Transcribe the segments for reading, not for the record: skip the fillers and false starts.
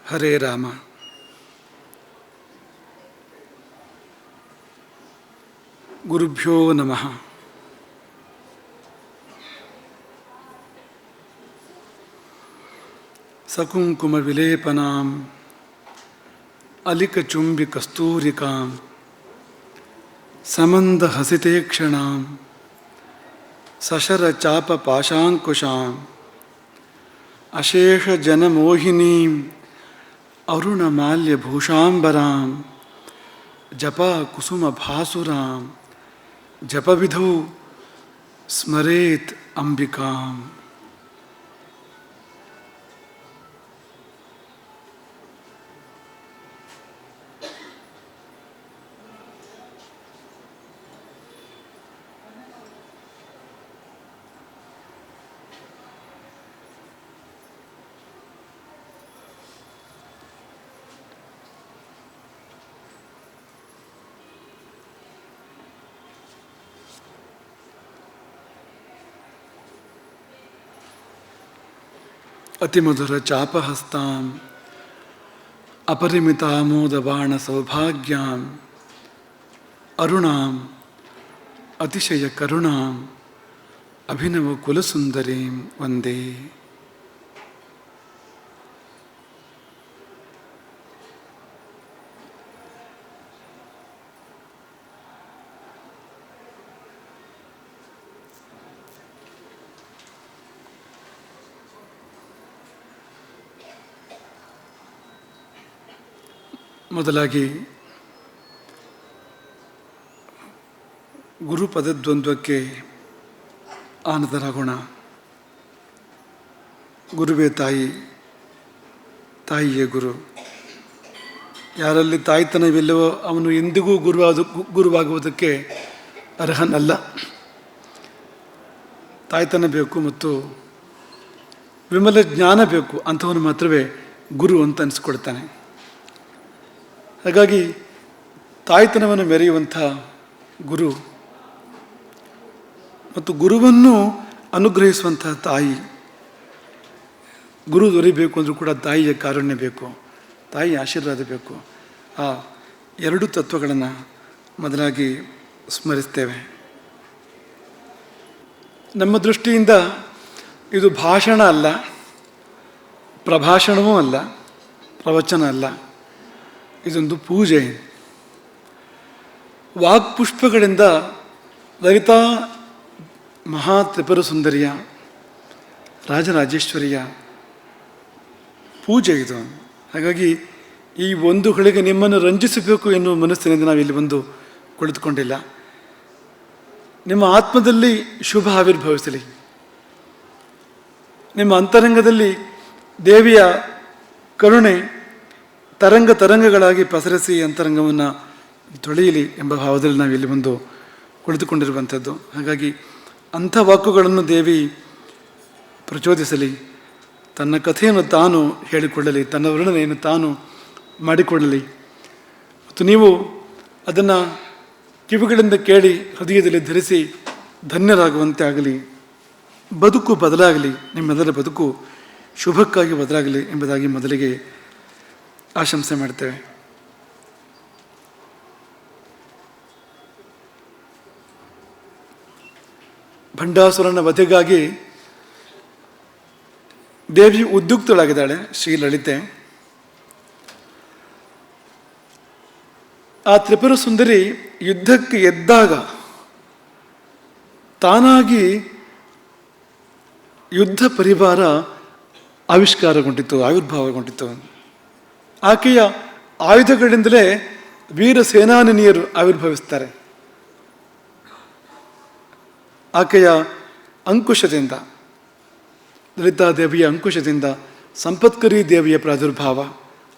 ಹರೇ ರಾಮ. ಗುರುಭ್ಯೋ ನಮಃ. ಸಕುಂಕುಮ ವಿಲೇಪನಾಂ ಅಲಿಕಚುಂಬಿ ಕಸ್ತೂರಿಕಾಂ ಸಮಂದ ಹಸಿತೇಕ್ಷಣಾಂ ಸಶರ ಚಾಪ ಪಾಶಾಂಕುಶಾಂ ಅಶೇಷ ಜನಮೋಹಿನೀಂ ಅರುಣಮಾಲ್ಯಭೂಷಾಂಬರಾಂ ಜಪ ಕುಸುಮ ಭಾಸುರಾಂ ಜಪವಿಧೌ ಸ್ಮರೇತ್ ಅಂಬಿಕಾಂ. ಅತಿಮಧುರ ಚಾಪಹಸ್ತಾಂ ಅಪರಿಮಿತಾಮೋದಬಾಣ ಸೌಭಾಗ್ಯಾಂ ಅರುಣಾಂ ಅತಿಶಯ ಕರುಣಾಂ ಅಭಿನವ ಕುಲಸುಂದರೀಂ ವಂದೇ. ಮೊದಲಾಗಿ ಗುರುಪದದ್ವಂದ್ವಕ್ಕೆ ಆನಂದರಾಗೋಣ. ಗುರುವೇ ತಾಯಿ, ತಾಯಿಯೇ ಗುರು. ಯಾರಲ್ಲಿ ತಾಯ್ತನವಿಲ್ಲವೋ ಅವನು ಎಂದಿಗೂ ಗುರುವಾಗುವುದಕ್ಕೆ ಅರ್ಹನಲ್ಲ. ತಾಯ್ತನ ಬೇಕು ಮತ್ತು ವಿಮಲ ಜ್ಞಾನ ಬೇಕು, ಅಂಥವನು ಮಾತ್ರವೇ ಗುರು ಅಂತ ಅನಿಸ್ಕೊಳ್ತಾನೆ. ಹಾಗಾಗಿ ತಾಯ್ತನವನ್ನು ಮೆರೆಯುವಂಥ ಗುರು ಮತ್ತು ಗುರುವನ್ನು ಅನುಗ್ರಹಿಸುವಂಥ ತಾಯಿ. ಗುರು ದೊರೆಯಬೇಕು ಅಂದರೂ ಕೂಡ ತಾಯಿಯ ಕಾರುಣ್ಯ ಬೇಕು, ತಾಯಿಯ ಆಶೀರ್ವಾದ ಬೇಕು. ಆ ಎರಡು ತತ್ವಗಳನ್ನು ಮೊದಲಾಗಿ ಸ್ಮರಿಸ್ತೇವೆ. ನಮ್ಮ ದೃಷ್ಟಿಯಿಂದ ಇದು ಭಾಷಣ ಅಲ್ಲ, ಪ್ರಭಾಷಣವೂ ಅಲ್ಲ, ಪ್ರವಚನ ಅಲ್ಲ. ಇದೊಂದು ಪೂಜೆ. ವಾಕ್ಪುಷ್ಪಗಳಿಂದ ಲಲಿತಾ ಮಹಾ ತ್ರಿಪುರ ಸುಂದರಿಯ ರಾಜರಾಜೇಶ್ವರಿಯ ಪೂಜೆ ಇದು. ಹಾಗಾಗಿ ಈ ಒಂದು ಗಳಿಗೆ ನಿಮ್ಮನ್ನು ರಂಜಿಸಬೇಕು ಎನ್ನುವ ಮನಸ್ಸಿನಿಂದ ನಾವಿಲ್ಲಿ ಬಂದು ಕುಳಿತುಕೊಂಡಿಲ್ಲ. ನಿಮ್ಮ ಆತ್ಮದಲ್ಲಿ ಶುಭ ಆವಿರ್ಭವಿಸಲಿ. ನಿಮ್ಮ ಅಂತರಂಗದಲ್ಲಿ ದೇವಿಯ ಕರುಣೆ ತರಂಗಗಳಾಗಿ ಪಸರಿಸಿ ಅಂತರಂಗವನ್ನು ತೊಳೆಯಲಿ ಎಂಬ ಭಾವದಲ್ಲಿ ನಾವು ಇಲ್ಲಿ ಬಂದು ಕುಳಿತುಕೊಂಡಿರುವಂಥದ್ದು. ಹಾಗಾಗಿ ಅಂಥ ವಾಕುಗಳನ್ನು ದೇವಿ ಪ್ರಚೋದಿಸಲಿ, ತನ್ನ ಕಥೆಯನ್ನು ತಾನು ಹೇಳಿಕೊಳ್ಳಲಿ, ತನ್ನ ವರ್ಣನೆಯನ್ನು ತಾನು ಮಾಡಿಕೊಳ್ಳಲಿ. ಮತ್ತು ನೀವು ಅದನ್ನು ಕಿವಿಗಳಿಂದ ಕೇಳಿ ಹೃದಯದಲ್ಲಿ ಧರಿಸಿ ಧನ್ಯರಾಗುವಂತೆ ಆಗಲಿ. ಬದುಕು ಬದಲಾಗಲಿ, ನಿಮ್ಮೆಲ್ಲರ ಬದುಕು ಶುಭಕ್ಕಾಗಿ ಬದಲಾಗಲಿ ಎಂಬುದಾಗಿ ಮೊದಲಿಗೆ ಆಶಂಸೆ ಮಾಡ್ತೇವೆ. ಭಂಡಾಸುರನ ವಧೆಗಾಗಿ ದೇವಿ ಉದ್ಯುಕ್ತಳಾಗಿದ್ದಾಳೆ ಶ್ರೀಲಲಿತೆ. ಆ ತ್ರಿಪುರ ಸುಂದರಿ ಯುದ್ಧಕ್ಕೆ ಎದ್ದಾಗ ತಾನಾಗಿ ಯುದ್ಧ ಪರಿವಾರ ಆವಿರ್ಭಾವಗೊಂಡಿತು. ಆಕೆಯ ಆಯುಧಗಳಿಂದಲೇ ವೀರ ಸೇನಾನಿನಿಯರು ಆವಿರ್ಭವಿಸ್ತಾರೆ. ಆಕೆಯ ಅಂಕುಶದಿಂದ, ಲಲಿತಾದೇವಿಯ ಅಂಕುಶದಿಂದ ಸಂಪತ್ಕರಿ ದೇವಿಯ ಪ್ರಾದುರ್ಭಾವ,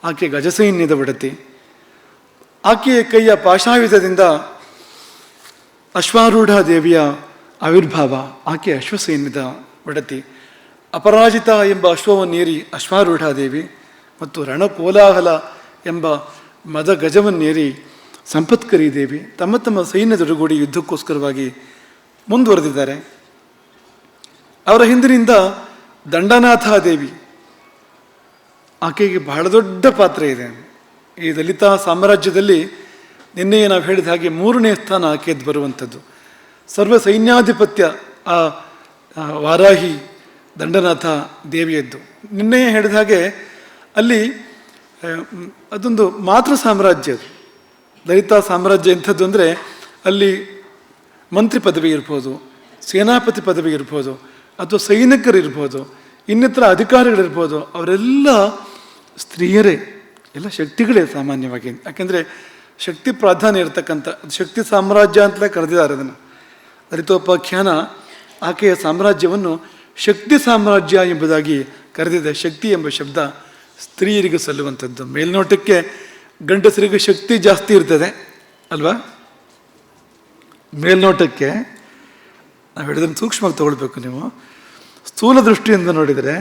ಆಕೆ ಗಜಸೈನ್ಯದ ಒಡತಿ. ಆಕೆಯ ಕೈಯ ಪಾಶಾಯುಧದಿಂದ ಅಶ್ವಾರೂಢ ದೇವಿಯ ಆವಿರ್ಭಾವ, ಆಕೆ ಅಶ್ವಸೈನ್ಯದ ಒಡತಿ. ಅಪರಾಜಿತ ಎಂಬ ಅಶ್ವವನ್ನೇರಿ ಅಶ್ವಾರೂಢ ದೇವಿ ಮತ್ತು ರಣಕೋಲಾಹಲ ಎಂಬ ಮದ ಗಜವನ್ನೇರಿ ಸಂಪತ್ಕರಿ ದೇವಿ ತಮ್ಮ ತಮ್ಮ ಸೈನ್ಯದೊಡಗೂಡಿ ಯುದ್ಧಕ್ಕೋಸ್ಕರವಾಗಿ ಮುಂದುವರೆದಿದ್ದಾರೆ. ಅವರ ಹಿಂದಿನಿಂದ ದಂಡನಾಥ ದೇವಿ ಆಕೆಗೆ ಬಹಳ ದೊಡ್ಡ ಪಾತ್ರ ಇದೆ. ಈ ಲಲಿತಾ ಸಾಮ್ರಾಜ್ಯದಲ್ಲಿ ನಿನ್ನೆಯೇ ನಾವು ಹೇಳಿದ ಹಾಗೆ 3ನೇ ಸ್ಥಾನ ಆಕೆಯದ್ದು ಬರುವಂಥದ್ದು. ಸರ್ವ ಸೈನ್ಯಾಧಿಪತ್ಯ ಆ ವಾರಾಹಿ ದಂಡನಾಥ ದೇವಿಯದ್ದು. ನಿನ್ನೆಯೇ ಹೇಳಿದ ಹಾಗೆ ಅಲ್ಲಿ ಅದೊಂದು ಮಾತೃ ಸಾಮ್ರಾಜ್ಯ. ಅದು ಲಲಿತಾ ಸಾಮ್ರಾಜ್ಯ ಎಂಥದ್ದು ಅಂದರೆ ಅಲ್ಲಿ ಮಂತ್ರಿ ಪದವಿ ಇರ್ಬೋದು, ಸೇನಾಪತಿ ಪದವಿ ಇರ್ಬೋದು, ಅಥವಾ ಸೈನಿಕರಿರ್ಬೋದು, ಇನ್ನಿತರ ಅಧಿಕಾರಿಗಳಿರ್ಬೋದು, ಅವರೆಲ್ಲ ಸ್ತ್ರೀಯರೇ, ಎಲ್ಲ ಶಕ್ತಿಗಳೇ ಸಾಮಾನ್ಯವಾಗಿ. ಯಾಕೆಂದರೆ ಶಕ್ತಿ ಪ್ರಾಧಾನ್ಯ ಇರತಕ್ಕಂಥ ಶಕ್ತಿ ಸಾಮ್ರಾಜ್ಯ ಅಂತಲೇ ಕರೆದಿದ್ದಾರೆ ಅದನ್ನು. ಲಲಿತೋಪಾಖ್ಯಾನ ಆಕೆಯ ಸಾಮ್ರಾಜ್ಯವನ್ನು ಶಕ್ತಿ ಸಾಮ್ರಾಜ್ಯ ಎಂಬುದಾಗಿ ಕರೆದಿದೆ. ಶಕ್ತಿ ಎಂಬ ಶಬ್ದ ಸ್ತ್ರೀಯರಿಗೆ ಸಲ್ಲುವಂಥದ್ದು. ಮೇಲ್ನೋಟಕ್ಕೆ ಗಂಡಸರಿಗೆ ಶಕ್ತಿ ಜಾಸ್ತಿ ಇರ್ತದೆ ಅಲ್ವಾ? ಮೇಲ್ನೋಟಕ್ಕೆ ನಾವು ಹೇಳಿದ್ರೆ ಸೂಕ್ಷ್ಮವಾಗಿ ತಗೊಳ್ಬೇಕು. ನೀವು ಸ್ಥೂಲ ದೃಷ್ಟಿಯಿಂದ ನೋಡಿದರೆ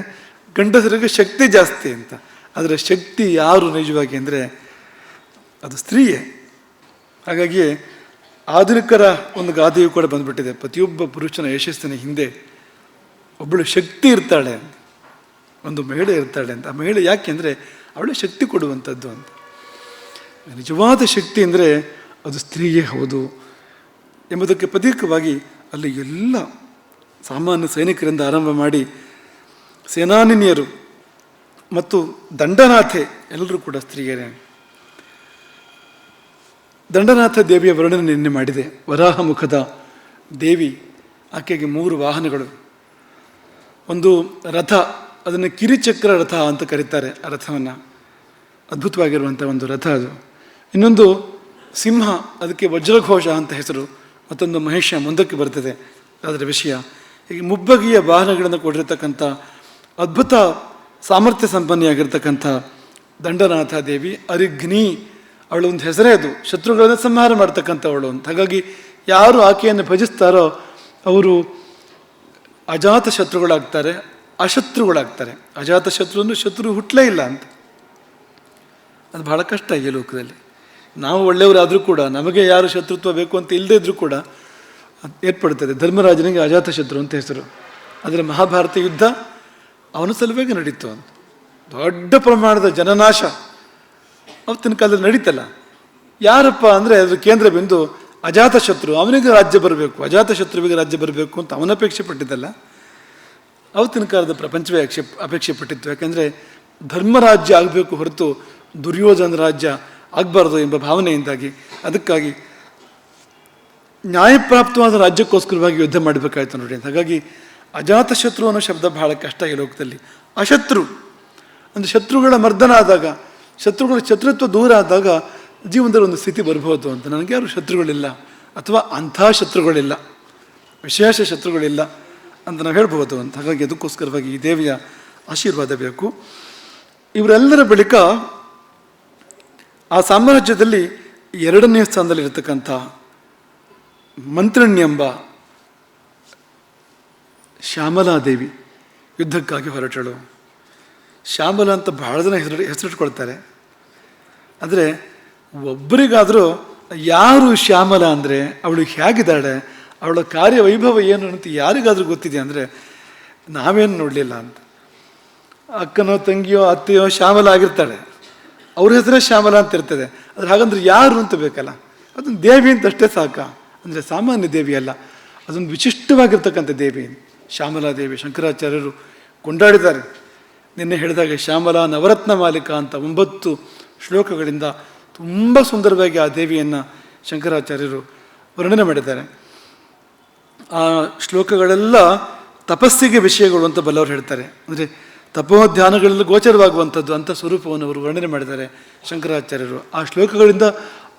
ಗಂಡಸರಿಗೆ ಶಕ್ತಿ ಜಾಸ್ತಿ ಅಂತ. ಆದರೆ ಶಕ್ತಿ ಯಾರು ನಿಜವಾಗಿ ಅಂದರೆ ಅದು ಸ್ತ್ರೀಯೇ. ಹಾಗಾಗಿ ಆಧುನಿಕರ ಒಂದು ಗಾದೆಯು ಕೂಡ ಬಂದ್ಬಿಟ್ಟಿದೆ. ಪ್ರತಿಯೊಬ್ಬ ಪುರುಷನ ಯಶಸ್ಸಿನ ಹಿಂದೆ ಒಬ್ಬಳು ಶಕ್ತಿ ಇರ್ತಾಳೆ, ಒಂದು ಮಹಿಳೆ ಇರ್ತಾಳೆ ಅಂತ. ಆ ಮಹಿಳೆ ಯಾಕೆ ಅಂದರೆ ಅವಳು ಶಕ್ತಿ ಕೊಡುವಂಥದ್ದು ಅಂತ. ನಿಜವಾದ ಶಕ್ತಿ ಅಂದರೆ ಅದು ಸ್ತ್ರೀಯೇ ಹೌದು ಎಂಬುದಕ್ಕೆ ಪ್ರತೀಕವಾಗಿ ಅಲ್ಲಿ ಎಲ್ಲ ಸಾಮಾನ್ಯ ಸೈನಿಕರಿಂದ ಆರಂಭ ಮಾಡಿ ಸೇನಾನಿನಿಯರು ಮತ್ತು ದಂಡನಾಥೆ ಎಲ್ಲರೂ ಕೂಡ ಸ್ತ್ರೀಯರೇ. ದಂಡನಾಥ ದೇವಿಯ ವರ್ಣನೆ ನಿನ್ನೆ ಮಾಡಿದೆ. ವರಾಹ ಮುಖದ ದೇವಿ, ಆಕೆಗೆ 3 ವಾಹನಗಳು. ಒಂದು ರಥ, ಅದನ್ನು ಕಿರಿಚಕ್ರ ರಥ ಅಂತ ಕರೀತಾರೆ ಆ ರಥವನ್ನು, ಅದ್ಭುತವಾಗಿರುವಂಥ ಒಂದು ರಥ ಅದು. ಇನ್ನೊಂದು ಸಿಂಹ, ಅದಕ್ಕೆ ವಜ್ರಘೋಷ ಅಂತ ಹೆಸರು. ಮತ್ತೊಂದು ಮಹೇಶ ಮುಂದಕ್ಕೆ ಬರ್ತದೆ ಅದರ ವಿಷಯ. ಹೀಗೆ ಮುಬ್ಬಗಿಯ ವಾಹನಗಳನ್ನು ಕೊಟ್ಟಿರ್ತಕ್ಕಂಥ ಅದ್ಭುತ ಸಾಮರ್ಥ್ಯ ಸಂಪನ್ನೆಯಾಗಿರ್ತಕ್ಕಂಥ ದಂಡನಾಥ ದೇವಿ. ಅರಿಘ್ನಿ ಅವಳ ಒಂದು ಹೆಸರೇ ಅದು, ಶತ್ರುಗಳನ್ನು ಸಂಹಾರ ಮಾಡ್ತಕ್ಕಂಥವಳು ಅಂತ. ಹಾಗಾಗಿ ಯಾರು ಆಕೆಯನ್ನು ಭಜಿಸ್ತಾರೋ ಅವರು ಅಜಾತ ಶತ್ರುಗಳಾಗ್ತಾರೆ, ಅಶತ್ರುಗಳಾಗ್ತಾರೆ. ಅಜಾತ ಶತ್ರು ಅಂದರೆ ಶತ್ರು ಹುಟ್ಟಲೇ ಇಲ್ಲ ಅಂತ. ಅದು ಬಹಳ ಕಷ್ಟ ಈ ಲೋಕದಲ್ಲಿ. ನಾವು ಒಳ್ಳೆಯವರಾದರೂ ಕೂಡ ನಮಗೆ ಯಾರು ಶತ್ರುತ್ವ ಬೇಕು ಅಂತ ಇಲ್ಲದೇ ಇದ್ರೂ ಕೂಡ ಏರ್ಪಡ್ತದೆ. ಧರ್ಮರಾಜನಿಗೆ ಅಜಾತ ಶತ್ರು ಅಂತ ಹೆಸರು. ಆದರೆ ಮಹಾಭಾರತ ಯುದ್ಧ ಅವನ ಸಲುವಾಗಿ ನಡೀತು ಅಂತ. ದೊಡ್ಡ ಪ್ರಮಾಣದ ಜನನಾಶ ಅವತ್ತಿನ ಕಾಲದಲ್ಲಿ ನಡೀತಲ್ಲ. ಯಾರಪ್ಪ ಅಂದರೆ ಅದ್ರ ಕೇಂದ್ರ ಬಿಂದು ಅಜಾತ ಶತ್ರು. ಅವನಿಗೆ ರಾಜ್ಯ ಬರಬೇಕು, ಅಜಾತ ಶತ್ರುವಿಗೆ ರಾಜ್ಯ ಬರಬೇಕು ಅಂತ ಅವನಪೇಕ್ಷೆ ಪಟ್ಟಿದ್ದಲ್ಲ, ಅವತ್ತಿನ ಕಾಲದ ಪ್ರಪಂಚವೇ ಅಪೇಕ್ಷೆ ಪಟ್ಟಿತ್ತು. ಯಾಕೆಂದರೆ ಧರ್ಮರಾಜ್ಯ ಆಗಬೇಕು ಹೊರತು ದುರ್ಯೋಧನ ರಾಜ್ಯ ಆಗಬಾರ್ದು ಎಂಬ ಭಾವನೆಯಿಂದಾಗಿ, ಅದಕ್ಕಾಗಿ ನ್ಯಾಯಪ್ರಾಪ್ತವಾದ ರಾಜ್ಯಕ್ಕೋಸ್ಕರವಾಗಿ ಯುದ್ಧ ಮಾಡಬೇಕಾಯ್ತು ನೋಡಿ. ಹಾಗಾಗಿ ಅಜಾತ ಶತ್ರು ಅನ್ನೋ ಶಬ್ದ ಬಹಳ ಕಷ್ಟ ಈ ಲೋಕದಲ್ಲಿ. ಅಶತ್ರು ಅಂದರೆ ಶತ್ರುಗಳ ಮರ್ದನ ಆದಾಗ, ಶತ್ರುಗಳ ಶತ್ರುತ್ವ ದೂರ ಆದಾಗ ಜೀವನದಲ್ಲಿ ಒಂದು ಸ್ಥಿತಿ ಬರ್ಬೋದು ಅಂತ. ನನಗೆ ಯಾರು ಶತ್ರುಗಳಿಲ್ಲ ಅಥವಾ ಅಂಥ ಶತ್ರುಗಳಿಲ್ಲ, ವಿಶೇಷ ಶತ್ರುಗಳಿಲ್ಲ ಅಂತ ನಾವು ಹೇಳ್ಬೋದು ಅಂತ. ಹಾಗಾಗಿ ಅದಕ್ಕೋಸ್ಕರವಾಗಿ ಈ ದೇವಿಯ ಆಶೀರ್ವಾದ ಬೇಕು. ಇವರೆಲ್ಲರ ಬಳಿಕ ಆ ಸಾಮ್ರಾಜ್ಯದಲ್ಲಿ 2ನೇ ಸ್ಥಾನದಲ್ಲಿರ್ತಕ್ಕಂಥ ಮಂತ್ರಿಣಿ ಎಂಬ ಶ್ಯಾಮಲಾದೇವಿ ಯುದ್ಧಕ್ಕಾಗಿ ಹೊರಟಳು. ಶ್ಯಾಮಲ ಅಂತ ಬಹಳ ಜನ ಹೆಸರಿಟ್ಕೊಳ್ತಾರೆ. ಆದರೆ ಒಬ್ಬರಿಗಾದರೂ ಯಾರು ಶ್ಯಾಮಲ ಅಂದರೆ ಅವಳು ಹೇಗಿದ್ದಾಳೆ, ಅವಳ ಕಾರ್ಯವೈಭವ ಏನು ಅಂತ ಯಾರಿಗಾದರೂ ಗೊತ್ತಿದೆ ಅಂದರೆ ನಾವೇನು ನೋಡಲಿಲ್ಲ ಅಂತ. ಅಕ್ಕನೋ ತಂಗಿಯೋ ಅತ್ತೆಯೋ ಶ್ಯಾಮಲ ಆಗಿರ್ತಾಳೆ, ಅವ್ರ ಹೆಸರೇ ಶ್ಯಾಮಲ ಅಂತ ಇರ್ತದೆ. ಆದರೆ ಹಾಗಂದ್ರೆ ಯಾರು ಅಂತ ಬೇಕಲ್ಲ, ಅದೊಂದು ದೇವಿ ಅಂತ ಅಷ್ಟೇ ಸಾಕ. ಅಂದರೆ ಸಾಮಾನ್ಯ ದೇವಿ ಅಲ್ಲ, ಅದೊಂದು ವಿಶಿಷ್ಟವಾಗಿರ್ತಕ್ಕಂಥ ದೇವಿ ಶ್ಯಾಮಲಾದೇವಿ. ಶಂಕರಾಚಾರ್ಯರು ಕೊಂಡಾಡಿದ್ದಾರೆ. ನಿನ್ನೆ ಹೇಳಿದಾಗ ಶ್ಯಾಮಲಾ ನವರತ್ನ ಮಾಲಿಕಾ ಅಂತ 9 ಶ್ಲೋಕಗಳಿಂದ ತುಂಬ ಸುಂದರವಾಗಿ ಆ ದೇವಿಯನ್ನು ಶಂಕರಾಚಾರ್ಯರು ವರ್ಣನೆ ಮಾಡಿದ್ದಾರೆ. ಆ ಶ್ಲೋಕಗಳೆಲ್ಲ ತಪಸ್ಸಿಗೆ ವಿಷಯಗಳು ಅಂತ ಬಲ್ಲವರು ಹೇಳ್ತಾರೆ. ಅಂದರೆ ತಪೋಧ್ಯಾನಗಳಲ್ಲಿ ಗೋಚರವಾಗುವಂಥದ್ದು ಅಂಥ ಸ್ವರೂಪವನ್ನು ಅವರು ವರ್ಣನೆ ಮಾಡಿದ್ದಾರೆ ಶಂಕರಾಚಾರ್ಯರು. ಆ ಶ್ಲೋಕಗಳಿಂದ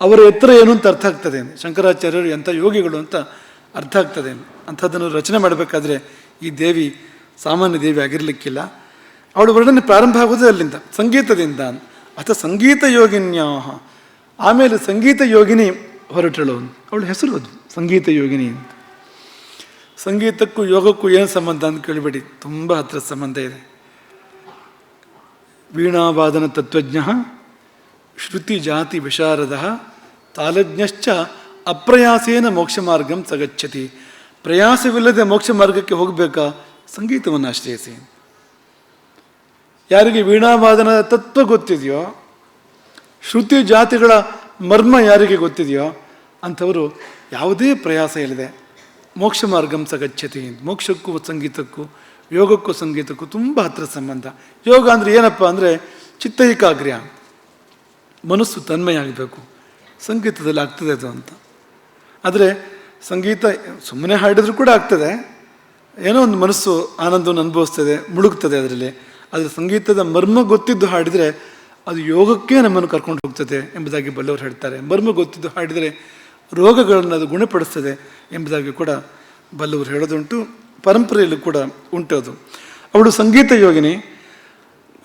ಅವರ ಎತ್ತರ ಏನು ಅಂತ ಅರ್ಥ ಆಗ್ತದೆ. ಶಂಕರಾಚಾರ್ಯರು ಎಂಥ ಯೋಗಿಗಳು ಅಂತ ಅರ್ಥ ಆಗ್ತದೆ. ಅಂಥದ್ದನ್ನು ರಚನೆ ಮಾಡಬೇಕಾದ್ರೆ ಈ ದೇವಿ ಸಾಮಾನ್ಯ ದೇವಿ ಆಗಿರಲಿಕ್ಕಿಲ್ಲ. ಅವಳು ವರ್ಣನೆ ಪ್ರಾರಂಭ ಆಗೋದೇ ಅಲ್ಲಿಂದ, ಸಂಗೀತದಿಂದ. ಅಥ ಸಂಗೀತ ಯೋಗಿನ್ಯಾ, ಆಮೇಲೆ ಸಂಗೀತ ಯೋಗಿನಿ ಹೊರಟಳು. ಅವಳ ಹೆಸರು ಅದು ಸಂಗೀತ ಯೋಗಿನಿ ಅಂತ. ಸಂಗೀತಕ್ಕೂ ಯೋಗಕ್ಕೂ ಏನು ಸಂಬಂಧ ಅಂತ ಕೇಳಿಬೇಡಿ, ತುಂಬ ಹತ್ತಿರ ಸಂಬಂಧ ಇದೆ. ವೀಣಾವಾದನ ತತ್ವಜ್ಞ ಶ್ರುತಿ ಜಾತಿ ವಿಶಾರದ ತಾಲಜ್ಞಶ್ಚ ಅಪ್ರಯಾಸೇನ ಮೋಕ್ಷ ಮಾರ್ಗಂ ಸಗಚ್ಚತಿ. ಪ್ರಯಾಸವಿಲ್ಲದೆ ಮೋಕ್ಷ ಮಾರ್ಗಕ್ಕೆ ಹೋಗಬೇಕಾ, ಸಂಗೀತವನ್ನು ಆಶ್ರಯಿಸಿ. ಯಾರಿಗೆ ವೀಣಾವಾದನದ ತತ್ವ ಗೊತ್ತಿದೆಯೋ, ಶ್ರುತಿ ಜಾತಿಗಳ ಮರ್ಮ ಯಾರಿಗೆ ಗೊತ್ತಿದೆಯೋ ಅಂಥವರು ಯಾವುದೇ ಪ್ರಯಾಸ ಇಲ್ಲದೆ ಮೋಕ್ಷ ಮಾರ್ಗಂ ಸಗಚ್ಚತಿ. ಮೋಕ್ಷಕ್ಕೂ ಸಂಗೀತಕ್ಕೂ, ಯೋಗಕ್ಕೂ ಸಂಗೀತಕ್ಕೂ ತುಂಬ ಹತ್ತಿರ ಸಂಬಂಧ. ಯೋಗ ಅಂದರೆ ಏನಪ್ಪ ಅಂದರೆ ಚಿತ್ತ ಏಕಾಗ್ರ್ಯ, ಮನಸ್ಸು ತನ್ಮಯ ಆಗಬೇಕು. ಸಂಗೀತದಲ್ಲಿ ಆಗ್ತದೆ ಅದು ಅಂತ. ಆದರೆ ಸಂಗೀತ ಸುಮ್ಮನೆ ಹಾಡಿದ್ರೂ ಕೂಡ ಆಗ್ತದೆ, ಏನೋ ಒಂದು ಮನಸ್ಸು ಆನಂದವನ್ನು ಅನುಭವಿಸ್ತದೆ, ಮುಳುಗ್ತದೆ ಅದರಲ್ಲಿ. ಆದರೆ ಸಂಗೀತದ ಮರ್ಮ ಗೊತ್ತಿದ್ದು ಹಾಡಿದರೆ ಅದು ಯೋಗಕ್ಕೆ ನಮ್ಮನ್ನು ಕರ್ಕೊಂಡು ಹೋಗ್ತದೆ ಎಂಬುದಾಗಿ ಬಲ್ಲವರು ಹೇಳ್ತಾರೆ. ಮರ್ಮ ಗೊತ್ತಿದ್ದು ಹಾಡಿದರೆ ರೋಗಗಳನ್ನು ಅದು ಗುಣಪಡಿಸ್ತದೆ ಎಂಬುದಾಗಿ ಕೂಡ ಬಲ್ಲವರು ಹೇಳೋದುಂಟು. ಪರಂಪರೆಯಲ್ಲೂ ಕೂಡ ಉಂಟು ಅದು. ಅವಳು ಸಂಗೀತ ಯೋಗಿನಿ.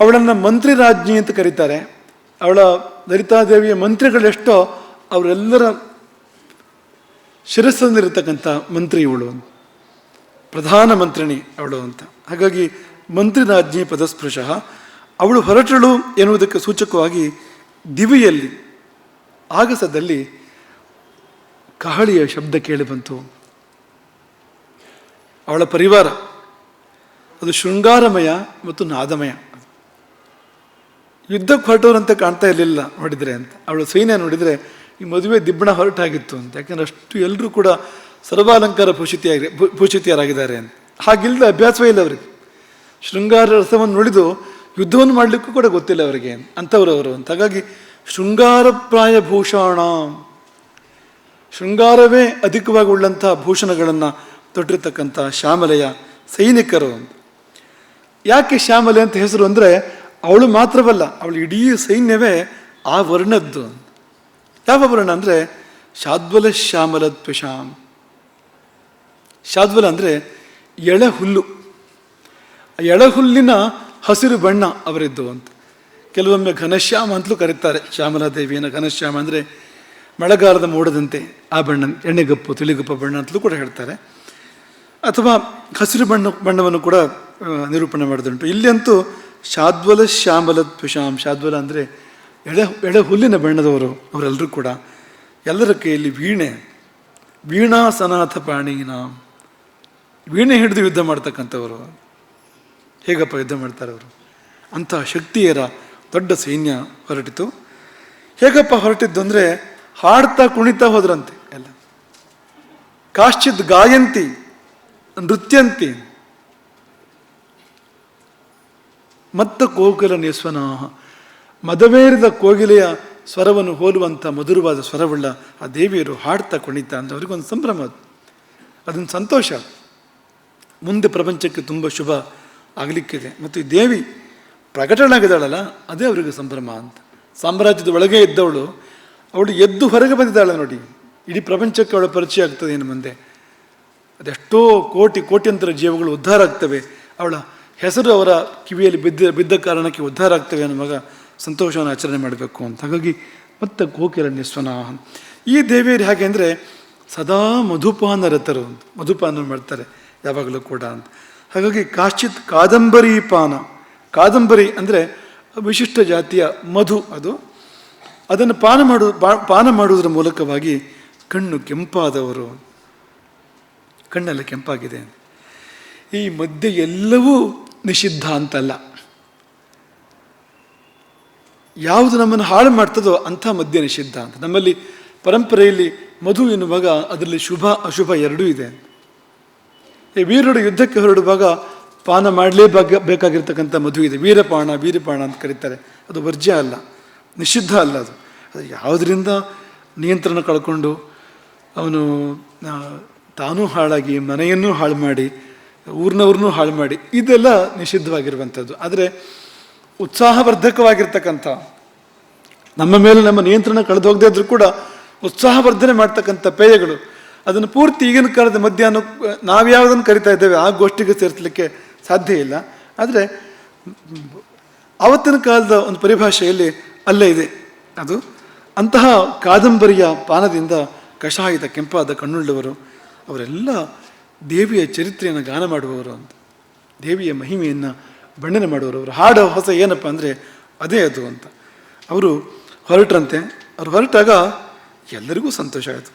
ಅವಳನ್ನು ಮಂತ್ರಿ ರಾಜ್ಞಿ ಅಂತ ಕರೀತಾರೆ. ಅವಳ ಲಲಿತಾದೇವಿಯ ಮಂತ್ರಿಗಳೆಷ್ಟೋ ಅವರೆಲ್ಲರ ಶಿರಸ್ಸಲ್ಲಿರತಕ್ಕಂಥ ಮಂತ್ರಿ ಇವಳು, ಪ್ರಧಾನ ಮಂತ್ರಿಣಿ ಅವಳು ಅಂತ. ಹಾಗಾಗಿ ಮಂತ್ರಿ ರಾಜ್ಞಿ ಪದಸ್ಪೃಶಃ. ಅವಳು ಹೊರಟಳು ಎನ್ನುವುದಕ್ಕೆ ಸೂಚಕವಾಗಿ ದಿವಿಯಲ್ಲಿ ಆಗಸದಲ್ಲಿ ಕಹಳಿಯ ಶಬ್ದ ಕೇಳಿ ಬಂತು. ಅವಳ ಪರಿವಾರ ಅದು ಶೃಂಗಾರಮಯ ಮತ್ತು ನಾದಮಯ. ಯುದ್ಧಕ್ಕೆ ಹೊರಟವರಂತೆ ಕಾಣ್ತಾ ಇರಲಿಲ್ಲ ನೋಡಿದರೆ ಅಂತ. ಅವಳ ಸೈನ್ಯ ನೋಡಿದರೆ ಈ ಮದುವೆ ದಿಬ್ಬಣ ಹೊರಟಾಗಿತ್ತು ಅಂತ. ಯಾಕೆಂದ್ರೆ ಅಷ್ಟು ಎಲ್ಲರೂ ಕೂಡ ಸರ್ವಾಲಂಕಾರ ಭೂಷಿತಿಯರಾಗಿದ್ದಾರೆ ಅಂತ. ಹಾಗಿಲ್ಲದ ಅಭ್ಯಾಸವೇ ಇಲ್ಲ ಅವರಿಗೆ. ಶೃಂಗಾರ ರಸವನ್ನು ನುಡಿದು ಯುದ್ಧವನ್ನು ಮಾಡಲಿಕ್ಕೂ ಕೂಡ ಗೊತ್ತಿಲ್ಲ ಅವರಿಗೆ ಅಂಥವ್ರವರು ಅಂತ. ಹಾಗಾಗಿ ಶೃಂಗಾರಪ್ರಾಯ ಭೂಷಣ, ಶೃಂಗಾರವೇ ಅಧಿಕವಾಗಿ ಉಳ್ಳಂತಹ ಭೂಷಣಗಳನ್ನು ತೊಟ್ಟಿರ್ತಕ್ಕಂಥ ಶ್ಯಾಮಲೆಯ ಸೈನಿಕರು. ಯಾಕೆ ಶ್ಯಾಮಲೆ ಅಂತ ಹೆಸರು ಅಂದರೆ ಅವಳು ಮಾತ್ರವಲ್ಲ, ಅವಳು ಇಡೀ ಸೈನ್ಯವೇ ಆ ವರ್ಣದ್ದು. ಯಾವ ವರ್ಣ ಅಂದರೆ ಶಾದ್ವಲ ಶ್ಯಾಮಲ ತ್ವಶಾಂ. ಶಾದ್ವಲ ಅಂದರೆ ಎಳೆ ಹುಲ್ಲು, ಎಳೆ ಹುಲ್ಲಿನ ಹಸಿರು ಬಣ್ಣ ಅವರಿದ್ದು ಅಂತ. ಕೆಲವೊಮ್ಮೆ ಘನಶ್ಯಾಮ ಅಂತಲೂ ಕರೀತಾರೆ ಶ್ಯಾಮಲಾದೇವಿಯನ್ನು. ಘನಶ್ಯಾಮ ಅಂದರೆ ಮಳೆಗಾಲದ ಮೋಡದಂತೆ ಆ ಬಣ್ಣ, ಎಣ್ಣೆಗಪ್ಪು ತಿಳಿಗಪ್ಪು ಬಣ್ಣ ಅಂತಲೂ ಕೂಡ ಹೇಳ್ತಾರೆ. ಅಥವಾ ಹಸಿರು ಬಣ್ಣವನ್ನು ಕೂಡ ನಿರೂಪಣೆ ಮಾಡೋದುಂಟು. ಇಲ್ಲಿ ಅಂತೂ ಶಾದ್ವಲ ಶ್ಯಾಮಲ ತ್ವಶಾಂ. ಶಾದ್ವಲ ಅಂದರೆ ಎಳೆ ಹುಲ್ಲಿನ ಬಣ್ಣದವರು ಅವರೆಲ್ಲರೂ ಕೂಡ. ಎಲ್ಲರ ಕೈಯಲ್ಲಿ ವೀಣೆ, ವೀಣಾ ಸನಾಥ ಪಾಣೀನ, ವೀಣೆ ಹಿಡಿದು ಯುದ್ಧ ಮಾಡ್ತಕ್ಕಂಥವರು. ಹೇಗಪ್ಪ ಯುದ್ಧ ಮಾಡ್ತಾರೆ ಅವರು? ಅಂತಹ ಶಕ್ತಿಯರ ದೊಡ್ಡ ಸೈನ್ಯ ಹೊರಟಿತು. ಹೇಗಪ್ಪ ಹೊರಟಿದ್ದು ಅಂದರೆ ಹಾಡ್ತಾ ಕುಣಿತಾ ಹೋದ್ರಂತೆ ಎಲ್ಲ. ಕಾಶ್ಚಿತ್ ಗಾಯಂತಿ ನೃತ್ಯಂತಿ ಮತ್ತ ಕೋಕಿಲ ನಿಸ್ವನಾಹ. ಮದವೇರಿದ ಕೋಗಿಲೆಯ ಸ್ವರವನ್ನು ಹೋಲುವಂಥ ಮಧುರವಾದ ಸ್ವರವುಳ್ಳ ಆ ದೇವಿಯರು ಹಾಡ್ತಾ ಕುಣಿತಾ ಅಂತ ಅವರಿಗೊಂದು ಸಂಭ್ರಮ. ಅದೊಂದು ಸಂತೋಷ. ಮುಂದೆ ಪ್ರಪಂಚಕ್ಕೆ ತುಂಬ ಶುಭ ಆಗಲಿಕ್ಕಿದೆ. ಮತ್ತು ಈ ದೇವಿ ಪ್ರಕಟಣಾಗಿದ್ದಾಳಲ್ಲ, ಅದೇ ಅವರಿಗೆ ಸಂಭ್ರಮ ಅಂತ. ಸಾಮ್ರಾಜ್ಯದ ಒಳಗೆ ಇದ್ದವಳು ಅವಳು ಎದ್ದು ಹೊರಗೆ ಬಂದಿದ್ದಾಳೆ ನೋಡಿ. ಇಡೀ ಪ್ರಪಂಚಕ್ಕೆ ಅವಳ ಪರಿಚಯ ಆಗ್ತದೆ ಇನ್ನು ಮುಂದೆ. ಅದೆಷ್ಟೋ ಕೋಟ್ಯಂತರ ಜೀವಗಳು ಉದ್ಧಾರ ಆಗ್ತವೆ. ಅವಳ ಹೆಸರು ಅವರ ಕಿವಿಯಲ್ಲಿ ಬಿದ್ದ ಕಾರಣಕ್ಕೆ ಉದ್ಧಾರ ಆಗ್ತವೆ ಅನ್ನುವಾಗ ಸಂತೋಷವನ್ನು ಆಚರಣೆ ಮಾಡಬೇಕು ಅಂತ. ಹಾಗಾಗಿ ಮತ್ತೆ ಕೋಕಿಲ ನಿಸ್ವನಾಹ. ಈ ದೇವಿಯರು ಹೇಗೆ ಅಂದರೆ ಸದಾ ಮಧುಪಾನ ರತರು ಅಂತ. ಮಧುಪಾನ ಮಾಡ್ತಾರೆ ಯಾವಾಗಲೂ ಕೂಡ ಅಂತ. ಹಾಗಾಗಿ ಕಾಶ್ಚಿತ್ ಕಾದಂಬರಿ ಪಾನ. ಕಾದಂಬರಿ ಅಂದರೆ ವಿಶಿಷ್ಟ ಜಾತಿಯ ಮಧು, ಅದನ್ನು ಪಾನ ಮಾಡುವುದರ ಮೂಲಕವಾಗಿ ಕಣ್ಣು ಕೆಂಪಾದವರು. ಕಣ್ಣೆಲ್ಲ ಕೆಂಪಾಗಿದೆ. ಈ ಮಧ್ಯೆ ಎಲ್ಲವೂ ನಿಷಿದ್ಧ ಅಂತಲ್ಲ. ಯಾವುದು ನಮ್ಮನ್ನು ಹಾಳು ಮಾಡ್ತದೋ ಅಂಥ ಮದ್ಯ ನಿಷಿದ್ಧ ಅಂತ. ನಮ್ಮಲ್ಲಿ ಪರಂಪರೆಯಲ್ಲಿ ಮಧು ಎನ್ನುವಾಗ ಅದರಲ್ಲಿ ಶುಭ ಅಶುಭ ಎರಡೂ ಇದೆ. ಈ ವೀರರು ಯುದ್ಧಕ್ಕೆ ಹೊರಡುವಾಗ ಪಾನ ಬೇಕಾಗಿರ್ತಕ್ಕಂಥ ಮಧು ಇದೆ. ವೀರಪಾಣ ಅಂತ ಕರೀತಾರೆ. ಅದು ವರ್ಜ್ಯ ಅಲ್ಲ, ನಿಷಿದ್ಧ ಅಲ್ಲ. ಅದು ಯಾವುದರಿಂದ ನಿಯಂತ್ರಣ ಕಳ್ಕೊಂಡು ಅವನು ತಾನೂ ಹಾಳಾಗಿ ಮನೆಯನ್ನೂ ಹಾಳು ಮಾಡಿ ಊರಿನವ್ರನ್ನೂ ಹಾಳು ಮಾಡಿ ಇದೆಲ್ಲ ನಿಷಿದ್ಧವಾಗಿರುವಂಥದ್ದು. ಆದರೆ ಉತ್ಸಾಹವರ್ಧಕವಾಗಿರ್ತಕ್ಕಂಥ, ನಮ್ಮ ಮೇಲೆ ನಮ್ಮ ನಿಯಂತ್ರಣ ಕಳೆದು ಹೋಗದೇ ಇದ್ರೂ ಕೂಡ ಉತ್ಸಾಹವರ್ಧನೆ ಮಾಡ್ತಕ್ಕಂಥ ಪೇಯಗಳು, ಅದನ್ನು ಪೂರ್ತಿ ಈಗಿನ ಕಾಲದ ಮಧ್ಯಾಹ್ನ ನಾವ್ಯಾವುದನ್ನು ಕರಿತಾ ಇದ್ದೇವೆ ಆ ಗೋಷ್ಠಿಗೆ ಸೇರಿಸಲಿಕ್ಕೆ ಸಾಧ್ಯ ಇಲ್ಲ. ಆದರೆ ಆವತ್ತಿನ ಕಾಲದ ಒಂದು ಪರಿಭಾಷೆಯಲ್ಲಿ ಅಲ್ಲೇ ಇದೆ ಅದು. ಅಂತಹ ಕಾದಂಬರಿಯ ಪಾನದಿಂದ ಕಷಾಯದ ಕೆಂಪಾದ ಕಣ್ಣುಳ್ಳವರು ಅವರೆಲ್ಲ ದೇವಿಯ ಚರಿತ್ರೆಯನ್ನು ಗಾನ ಮಾಡುವವರು ಅಂತ, ದೇವಿಯ ಮಹಿಮೆಯನ್ನು ಬಣ್ಣನೆ ಮಾಡುವವರು. ಅವರು ಹಾಡೋ ಹೊಸ ಏನಪ್ಪ ಅಂದರೆ ಅದೇ ಅದು ಅಂತ. ಅವರು ಹೊರಟ್ರಂತೆ. ಅವರು ಹೊರಟಾಗ ಎಲ್ಲರಿಗೂ ಸಂತೋಷ ಆಯಿತು.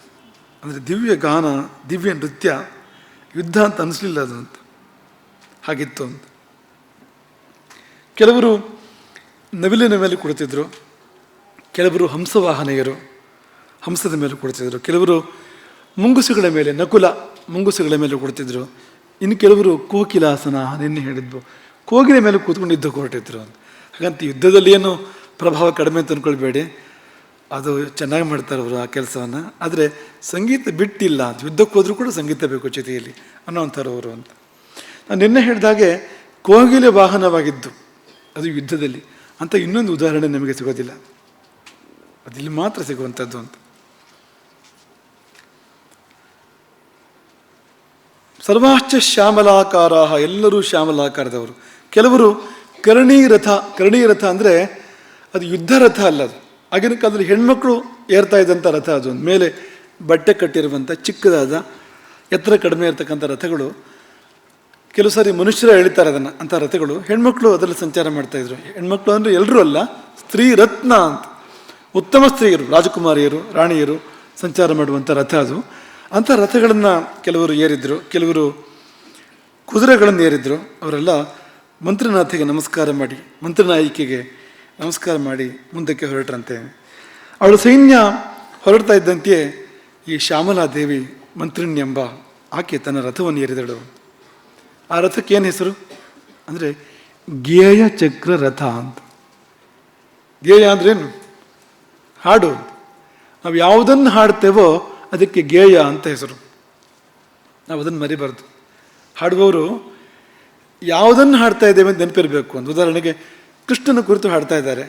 ಅಂದರೆ ದಿವ್ಯ ಗಾನ, ದಿವ್ಯ ನೃತ್ಯ, ಯುದ್ಧ ಅಂತ ಅನಿಸ್ಲಿಲ್ಲ ಅದು ಅಂತ, ಹಾಗಿತ್ತು ಅಂತ. ಕೆಲವರು ನವಿಲಿನ ಮೇಲೆ ಕುಳಿತಿದ್ರು, ಕೆಲವರು ಹಂಸವಾಹನೆಯರು ಹಂಸದ ಮೇಲೆ ಕುಳಿತಿದ್ರು, ಕೆಲವರು ಮುಂಗುಸುಗಳ ಮೇಲೆ ನಕುಲ ಮುಂಗುಸುಗಳ ಮೇಲೆ ಕುಳಿತಿದ್ರು, ಇನ್ನು ಕೆಲವರು ಕೋಕಿಲಾಸನ ನಿನ್ನೆ ಹೇಳಿದ್ವು ಕೋಗಿಲೆ ಮೇಲೆ ಕೂತ್ಕೊಂಡು ಯುದ್ಧಕ್ಕೆ ಹೊರಟಿದ್ರು. ಹಾಗಂತ ಯುದ್ಧದಲ್ಲಿ ಏನು ಪ್ರಭಾವ ಕಡಿಮೆ ಅಂತ ಅಂದ್ಕೊಳ್ಬೇಡಿ, ಅದು ಚೆನ್ನಾಗಿ ಮಾಡ್ತಾರೆ ಅವರು ಆ ಕೆಲಸವನ್ನು. ಆದರೆ ಸಂಗೀತ ಬಿಟ್ಟಿಲ್ಲ ಅಂತ, ಯುದ್ಧಕ್ಕೆ ಹೋದರೂ ಕೂಡ ಸಂಗೀತ ಬೇಕು ಜೊತೆಯಲ್ಲಿ ಅನ್ನೋವಂಥವ್ರು ಅವರು ಅಂತ. ನಾನು ನಿನ್ನೆ ಹೇಳಿದಾಗೆ ಕೋಗಿಲೆ ವಾಹನವಾಗಿದ್ದು ಅದು ಯುದ್ಧದಲ್ಲಿ ಅಂತ ಇನ್ನೊಂದು ಉದಾಹರಣೆ ನಮಗೆ ಸಿಗೋದಿಲ್ಲ, ಅದಿಲ್ಲಿ ಮಾತ್ರ ಸಿಗುವಂಥದ್ದು ಅಂತ. ಸರ್ವಾಶ್ಚ ಶ್ಯಾಮಲಾಕಾರ, ಎಲ್ಲರೂ ಶ್ಯಾಮಲಾಕಾರದವರು. ಕೆಲವರು ಕರ್ಣೀರಥ ಅಂದರೆ ಅದು ಯುದ್ಧ ರಥ ಅಲ್ಲ, ಅದು ಆಗಿನ ಕಾಲದಲ್ಲಿ ಹೆಣ್ಮಕ್ಳು ಏರ್ತಾ ಇದ್ದಂಥ ರಥ, ಅದು ಮೇಲೆ ಬಟ್ಟೆ ಕಟ್ಟಿರುವಂಥ ಚಿಕ್ಕದಾದ ಎತ್ತರ ಕಡಿಮೆ ಇರತಕ್ಕಂಥ ರಥಗಳು. ಕೆಲವು ಸಾರಿ ಮನುಷ್ಯರ ಎಳಿತಾರೆ ಅದನ್ನು, ಅಂಥ ರಥಗಳು. ಹೆಣ್ಮಕ್ಳು ಅದರಲ್ಲಿ ಸಂಚಾರ ಮಾಡ್ತಾಯಿದ್ರು. ಹೆಣ್ಮಕ್ಳು ಅಂದರೆ ಎಲ್ಲರೂ ಅಲ್ಲ, ಸ್ತ್ರೀ ರತ್ನ ಅಂತ, ಉತ್ತಮ ಸ್ತ್ರೀಯರು, ರಾಜಕುಮಾರಿಯರು, ರಾಣಿಯರು ಸಂಚಾರ ಮಾಡುವಂಥ ರಥ ಅದು. ಅಂಥ ರಥಗಳನ್ನು ಕೆಲವರು ಏರಿದ್ರು, ಕೆಲವರು ಕುದುರೆಗಳನ್ನು ಏರಿದ್ರು. ಅವರೆಲ್ಲ ಮಂತ್ರಿನಾಥಿಗೆ ನಮಸ್ಕಾರ ಮಾಡಿ, ಮಂತ್ರಿನಾಯಿಕೆಗೆ ನಮಸ್ಕಾರ ಮಾಡಿ ಮುಂದಕ್ಕೆ ಹೊರಟ್ರಂತೆ. ಅವಳ ಸೈನ್ಯ ಹೊರಡ್ತಾ ಇದ್ದಂತೆಯೇ ಈ ಶ್ಯಾಮಲಾದೇವಿ ಮಂತ್ರಿಣ್ಯೆಂಬ ಆಕೆ ತನ್ನ ರಥವನ್ನು ಏರಿದಳು. ಆ ರಥಕ್ಕೆ ಏನು ಹೆಸರು ಅಂದರೆ ಗೇಯ ಚಕ್ರ ರಥ ಅಂತ. ಗೇಯ ಅಂದ್ರೇನು? ಹಾಡು. ನಾವು ಯಾವುದನ್ನು ಹಾಡ್ತೇವೋ ಅದಕ್ಕೆ ಗೇಯ ಅಂತ ಹೆಸರು. ನಾವು ಅದನ್ನು ಮರಿಬಾರ್ದು. ಹಾಡುವವರು ಯಾವುದನ್ನು ಹಾಡ್ತಾ ಇದ್ದೇವೆ ಅಂತ ನೆನಪಿರಬೇಕು. ಒಂದು ಉದಾಹರಣೆಗೆ ಕೃಷ್ಣನ ಕುರಿತು ಹಾಡ್ತಾ ಇದ್ದಾರೆ,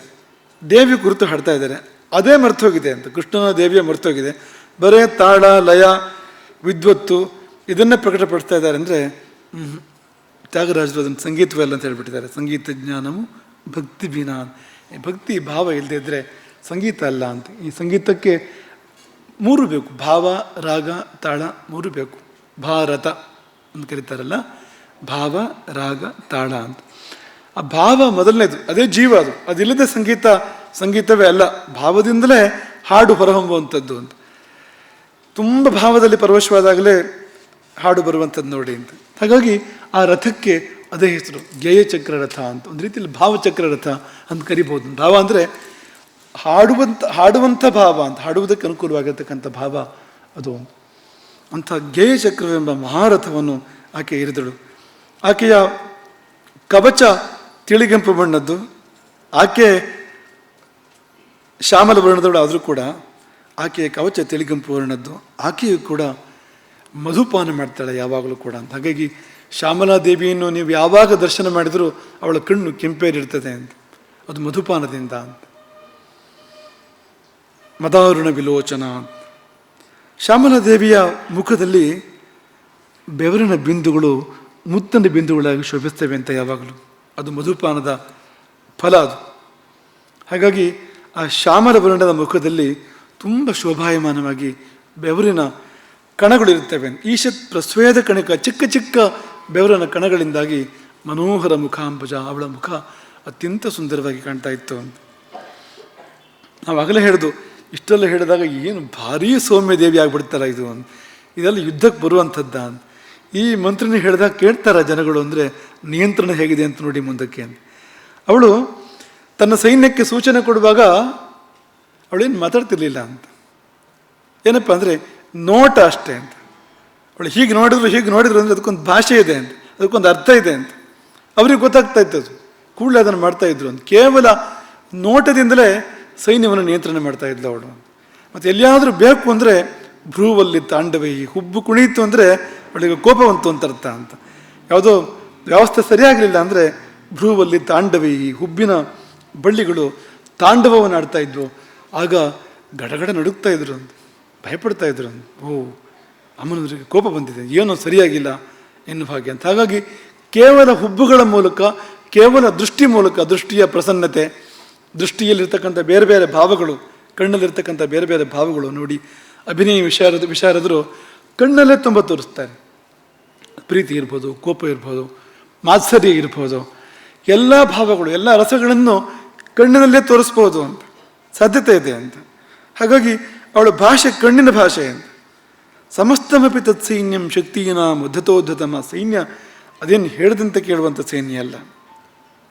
ದೇವಿ ಕುರಿತು ಹಾಡ್ತಾ ಇದ್ದಾರೆ, ಅದೇ ಮರ್ತೋಗಿದೆ ಅಂತ, ಕೃಷ್ಣನ ದೇವಿಯ ಮರ್ತೋಗಿದೆ, ಬರೇ ತಾಳ ಲಯ ವಿದ್ವತ್ತು ಇದನ್ನೇ ಪ್ರಕಟಪಡಿಸ್ತಾ ಇದ್ದಾರೆ ಅಂದರೆ ತ್ಯಾಗರಾಜರು ಅದನ್ನು ಸಂಗೀತವಲ್ಲ ಅಂತ ಹೇಳ್ಬಿಟ್ಟಿದ್ದಾರೆ. ಸಂಗೀತ ಜ್ಞಾನವು ಭಕ್ತಿ ಬಿನಾ, ಭಕ್ತಿ ಭಾವ ಇಲ್ಲದೆ ಇದ್ದರೆ ಸಂಗೀತ ಅಲ್ಲ ಅಂತ. ಈ ಸಂಗೀತಕ್ಕೆ ಮೂರು ಬೇಕು, ಭಾವ ರಾಗ ತಾಳ ಮೂರು ಬೇಕು. ಭಾರತ ಅಂತ ಕರೀತಾರಲ್ಲ, ಭಾವ ರಾಗ ತಾಳ ಅಂತ. ಆ ಭಾವ ಮೊದಲನೇದು, ಅದೇ ಜೀವ. ಅದಿಲ್ಲದೆ ಸಂಗೀತವೇ ಅಲ್ಲ. ಭಾವದಿಂದಲೇ ಹಾಡು ಹೊರಹೊಮ್ಮುವಂಥದ್ದು ಅಂತ. ತುಂಬ ಭಾವದಲ್ಲಿ ಪರವಶವಾದಾಗಲೇ ಹಾಡು ಬರುವಂಥದ್ದು ನೋಡಿ ಅಂತ. ಹಾಗಾಗಿ ಆ ರಥಕ್ಕೆ ಅದೇ ಹೆಸರು, ಗೇಯ ಚಕ್ರ ರಥ ಅಂತ. ಒಂದು ರೀತಿಯಲ್ಲಿ ಭಾವಚಕ್ರ ರಥ ಅಂತ ಕರಿಬೋದು. ಭಾವ ಅಂದರೆ ಹಾಡುವಂಥ ಭಾವ ಅಂತ, ಹಾಡುವುದಕ್ಕೆ ಅನುಕೂಲವಾಗಿರ್ತಕ್ಕಂಥ ಭಾವ ಅದು. ಅಂಥ ಗೇಯ ಚಕ್ರವೆಂಬ ಮಹಾರಥವನ್ನು ಆಕೆ ಏರಿದಳು. ಆಕೆಯ ಕವಚ ತಿಳಿಗೆಂಪು ಬಣ್ಣದ್ದು, ಆಕೆ ಶ್ಯಾಮಲ ವರ್ಣದವಳು ಆದರೂ ಕೂಡ ಆಕೆಯ ಕವಚ ತಿಳಿಗೆಂಪು ವರ್ಣದ್ದು. ಆಕೆಯು ಕೂಡ ಮಧುಪಾನ ಮಾಡ್ತಾಳೆ ಯಾವಾಗಲೂ ಕೂಡ ಅಂತ. ಹಾಗಾಗಿ ಶ್ಯಾಮಲಾದೇವಿಯನ್ನು ನೀವು ಯಾವಾಗ ದರ್ಶನ ಮಾಡಿದರೂ ಅವಳ ಕಣ್ಣು ಕೆಂಪೇರಿರ್ತದೆ ಅಂತ, ಅದು ಮಧುಪಾನದಿಂದ ಅಂತ. ಮದಾರುಣ ವಿಲೋಚನ. ಶ್ಯಾಮಲಾದೇವಿಯ ಮುಖದಲ್ಲಿ ಬೆವರಿನ ಬಿಂದುಗಳು ಮುತ್ತನ ಬಿಂದುಗಳಾಗಿ ಶೋಭಿಸ್ತವೆ ಅಂತ ಯಾವಾಗಲೂ, ಅದು ಮಧುಪಾನದ ಫಲ ಅದು. ಹಾಗಾಗಿ ಆ ಶ್ಯಾಮಲ ವರ್ಣದ ಮುಖದಲ್ಲಿ ತುಂಬ ಶೋಭಾಯಮಾನವಾಗಿ ಬೆವರಿನ ಕಣಗಳಿರುತ್ತವೆ. ಈಶತ್ ಪ್ರಸ್ವೇದ ಕಣಿಕ, ಚಿಕ್ಕ ಚಿಕ್ಕ ಬೆವರಿನ ಕಣಗಳಿಂದಾಗಿ ಮನೋಹರ ಮುಖಾಂಬುಜ, ಅವಳ ಮುಖ ಅತ್ಯಂತ ಸುಂದರವಾಗಿ ಕಾಣ್ತಾ ಇತ್ತು ಅಂತ. ನಾವಾಗಲೇ ಹೇಳಿದು, ಇಷ್ಟೆಲ್ಲ ಹೇಳಿದಾಗ ಏನು ಭಾರೀ ಸೌಮ್ಯ ದೇವಿ ಆಗಿಬಿಡ್ತಾರ ಇದು ಅಂತ, ಇದೆಲ್ಲ ಯುದ್ಧಕ್ಕೆ ಬರುವಂಥದ್ದ ಅಂತ. ಈ ಮಂತ್ರಿನ ಹೇಳಿದಾಗ ಕೇಳ್ತಾರ ಜನಗಳು, ಅಂದರೆ ನಿಯಂತ್ರಣ ಹೇಗಿದೆ ಅಂತ ನೋಡಿ ಮುಂದಕ್ಕೆ ಅಂತ. ಅವಳು ತನ್ನ ಸೈನ್ಯಕ್ಕೆ ಸೂಚನೆ ಕೊಡುವಾಗ ಅವಳೇನು ಮಾತಾಡ್ತಿರ್ಲಿಲ್ಲ ಅಂತ. ಏನಪ್ಪ ಅಂದರೆ ನೋಟ ಅಷ್ಟೇ ಅಂತ. ಅವಳು ಹೀಗೆ ನೋಡಿದ್ರು ಅಂದರೆ ಅದಕ್ಕೊಂದು ಭಾಷೆ ಇದೆ ಅಂತ, ಅದಕ್ಕೊಂದು ಅರ್ಥ ಇದೆ ಅಂತ ಅವ್ರಿಗೆ ಗೊತ್ತಾಗ್ತಾ ಇತ್ತು. ಅದು ಕೂಡಲೇ ಅದನ್ನು ಮಾಡ್ತಾಯಿದ್ರು ಅಂತ. ಕೇವಲ ನೋಟದಿಂದಲೇ ಸೈನ್ಯವನ್ನು ನಿಯಂತ್ರಣ ಮಾಡ್ತಾ ಇದ್ಲು ಅವಳು. ಮತ್ತು ಎಲ್ಲಿಯಾದರೂ ಬೇಕು ಅಂದರೆ ಭ್ರೂವಲ್ಲಿ ತಾಂಡವೈ, ಹುಬ್ಬು ಕುಣಿಯಿತು ಅಂದರೆ ಅವಳಿಗೆ ಕೋಪವಂತು ಅಂತ ಅರ್ಥ ಅಂತ. ಯಾವುದೋ ವ್ಯವಸ್ಥೆ ಸರಿಯಾಗಲಿಲ್ಲ ಅಂದರೆ ಭ್ರೂವಲ್ಲಿ ತಾಂಡವೈ, ಹುಬ್ಬಿನ ಬಳ್ಳಿಗಳು ತಾಂಡವವನ್ನು ಆಡ್ತಾ ಇದ್ವು. ಆಗ ಗಡಗಡ ನಡುಗ್ತಾ ಇದ್ರು ಅಂತ, ಭಯಪಡ್ತಾ ಇದ್ರು ಅಂತ. ಓ, ಅಮ್ಮನವರಿಗೆ ಕೋಪ ಬಂದಿದೆ, ಏನೋ ಸರಿಯಾಗಿಲ್ಲ ಎನ್ನುವ ಹಾಗೆ ಅಂತ. ಹಾಗಾಗಿ ಕೇವಲ ಹುಬ್ಬುಗಳ ಮೂಲಕ, ಕೇವಲ ದೃಷ್ಟಿ ಮೂಲಕ, ದೃಷ್ಟಿಯ ಪ್ರಸನ್ನತೆ, ದೃಷ್ಟಿಯಲ್ಲಿರ್ತಕ್ಕಂಥ ಬೇರೆ ಬೇರೆ ಭಾವಗಳು, ಕಣ್ಣಲ್ಲಿರ್ತಕ್ಕಂಥ ಬೇರೆ ಬೇರೆ ಭಾವಗಳು ನೋಡಿ ಅಭಿನಯ ವಿಶಾರದರು ಕಣ್ಣಲ್ಲೇ ತುಂಬ ತೋರಿಸ್ತಾರೆ. ಪ್ರೀತಿ ಇರ್ಬೋದು, ಕೋಪ ಇರ್ಬೋದು, ಮಾತ್ಸರ್ಯ ಇರ್ಬೋದು, ಎಲ್ಲ ಭಾವಗಳು, ಎಲ್ಲ ರಸಗಳನ್ನು ಕಣ್ಣಿನಲ್ಲೇ ತೋರಿಸ್ಬೋದು ಅಂತ ಸಾಧ್ಯತೆ ಇದೆ ಅಂತ. ಹಾಗಾಗಿ ಅವಳ ಭಾಷೆ ಕಣ್ಣಿನ ಭಾಷೆ ಅಂತ. ಸಮಸ್ತಮಪಿ ತತ್ಸೈನ್ಯಂ ಶಕ್ತಿನ ಮಧ್ಯತೋದ್ಧತಮ. ಸೈನ್ಯ ಅದೇನು ಹೇಳಿದಂತೆ ಕೇಳುವಂಥ ಸೈನ್ಯ ಅಲ್ಲ.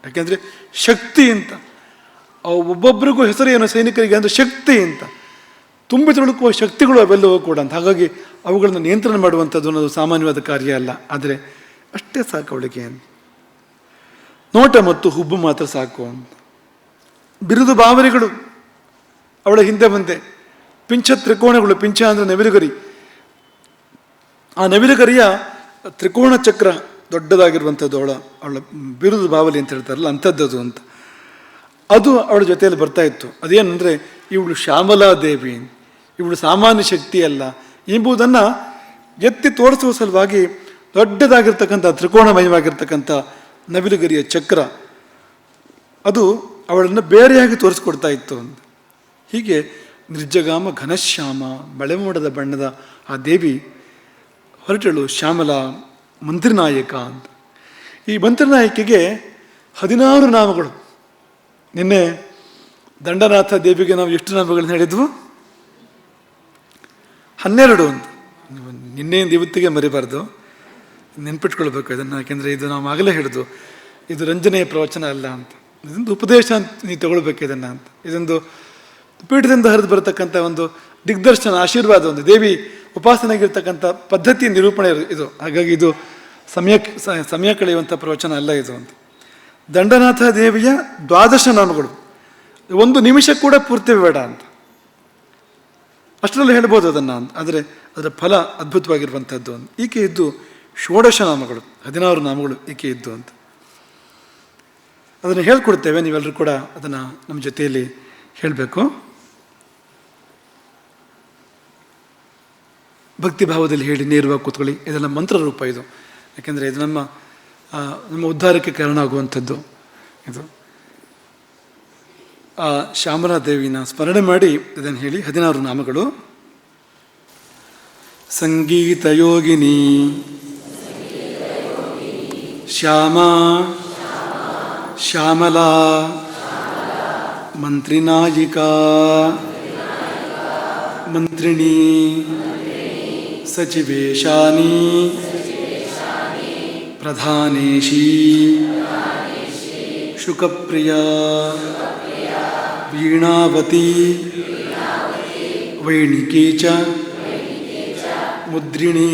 ಯಾಕೆಂದರೆ ಶಕ್ತಿ ಅಂತ, ಒಬ್ಬೊಬ್ಬರಿಗೂ ಹೆಸರು ಏನು ಸೈನಿಕರಿಗೆ ಅಂದರೆ ಶಕ್ತಿ ಅಂತ, ತುಂಬಿ ತುಳುಕುವ ಶಕ್ತಿಗಳು ಅವೆಲ್ಲವೂ ಕೂಡ ಅಂತ. ಹಾಗಾಗಿ ಅವುಗಳನ್ನು ನಿಯಂತ್ರಣ ಮಾಡುವಂಥದ್ದು ಅನ್ನೋದು ಸಾಮಾನ್ಯವಾದ ಕಾರ್ಯ ಅಲ್ಲ. ಆದರೆ ಅಷ್ಟೇ ಸಾಕು ಅವಳಿಗೆ, ನೋಟ ಮತ್ತು ಹುಬ್ಬು ಮಾತ್ರ ಸಾಕು ಅಂತ. ಬಿರುದು ಬಾವರಿಗಳು ಅವಳ ಹಿಂದೆ ಬಂದೆ, ಪಿಂಚ ತ್ರಿಕೋಣಗಳು, ಪಿಂಚ ಅಂದರೆ ನವಿಲುಗರಿ, ಆ ನವಿಲುಗರಿಯ ತ್ರಿಕೋಣ ಚಕ್ರ ದೊಡ್ಡದಾಗಿರುವಂಥದ್ದು ಅವಳ ಬಿರುದು ಬಾವಲಿ ಅಂತ ಹೇಳ್ತಾರಲ್ಲ ಅಂಥದ್ದದು ಅಂತ. ಅದು ಅವಳ ಜೊತೆಯಲ್ಲಿ ಬರ್ತಾ ಇತ್ತು. ಅದೇನೆಂದರೆ ಇವಳು ಶ್ಯಾಮಲಾದೇವಿ, ಇವಳು ಸಾಮಾನ್ಯ ಶಕ್ತಿ ಅಲ್ಲ ಎಂಬುದನ್ನು ಎತ್ತಿ ತೋರಿಸುವ ಸಲುವಾಗಿ ದೊಡ್ಡದಾಗಿರ್ತಕ್ಕಂಥ ತ್ರಿಕೋಣಮಯವಾಗಿರ್ತಕ್ಕಂಥ ನವಿಲುಗರಿಯ ಚಕ್ರ ಅದು ಅವಳನ್ನು ಬೇರೆಯಾಗಿ ತೋರಿಸ್ಕೊಡ್ತಾ ಇತ್ತು ಅಂತ. ಹೀಗೆ ನಿರ್ಜಗಾಮ ಘನಶ್ಯಾಮ ಮಳೆಮೋಡದ ಬಣ್ಣದ ಆ ದೇವಿ ಹೊರಟಳು ಶ್ಯಾಮಲ ಮಂತ್ರಿನಾಯಕ ಅಂತ. ಈ ಮಂತ್ರಿನಾಯಕಿಗೆ 16 ನಾಮಗಳು. ನಿನ್ನೆ ದಂಡನಾಥ ದೇವಿಗೆ ನಾವು ಎಷ್ಟು ನಾಮಗಳನ್ನ ಹೇಳಿದ್ವು? 12 ಅಂತ. ನಿನ್ನೆಯಿಂದ ಇವತ್ತಿಗೆ ಮರಿಬಾರ್ದು, ನೆನ್ಪಿಟ್ಕೊಳ್ಬೇಕು ಇದನ್ನು. ಯಾಕೆಂದರೆ ಇದು ನಾವು ಆಗಲೇ ಹಿಡಿದು ಇದು ರಂಜನೆಯ ಪ್ರವಚನ ಅಲ್ಲ ಅಂತ, ಇದೊಂದು ಉಪದೇಶ ಅಂತ ನೀವು ತಗೊಳ್ಬೇಕು ಇದನ್ನು ಅಂತ. ಇದೊಂದು ಪೀಠದಿಂದ ಹರಿದು ಬರತಕ್ಕಂಥ ಒಂದು ದಿಗ್ದರ್ಶನ, ಆಶೀರ್ವಾದ, ಒಂದು ದೇವಿ ಉಪಾಸನೆಗಿರ್ತಕ್ಕಂಥ ಪದ್ಧತಿ ನಿರೂಪಣೆ ಇದು. ಹಾಗಾಗಿ ಇದು ಸಮಯ ಕಳೆಯುವಂಥ ಪ್ರವಚನ ಅಲ್ಲ ಇದು ಅಂತ. ದಂಡನಾಥ ದೇವಿಯ 12 ನಾಮಗಳು, 1 ನಿಮಿಷ ಕೂಡ ಪೂರ್ತಿ ಬೇಡ ಅಂತ, ಅಷ್ಟರಲ್ಲಿ ಹೇಳ್ಬೋದು ಅದನ್ನು ಅಂತ. ಆದರೆ ಅದರ ಫಲ ಅದ್ಭುತವಾಗಿರುವಂಥದ್ದು ಅಂತ. ಈಕೆ ಇದ್ದು 16 ನಾಮಗಳು, 16 ನಾಮಗಳು ಈಕೆ ಇದ್ದು ಅಂತ. ಅದನ್ನು ಹೇಳ್ಕೊಡ್ತೇವೆ, ನೀವೆಲ್ಲರೂ ಕೂಡ ಅದನ್ನು ನಮ್ಮ ಜೊತೆಯಲ್ಲಿ ಹೇಳಬೇಕು. ಭಕ್ತಿ ಭಾವದಲ್ಲಿ ಹೇಳಿ ನೇರವಾಗಿ ಕೂತ್ಕೊಳ್ಳಿ. ಇದೆಲ್ಲ ಮಂತ್ರ ರೂಪ ಇದು, ಯಾಕೆಂದರೆ ಇದು ನಮ್ಮ ಉದ್ಧಾರಕ್ಕೆ ಕಾರಣ ಆಗುವಂಥದ್ದು. ಇದು ಆ ಶ್ಯಾಮಲಾ ದೇವಿನ ಸ್ಮರಣೆ ಮಾಡಿ ಇದನ್ನು ಹೇಳಿ. 16 ನಾಮಗಳು. ಸಂಗೀತ ಯೋಗಿನಿ ಶ್ಯಾಮಾ ಶ್ಯಾಮಲಾ ಮಂತ್ರಿನಾಯಿಕಾ ಮಂತ್ರಿಣೀ ಸಚಿವೇಶಾನಿ ಪ್ರಧಾನೇಶಿ ಶುಕಪ್ರಿಯಾ ವೀಣಾವತಿ ವೈಣಿಕೀ ಚ ಮುದ್ರಿಣೀ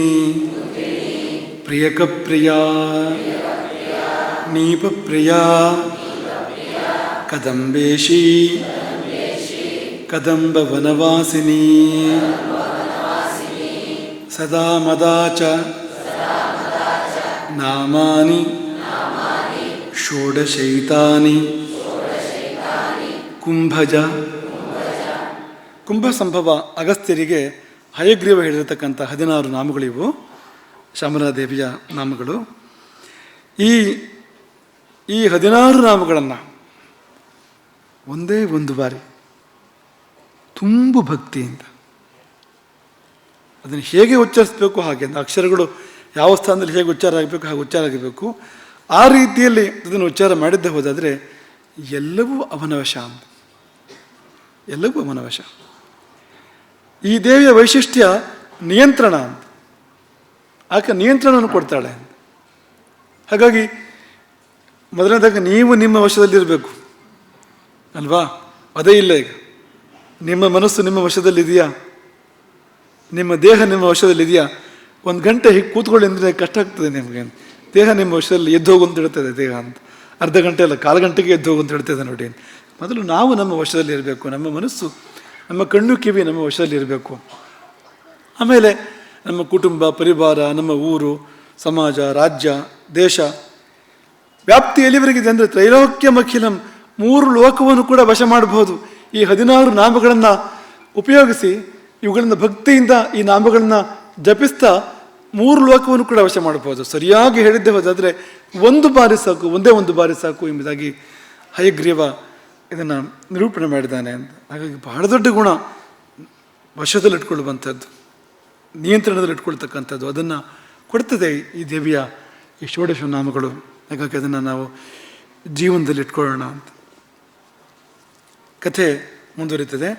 ಪ್ರಿಯಕಪ್ರಿಯಾ ನೀಪಪ್ರಿಯಾ ಕದಂಬೇಶಿ ಕದಂಬವನವಾಸಿನಿ ಸದಾ ಮದಾ ಚ ನಾಮಾನಿ ಷೋಡಶೈತಾನಿ ಕುಂಭಜ. ಕುಂಭ ಸಂಭವ ಅಗಸ್ತ್ಯರಿಗೆ ಹಯಗ್ರೀವ ಹೇಳಿರತಕ್ಕಂಥ 16 ನಾಮಗಳಿವು, ಶ್ಯಾಮಲಾದೇವಿಯ ನಾಮಗಳು. ಈ 16 ನಾಮಗಳನ್ನು ಒಂದೇ ಒಂದು ಬಾರಿ ತುಂಬು ಭಕ್ತಿಯಿಂದ ಅದನ್ನು ಹೇಗೆ ಉಚ್ಚರಿಸಬೇಕು ಹಾಗೆ, ಅಕ್ಷರಗಳು ಯಾವ ಸ್ಥಾನದಲ್ಲಿ ಹೇಗೆ ಉಚ್ಚಾರ ಆಗಬೇಕು ಹಾಗೆ ಉಚ್ಚಾರ ಆಗಬೇಕು. ಆ ರೀತಿಯಲ್ಲಿ ಅದನ್ನು ಉಚ್ಚಾರ ಮಾಡಿದ್ದೇ ಹೋದಾದರೆ ಎಲ್ಲವೂ ಅವನವಶ ಅಂತ, ಎಲ್ಲವೂ ಅವನವಶ. ಈ ದೇವಿಯ ವೈಶಿಷ್ಟ್ಯ ನಿಯಂತ್ರಣ ಅಂತ, ಆಕೆ ನಿಯಂತ್ರಣವನ್ನು ಕೊಡ್ತಾಳೆ. ಹಾಗಾಗಿ ಮೊದಲನೇದಾಗಿ ನೀವು ನಿಮ್ಮ ವಶದಲ್ಲಿರಬೇಕು ಅಲ್ವಾ? ಅದೇ ಇಲ್ಲ ಈಗ. ನಿಮ್ಮ ಮನಸ್ಸು ನಿಮ್ಮ ವಶದಲ್ಲಿದೆಯಾ? ನಿಮ್ಮ ದೇಹ ನಿಮ್ಮ ವಶದಲ್ಲಿದೆಯಾ? 1 ಗಂಟೆ ಹೀಗೆ ಕೂತ್ಕೊಳ್ಳಿ ಅಂದರೆ ಕಷ್ಟ ಆಗ್ತದೆ ನಿಮಗೆ. ದೇಹ ನಿಮ್ಮ ವಶದಲ್ಲಿ ಎದ್ದು ಹೋಗು ಅಂತ ಹೇಳ್ತದೆ ದೇಹ ಅಂತ. ಅರ್ಧ ಗಂಟೆ ಅಲ್ಲ, 1/4 ಗಂಟೆಗೆ ಎದ್ದು ಹೋಗು ಅಂತ ಹೇಳ್ತದೆ ನೋಡಿ. ಮೊದಲು ನಾವು ನಮ್ಮ ವಶದಲ್ಲಿ ಇರಬೇಕು, ನಮ್ಮ ಮನಸ್ಸು, ನಮ್ಮ ಕಣ್ಣು ಕಿವಿ ನಮ್ಮ ವಶದಲ್ಲಿ ಇರಬೇಕು. ಆಮೇಲೆ ನಮ್ಮ ಕುಟುಂಬ, ಪರಿವಾರ, ನಮ್ಮ ಊರು, ಸಮಾಜ, ರಾಜ್ಯ, ದೇಶ ವ್ಯಾಪ್ತಿ ಎಲ್ಲಿವರೆಗಿದೆ ಅಂದರೆ ತ್ರೈಲೋಕ್ಯಮಖಿಲಂ, 3 ಲೋಕವನ್ನು ಕೂಡ ವಶ ಮಾಡಬಹುದು. ಈ 16 ನಾಮಗಳನ್ನು ಉಪಯೋಗಿಸಿ, ಇವುಗಳನ್ನು ಭಕ್ತಿಯಿಂದ ಈ ನಾಮಗಳನ್ನು ಜಪಿಸ್ತಾ 3 ಲೋಕವನ್ನು ಕೂಡ ವಶ ಮಾಡಬಹುದು. ಸರಿಯಾಗಿ ಹೇಳಿದ್ದೆ ಹೋದಾದರೆ 1 ಬಾರಿ ಸಾಕು, ಒಂದೇ ಒಂದು ಬಾರಿ ಸಾಕು ಎಂಬುದಾಗಿ ಹಯಗ್ರೀವ ಇದನ್ನು ನಿರೂಪಣೆ ಮಾಡಿದ್ದಾನೆ ಅಂತ. ಹಾಗಾಗಿ ಬಹಳ ದೊಡ್ಡ ಗುಣ ವಶದಲ್ಲಿಟ್ಕೊಳ್ಳುವಂಥದ್ದು, ನಿಯಂತ್ರಣದಲ್ಲಿಟ್ಕೊಳ್ತಕ್ಕಂಥದ್ದು, ಅದನ್ನು ಕೊಡ್ತದೆ ಈ ದೇವಿಯ ಈ 16 ನಾಮಗಳು. ಹಾಗಾಗಿ ಅದನ್ನು ನಾವು ಜೀವನದಲ್ಲಿ ಇಟ್ಕೊಳ್ಳೋಣ ಅಂತ. ಕಥೆ ಮುಂದುವರಿತದೆ.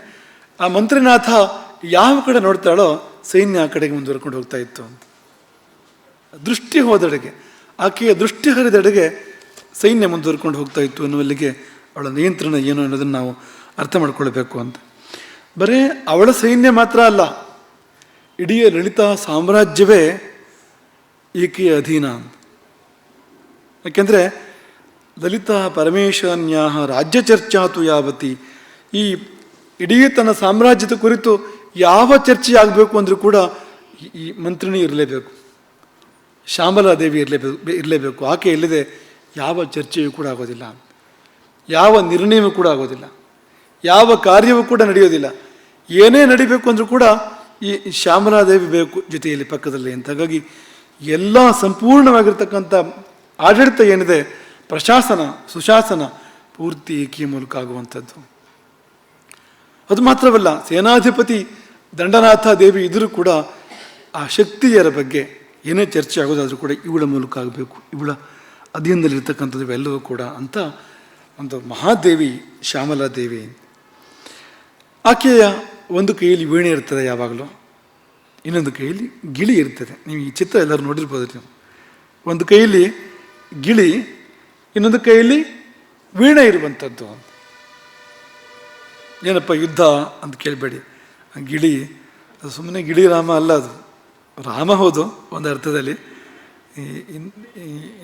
ಆ ಮಂತ್ರಿನಾಥ ಯಾವ ಕಡೆ ನೋಡ್ತಾಳೋ ಸೈನ್ಯ ಆ ಕಡೆಗೆ ಮುಂದುವರ್ಕೊಂಡು ಹೋಗ್ತಾ ಇತ್ತು ಅಂತ. ದೃಷ್ಟಿ ಹೋದೆಡೆಗೆ, ಆಕೆಯ ದೃಷ್ಟಿ ಹರಿದೆಡೆಗೆ ಸೈನ್ಯ ಮುಂದುವರ್ಕೊಂಡು ಹೋಗ್ತಾ ಇತ್ತು ಅನ್ನುವಲ್ಲಿಗೆ ಅವಳ ನಿಯಂತ್ರಣ ಏನು ಅನ್ನೋದನ್ನು ನಾವು ಅರ್ಥ ಮಾಡ್ಕೊಳ್ಬೇಕು ಅಂತ. ಬರೀ ಅವಳ ಸೈನ್ಯ ಮಾತ್ರ ಅಲ್ಲ, ಇಡೀ ಲಲಿತಾ ಸಾಮ್ರಾಜ್ಯವೇ ಈಕೆಯ ಅಧೀನ. ಯಾಕೆಂದರೆ ಲಲಿತಾ ಪರಮೇಶನ್ಯಾ ರಾಜ್ಯ ಚರ್ಚಾತು ಯಾವತಿ, ಈ ಇಡೀ ತನ್ನ ಸಾಮ್ರಾಜ್ಯದ ಕುರಿತು ಯಾವ ಚರ್ಚೆ ಆಗಬೇಕು ಅಂದರೂ ಕೂಡ ಈ ಮಂತ್ರಿಣಿ ಇರಲೇಬೇಕು, ಶ್ಯಾಮಲಾದೇವಿ ಇರಲೇಬೇಕು. ಆಕೆ ಇಲ್ಲದೆ ಯಾವ ಚರ್ಚೆಯೂ ಕೂಡ ಆಗೋದಿಲ್ಲ, ಯಾವ ನಿರ್ಣಯವೂ ಕೂಡ ಆಗೋದಿಲ್ಲ, ಯಾವ ಕಾರ್ಯವೂ ಕೂಡ ನಡೆಯೋದಿಲ್ಲ. ಏನೇ ನಡಿಬೇಕು ಅಂದರೂ ಕೂಡ ಈ ಶ್ಯಾಮಲಾದೇವಿ ಬೇಕು ಜೊತೆಯಲ್ಲಿ, ಪಕ್ಕದಲ್ಲಿ ಅಂತ. ಹಾಗಾಗಿ ಎಲ್ಲ ಸಂಪೂರ್ಣವಾಗಿರ್ತಕ್ಕಂಥ ಆಡಳಿತ ಏನಿದೆ, ಪ್ರಶಾಸನ ಸುಶಾಸನ ಪೂರ್ತಿ ಈಕೆಯ ಮೂಲಕ ಆಗುವಂಥದ್ದು. ಅದು ಮಾತ್ರವಲ್ಲ, ಸೇನಾಧಿಪತಿ ದಂಡನಾಥ ದೇವಿ ಇದ್ದರೂ ಕೂಡ ಆ ಶಕ್ತಿಯರ ಬಗ್ಗೆ ಏನೇ ಚರ್ಚೆ ಆಗೋದಾದರೂ ಕೂಡ ಇವಳ ಮೂಲಕ ಆಗಬೇಕು, ಇವಳ ಅಧೀನದಲ್ಲಿರ್ತಕ್ಕಂಥದ್ದು ಇವೆಲ್ಲವೂ ಕೂಡ ಅಂತ ಒಂದು ಮಹಾದೇವಿ ಶ್ಯಾಮಲಾದೇವಿ. ಆಕೆಯ ಒಂದು ಕೈಯಲ್ಲಿ ವೀಣೆ ಇರ್ತದೆ ಯಾವಾಗಲೂ, ಇನ್ನೊಂದು ಕೈಯಲ್ಲಿ ಗಿಳಿ ಇರ್ತದೆ. ನೀವು ಈ ಚಿತ್ರ ಎಲ್ಲರೂ ನೋಡಿರ್ಬೋದು ನೀವು. ಒಂದು ಕೈಯಲ್ಲಿ ಗಿಳಿ, ಇನ್ನೊಂದು ಕೈಯಲ್ಲಿ ವೀಣೆ ಇರುವಂಥದ್ದು. ಏನಪ್ಪ ಯುದ್ಧ ಅಂತ ಕೇಳಬೇಡಿ, ಗಿಳಿ ಅದು ಸುಮ್ಮನೆ ಗಿಳಿ ರಾಮ ಅಲ್ಲ, ಅದು ರಾಮ ಹೌದು ಒಂದು ಅರ್ಥದಲ್ಲಿ,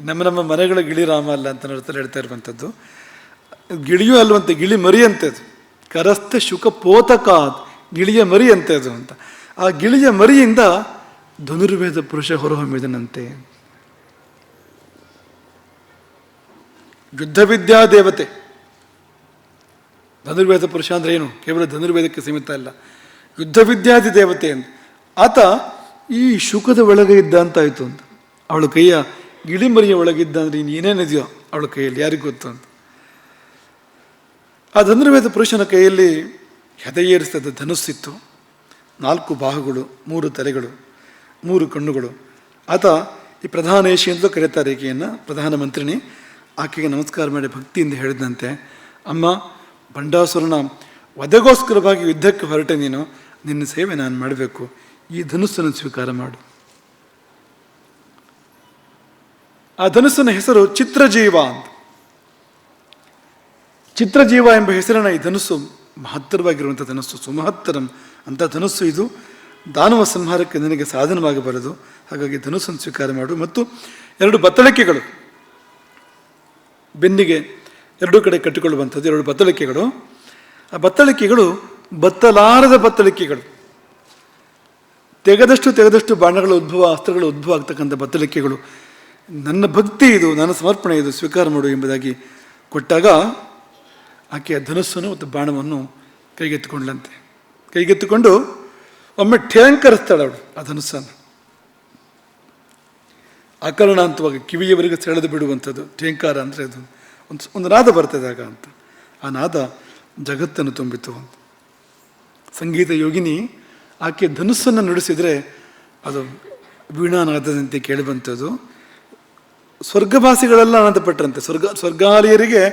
ನಮ್ಮ ಮನೆಗಳ ಗಿಳಿ ರಾಮ ಅಲ್ಲ ಅಂತ ಅರ್ಥದಲ್ಲಿ ಹೇಳ್ತಾ ಇರುವಂಥದ್ದು. ಗಿಳಿಯೂ ಅಲ್ವಂತೆ, ಗಿಳಿ ಮರಿ ಅಂತೆ ಅದು, ಕರಸ್ತೆ ಶುಕ ಪೋತಕಾದ್, ಗಿಳಿಯ ಮರಿ ಅಂತೆ ಅದು ಅಂತ. ಆ ಗಿಳಿಯ ಮರಿಯಿಂದ ಧನುರ್ವೇದ ಪುರುಷ ಹೊರಹೊಮ್ಮಿದನಂತೆ. ಯುದ್ಧ ವಿದ್ಯಾ ದೇವತೆ. ಧನುರ್ವೇದ ಪುರುಷ ಅಂದ್ರೆ ಏನು? ಕೇವಲ ಧನುರ್ವೇದಕ್ಕೆ ಸೀಮಿತ ಅಲ್ಲ, ಯುದ್ಧ ವಿದ್ಯಾದಿ ದೇವತೆ ಅಂತ. ಆತ ಈ ಶುಕದ ಒಳಗೆ ಇದ್ದ ಅಂತಾಯಿತು ಅಂತ. ಅವಳ ಕೈಯ ಗಿಳಿಮರಿಯ ಒಳಗಿದ್ದ ಅಂದರೆ ಇನ್ನೇನಿದೆಯೋ ಅವಳ ಕೈಯಲ್ಲಿ ಯಾರಿಗೂ ಗೊತ್ತು ಅಂತ. ಆ ಧನುರ್ವೇದ ಪುರುಷನ ಕೈಯಲ್ಲಿ ಹೆದೆಯೇರಿಸಿದ ಧನುಸ್ಸಿತ್ತು. 4 ಬಾಹುಗಳು, 3 ತಲೆಗಳು, 3 ಕಣ್ಣುಗಳು. ಆತ ಈ ಪ್ರಧಾನೇಶಿ ಅಂತಲೂ ಕರೀತಾರೆ ಈಕೆಯನ್ನು, ಪ್ರಧಾನಮಂತ್ರಿನಿ. ಆಕೆಗೆ ನಮಸ್ಕಾರ ಮಾಡಿ ಭಕ್ತಿಯಿಂದ ಹೇಳಿದಂತೆ, ಅಮ್ಮ, ಬಂಡಾಸುರನ ವಧೆಗೋಸ್ಕರವಾಗಿ ಯುದ್ಧಕ್ಕೆ ಹೊರಟೆ ನೀನು, ನಿನ್ನ ಸೇವೆ ನಾನು ಮಾಡಬೇಕು, ಈ ಧನುಸ್ಸನ್ನು ಸ್ವೀಕಾರ ಮಾಡು. ಆ ಧನುಸ್ಸಿನ ಹೆಸರು ಚಿತ್ರಜೀವ ಅಂತ. ಚಿತ್ರಜೀವ ಎಂಬ ಹೆಸರಿನ ಈ ಧನುಸ್ಸು ಮಹತ್ತರವಾಗಿರುವಂಥ ಧನುಸ್ಸು, ಸುಮಹತ್ತರಂ ಅಂತ ಧನುಸ್ಸು. ಇದು ದಾನವ ಸಂಹಾರಕ್ಕೆ ನಿನಗೆ ಸಾಧನವಾಗಬಾರದು, ಹಾಗಾಗಿ ಧನುಸ್ಸನ್ನು ಸ್ವೀಕಾರ ಮಾಡು. ಮತ್ತು 2 ಬತ್ತಳಿಕೆಗಳು, ಬೆನ್ನಿಗೆ 2 ಕಡೆ ಕಟ್ಟಿಕೊಳ್ಳುವಂಥದ್ದು 2 ಬತ್ತಳಿಕೆಗಳು. ಆ ಬತ್ತಳಿಕೆಗಳು ಬತ್ತಲಾರದ ಬತ್ತಳಿಕೆಗಳು, ತೆಗೆದಷ್ಟು ಬಾಣಗಳ ಉದ್ಭವ, ಅಸ್ತ್ರಗಳ ಉದ್ಭವ ಆಗ್ತಕ್ಕಂಥ ಬತ್ತಳಿಕೆಗಳು. ನನ್ನ ಭಕ್ತಿ ಇದು, ನನ್ನ ಸಮರ್ಪಣೆ ಇದು, ಸ್ವೀಕಾರ ಮಾಡು ಎಂಬುದಾಗಿ ಕೊಟ್ಟಾಗ ಆಕೆಯ ಧನುಸ್ಸನ್ನು ಮತ್ತು ಬಾಣವನ್ನು ಕೈಗೆತ್ತಿಕೊಂಡು ಒಮ್ಮೆ ಠೇಂಕರಿಸ್ತಾಳೆ ಅವಳು ಆ ಧನುಸ್ಸನ್ನು. ಅಕರ್ಣಾಂತವಾಗಿ ಕಿವಿಯವರೆಗೆ ಸೆಳೆದು ಬಿಡುವಂಥದ್ದು ಠೇಂಕಾರ ಅಂದರೆ ಅದು ಒಂದು ನಾದ ಬರ್ತದೆ ಆಗ ಅಂತ. ಆ ನಾದ ಜಗತ್ತನ್ನು ತುಂಬಿತು. ಸಂಗೀತ ಯೋಗಿನಿ ಆಕೆ ಧನುಸ್ಸನ್ನು ನುಡಿಸಿದರೆ ಅದು ವೀಣಾನಾದದಂತೆ ಕೇಳಿಬಂಥದ್ದು. ಸ್ವರ್ಗವಾಸಿಗಳೆಲ್ಲ ಆನಂದಪಟ್ಟರಂತೆ. ಸ್ವರ್ಗಾಲಯರಿಗೆ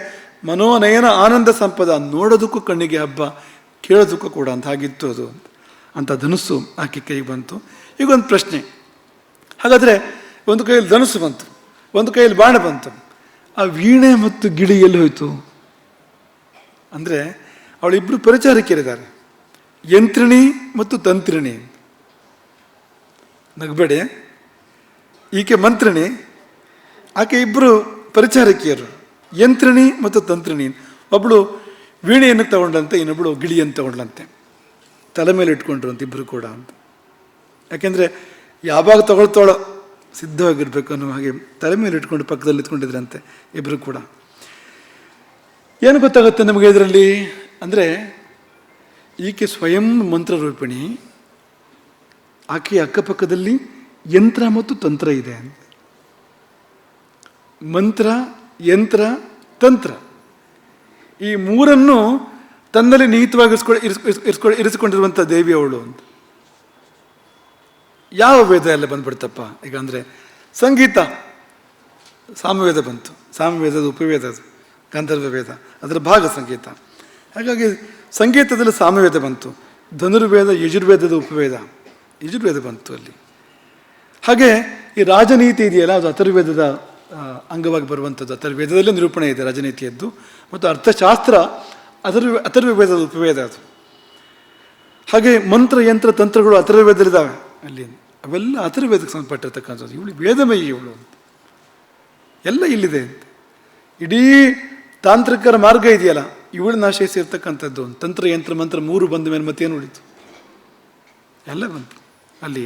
ಮನೋನಯನ ಆನಂದ ಸಂಪದ, ನೋಡೋದಕ್ಕೂ ಕಣ್ಣಿಗೆ ಹಬ್ಬ, ಕೇಳೋದಕ್ಕೂ ಕೂಡ ಅಂತ ಹಾಗಿತ್ತು ಅದು ಅಂತ. ಧನುಸ್ಸು ಆಕೆ ಕೈಗೆ ಬಂತು. ಈಗ ಒಂದು ಪ್ರಶ್ನೆ, ಹಾಗಾದರೆ ಒಂದು ಕೈಯಲ್ಲಿ ಧನುಸ್ಸು ಬಂತು, ಒಂದು ಕೈಯಲ್ಲಿ ಬಾಣ ಬಂತು, ಆ ವೀಣೆ ಮತ್ತು ಗಿಳಿ ಎಲ್ಲಿ ಹೋಯಿತು ಅಂದರೆ ಅವಳಿಬ್ಬರು ಪರಿಚಾರಕಿಯರಿದ್ದಾರೆ, ಯಂತ್ರಿಣಿ ಮತ್ತು ತಂತ್ರಿಣಿ. ನಗಬೇಡೆ, ಈಕೆ ಮಂತ್ರಿಣಿ, ಆಕೆ ಇಬ್ಬರು ಪರಿಚಾರಕಿಯರು, ಯಂತ್ರಿಣಿ ಮತ್ತು ತಂತ್ರಿಣಿ. ಒಬ್ಬಳು ವೀಣೆಯನ್ನು ತಗೊಂಡಂತೆ, ಇನ್ನೊಬ್ಬಳು ಗಿಳಿಯನ್ನು ತಗೊಂಡಂತೆ, ತಲೆ ಮೇಲೆ ಇಟ್ಕೊಂಡ್ರು ಅಂತ ಇಬ್ಬರು ಕೂಡ ಅಂತ. ಯಾಕೆಂದರೆ ಯಾವಾಗ ತಗೊಳ್ತಾಳೋ ಸಿದ್ಧವಾಗಿರ್ಬೇಕು ಅನ್ನೋ ಹಾಗೆ ತಲೆ ಮೇಲೆ ಇಟ್ಕೊಂಡು ಪಕ್ಕದಲ್ಲಿ ಇಟ್ಕೊಂಡಿದ್ರಂತೆ ಇಬ್ಬರು ಕೂಡ. ಏನು ಗೊತ್ತಾಗುತ್ತೆ ನಮಗೆ ಇದರಲ್ಲಿ ಅಂದರೆ, ಈಕೆ ಸ್ವಯಂ ಮಂತ್ರರೂಪಿಣಿ, ಆಕೆಯ ಅಕ್ಕಪಕ್ಕದಲ್ಲಿ ಯಂತ್ರ ಮತ್ತು ತಂತ್ರ ಇದೆ. ಮಂತ್ರ, ಯಂತ್ರ, ತಂತ್ರ ಈ ಮೂರನ್ನು ತನ್ನಲ್ಲಿ ನಿಹಿತವಾಗಿ ಇರಿಸಿಕೊಂಡಿರುವಂಥ ದೇವಿ ಅವಳು ಅಂತ. ಯಾವ ವೇದ ಎಲ್ಲ ಬಂದ್ಬಿಡ್ತಪ್ಪ ಈಗ ಅಂದರೆ, ಸಂಗೀತ ಸಾಮವೇದ ಬಂತು, ಸಾಮವೇದದ ಉಪವೇದ ಅದು, ಗಾಂಧರ್ವ ವೇದ ಅದರ ಭಾಗ ಸಂಗೀತ. ಹಾಗಾಗಿ ಸಂಗೀತದಲ್ಲಿ ಸಾಮವೇದ ಬಂತು, ಧನುರ್ವೇದ ಯಜುರ್ವೇದದ ಉಪವೇದ, ಯಜುರ್ವೇದ ಬಂತು ಅಲ್ಲಿ. ಹಾಗೆ ಈ ರಾಜನೀತಿ ಇದೆಯಲ್ಲ, ಅದು ಅಥರ್ವೇದದ ಅಂಗವಾಗಿ ಬರುವಂಥದ್ದು. ಅದರ ವೇದದಲ್ಲೇ ನಿರೂಪಣೆ ಇದೆ ರಾಜನೀತಿಯದ್ದು. ಮತ್ತು ಅರ್ಥಶಾಸ್ತ್ರ ಅಥರ್ವ ವೇದದ ಉಪವೇದ ಅದು. ಹಾಗೆ ಮಂತ್ರ ಯಂತ್ರ ತಂತ್ರಗಳು ಅಥರ್ವ ವೇದದಲ್ಲಿದ್ದಾವೆ ಅಲ್ಲಿ, ಅವೆಲ್ಲ ಅಥರ್ವ ವೇದಕ್ಕೆ ಸಂಬಂಧಪಟ್ಟಿರ್ತಕ್ಕಂಥದ್ದು. ಇವಳು ವೇದಮಯಿ ಇವಳು ಅಂತ ಎಲ್ಲ ಇಲ್ಲಿದೆ ಅಂತ. ಇಡೀ ತಾಂತ್ರಿಕರ ಮಾರ್ಗ ಇದೆಯಲ್ಲ ಇವಳನ್ನ ಆಶ್ರಯಿಸಿರ್ತಕ್ಕಂಥದ್ದು. ತಂತ್ರ ಯಂತ್ರ ಮಂತ್ರ 3 ಬಂದ ಮೇಲೆ ಮತ್ತೇನು ಉಳಿತು? ಎಲ್ಲ ಬಂತು ಅಲ್ಲಿ.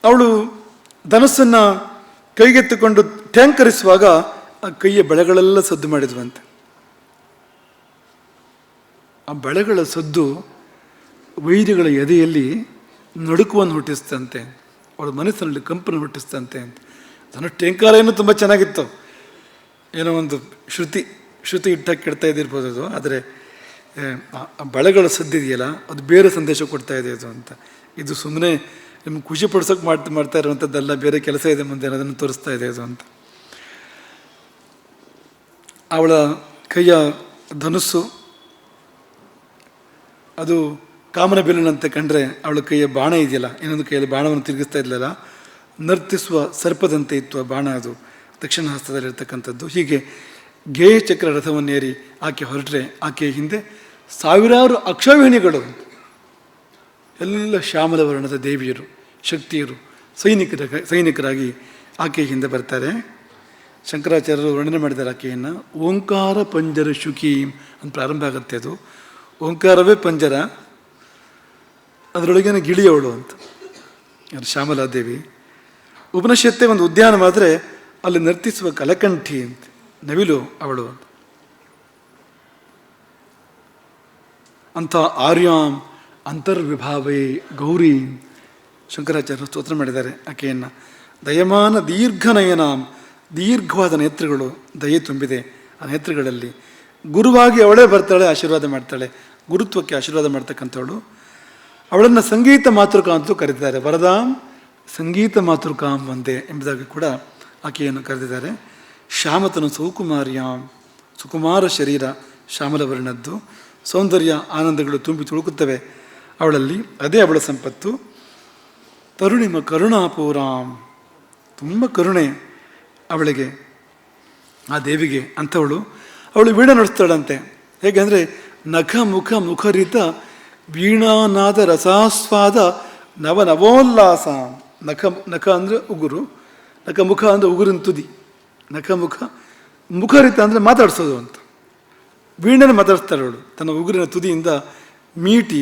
ಅವಳು ಧನಸ್ಸನ್ನು ಕೈಗೆತ್ತಿಕೊಂಡು ಟ್ಯಾಂಕರಿಸುವಾಗ ಆ ಕೈಯ ಬಳೆಗಳೆಲ್ಲ ಸದ್ದು ಮಾಡಿದ್ವಂತೆ. ಆ ಬಳೆಗಳ ಸದ್ದು ವೈರಿಗಳ ಎದೆಯಲ್ಲಿ ನಡುಕುವನ್ನು ಹುಟ್ಟಿಸ್ತಂತೆ, ಅವಳ ಮನಸ್ಸಿನಲ್ಲಿ ಕಂಪನ ಹುಟ್ಟಿಸ್ತಂತೆ ಅಂತ. ಧನು ಟೇಂಕಾರ ಏನೂ ತುಂಬ ಚೆನ್ನಾಗಿತ್ತು, ಏನೋ ಒಂದು ಶ್ರುತಿ ಇಟ್ಟಾಗಿ ಕೆಡ್ತಾ ಇದ್ದಿರ್ಬೋದು ಅದು. ಆದರೆ ಆ ಬಳೆಗಳ ಸದ್ದಿದೆಯಲ್ಲ ಅದು ಬೇರೆ ಸಂದೇಶ ಕೊಡ್ತಾ ಇದೆ ಅದು ಅಂತ. ಇದು ಸುಮ್ಮನೆ ನಿಮ್ಗೆ ಖುಷಿ ಪಡಿಸೋಕೆ ಮಾಡ್ತಾ ಇರುವಂಥದ್ದೆಲ್ಲ, ಬೇರೆ ಕೆಲಸ ಇದೆ ಮುಂದೆ ಅದನ್ನು ತೋರಿಸ್ತಾ ಇದೆ ಅದು ಅಂತ. ಅವಳ ಕೈಯ ಧನುಸ್ಸು ಅದು ಕಾಮನ ಬಿಲ್ಲಿನಂತೆ ಕಂಡ್ರೆ, ಅವಳ ಕೈಯ ಬಾಣ ಇದೆಯಲ್ಲ, ಇನ್ನೊಂದು ಕೈಯಲ್ಲಿ ಬಾಣವನ್ನು ತಿರುಗಿಸ್ತಾ ಇದ್ಲಲ್ಲ, ನರ್ತಿಸುವ ಸರ್ಪದಂತೆ ಇತ್ತು ಆ ಬಾಣ. ಅದು ದಕ್ಷಿಣ ಹಸ್ತದಲ್ಲಿರ್ತಕ್ಕಂಥದ್ದು. ಹೀಗೆ ಗೇಯ ಚಕ್ರ ರಥವನ್ನೇರಿ ಆಕೆ ಹೊರಟ್ರೆ ಆಕೆಯ ಹಿಂದೆ ಸಾವಿರಾರು ಅಕ್ಷೌಹಿಣಿಗಳು, ಎಲ್ಲ ಶ್ಯಾಮಲ ವರ್ಣದ ದೇವಿಯರು, ಶಕ್ತಿಯರು, ಸೈನಿಕರಾಗಿ ಆಕೆಯ ಹಿಂದೆ ಬರ್ತಾರೆ. ಶಂಕರಾಚಾರ್ಯರು ವರ್ಣನೆ ಮಾಡಿದ್ದಾರೆ ಆಕೆಯನ್ನು. ಓಂಕಾರ ಪಂಜರ ಶುಕೀಂ ಅಂತ ಪ್ರಾರಂಭ ಆಗುತ್ತೆ ಅದು. ಓಂಕಾರವೇ ಪಂಜರ, ಅದರೊಳಗೇನೆ ಗಿಳಿಯವಳು ಅಂತ ಶ್ಯಾಮಲಾದೇವಿ. ಉಪನಿಷತ್ತೇ ಒಂದು ಉದ್ಯಾನ ಮಾತ್ರ ಅಲ್ಲಿ ನರ್ತಿಸುವ ಕಲಕಂಠಿ ಅಂತ, ನವಿಲು ಅವಳು ಅಂಥ ಆರ್ಯಾಂ ಅಂತರ್ವಿಭಾವೇ ಗೌರಿ ಶಂಕರಾಚಾರ್ಯರು ಸ್ತೋತ್ರ ಮಾಡಿದ್ದಾರೆ ಆಕೆಯನ್ನು. ದಯಮಾನ ದೀರ್ಘನಯನಾಂ, ದೀರ್ಘವಾದ ನೇತ್ರಗಳು, ದಯೆ ತುಂಬಿದೆ ಆ ನೇತ್ರಗಳಲ್ಲಿ. ಗುರುವಾಗಿ ಅವಳೇ ಬರ್ತಾಳೆ, ಆಶೀರ್ವಾದ ಮಾಡ್ತಾಳೆ, ಗುರುತ್ವಕ್ಕೆ ಆಶೀರ್ವಾದ ಮಾಡ್ತಕ್ಕಂಥವಳು. ಅವಳನ್ನು ಸಂಗೀತ ಮಾತೃಕಾ ಅಂತಲೂ ಕರೆದಿದ್ದಾರೆ. ವರದಾಂ ಸಂಗೀತ ಮಾತೃಕಾಂ ಒಂದೇ ಎಂಬುದಾಗಿ ಕೂಡ ಆಕೆಯನ್ನು ಕರೆದಿದ್ದಾರೆ. ಶ್ಯಾಮತನು ಸೌಕುಮಾರ್ಯಾಂ, ಸುಕುಮಾರ ಶರೀರ ಶ್ಯಾಮಲವರ್ಣದ್ದು, ಸೌಂದರ್ಯ ಆನಂದಗಳು ತುಂಬಿ ತುಳುಕುತ್ತವೆ ಅವಳಲ್ಲಿ, ಅದೇ ಅವಳ ಸಂಪತ್ತು. ತರುಣಿಮ ಕರುಣಾಪೂರಾಂ, ತುಂಬ ಕರುಣೆ ಅವಳಿಗೆ, ಆ ದೇವಿಗೆ ಅಂಥವಳು. ಅವಳು ವೀಣೆ ನುಡಿಸ್ತಾಳಂತೆ. ಹೇಗೆ ಅಂದರೆ ನಖ ಮುಖ ಮುಖರಿತ ವೀಣಾನಾದ ರಸಾಸ್ವಾದ ನವನವೋಲ್ಲಾಸ. ನಖ ಅಂದರೆ ಉಗುರು, ನಖ ಮುಖ ಅಂದರೆ ಉಗುರಿನ ತುದಿ, ನಖ ಮುಖ, ಮುಖರಿತ ಅಂದರೆ ಮಾತಾಡಿಸೋದು ಅಂತ. ವೀಣೆನ ಮಾತಾಡಿಸ್ತಾಳೆ ಅವಳು, ತನ್ನ ಉಗುರಿನ ತುದಿಯಿಂದ ಮೀಟಿ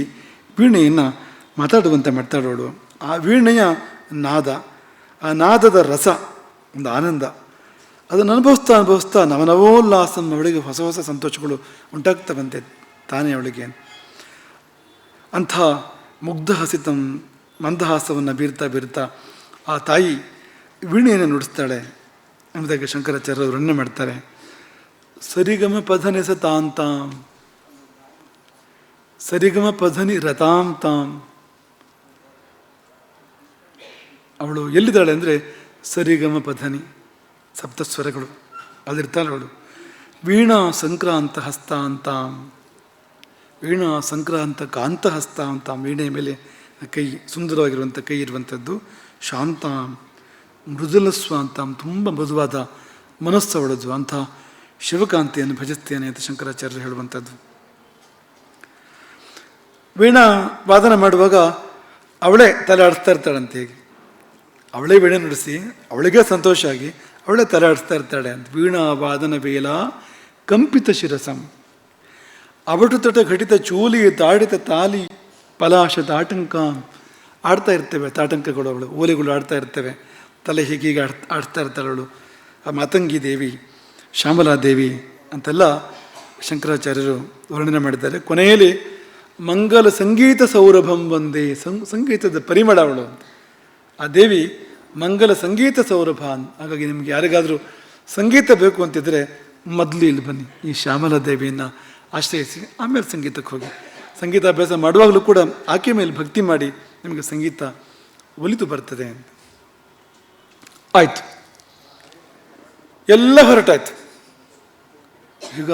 ವೀಣೆಯನ್ನು ಮಾತಾಡುವಂತೆ ಮಾಡ್ತಾಳವಳು. ಆ ವೀಣೆಯ ನಾದ, ಆ ನಾದದ ರಸ, ಒಂದು ಆನಂದ, ಅದನ್ನು ಅನುಭವಿಸ್ತಾ ನವನವೋಲ್ಲಾಸಂ, ಅವಳಿಗೆ ಹೊಸ ಹೊಸ ಸಂತೋಷಗಳು ಉಂಟಾಗ್ತವಂತೆ ತಾನೇ ಅವಳಿಗೆ. ಅಂಥ ಮುಗ್ಧ ಹಸಿತಂ ಮಂದಹಾಸವನ್ನು ಬೀರ್ತಾ ಆ ತಾಯಿ ವೀಣೆಯನ್ನು ನುಡಿಸ್ತಾಳೆ ಎಂಬುದಾಗಿ ಶಂಕರಾಚಾರ್ಯರು ವರ್ಣನೆ ಮಾಡ್ತಾರೆ. ಸರಿಗಮ ಪಧನಿ ಸತಾಂತಾಂ, ಸರಿಗಮ ಪಧನಿ ರತಾಂ ತಾಂ. ಅವಳು ಎಲ್ಲಿದ್ದಾಳೆ ಅಂದರೆ ಸರಿಗಮ ಪಧನಿ, ಸಪ್ತಸ್ವರಗಳು ಅಲ್ಲಿರ್ತಾಳೆ ಅವಳು. ವೀಣಾ ಸಂಕ್ರಾಂತ ಹಸ್ತಾಂತಾಂ, ವೀಣಾ ಸಂಕ್ರಾಂತ ಕಾಂತ ಹಸ್ತಾಂತಾಂ, ವೀಣೆಯ ಮೇಲೆ ಕೈ, ಸುಂದರವಾಗಿರುವಂಥ ಕೈ ಇರುವಂಥದ್ದು. ಶಾಂತಾಂ ಮೃದುಲಸ್ವಾಂತಾಂ, ತುಂಬ ಮೃದುವಾದ ಮನಸ್ಸು ಅವಳದು. ಅಂಥ ಶಿವಕಾಂತಿಯನ್ನು ಭಜಿಸ್ತೇನೆ ಅಂತ ಶಂಕರಾಚಾರ್ಯರು ಹೇಳುವಂಥದ್ದು. ವೀಣಾ ವಾದನ ಮಾಡುವಾಗ ಅವಳೇ ತಲೆ ಆಡಿಸ್ತಾ ಇರ್ತಾಳಂತೆ. ಹೇಗೆ ಅವಳೇ ವೀಣೆ ನುಡಿಸಿ ಅವಳಿಗೆ ಸಂತೋಷ ಆಗಿ ಅವಳೇ ತಲೆ ಆಡಿಸ್ತಾ ಇರ್ತಾಳೆ ಅಂತ. ವೀಣಾ ವಾದನ ವೇಲ ಕಂಪಿತ ಶಿರಸಂ, ಅವಟು ತಟ ಘಟಿತ ಚೂಲಿ ತಾಡಿತ ತಾಲಿ ಪಲಾಶ ತಾಟಂಕ. ಆಡ್ತಾ ಇರ್ತೇವೆ ತಾಟಂಕಗಳು, ಅವಳು ಓಲೆಗಳು ಆಡ್ತಾ ಇರ್ತೇವೆ, ತಲೆ ಹೀಗೀಗೆ ಆಡ್ತಾ ಇರ್ತಾಳೆ ಅವಳು. ಆ ಮಾತಂಗಿ ದೇವಿ, ಶ್ಯಾಮಲಾದೇವಿ ಅಂತೆಲ್ಲ ಶಂಕರಾಚಾರ್ಯರು ವರ್ಣನೆ ಮಾಡಿದ್ದಾರೆ. ಕೊನೆಯಲ್ಲಿ ಮಂಗಲ ಸಂಗೀತ ಸೌರಭಂ ಒಂದೇ, ಸಂಗೀತದ ಪರಿಮಳ ಅವಳು ಆ ದೇವಿ, ಮಂಗಲ ಸಂಗೀತ ಸೌರಭ. ಹಾಗಾಗಿ ನಿಮ್ಗೆ ಯಾರಿಗಾದರೂ ಸಂಗೀತ ಬೇಕು ಅಂತಿದ್ರೆ ಮೊದಲು ಇಲ್ಲಿ ಬನ್ನಿ, ಈ ಶ್ಯಾಮಲಾದೇವಿಯನ್ನು ಆಶ್ರಯಿಸಿ ಆಮೇಲೆ ಸಂಗೀತಕ್ಕೆ ಹೋಗಿ. ಸಂಗೀತಾಭ್ಯಾಸ ಮಾಡುವಾಗಲೂ ಕೂಡ ಆಕೆ ಮೇಲೆ ಭಕ್ತಿ ಮಾಡಿ ನಿಮಗೆ ಸಂಗೀತ ಒಲಿತು ಬರ್ತದೆ ಅಂತ. ಆಯಿತು, ಎಲ್ಲ ಹೊರಟಾಯ್ತು. ಈಗ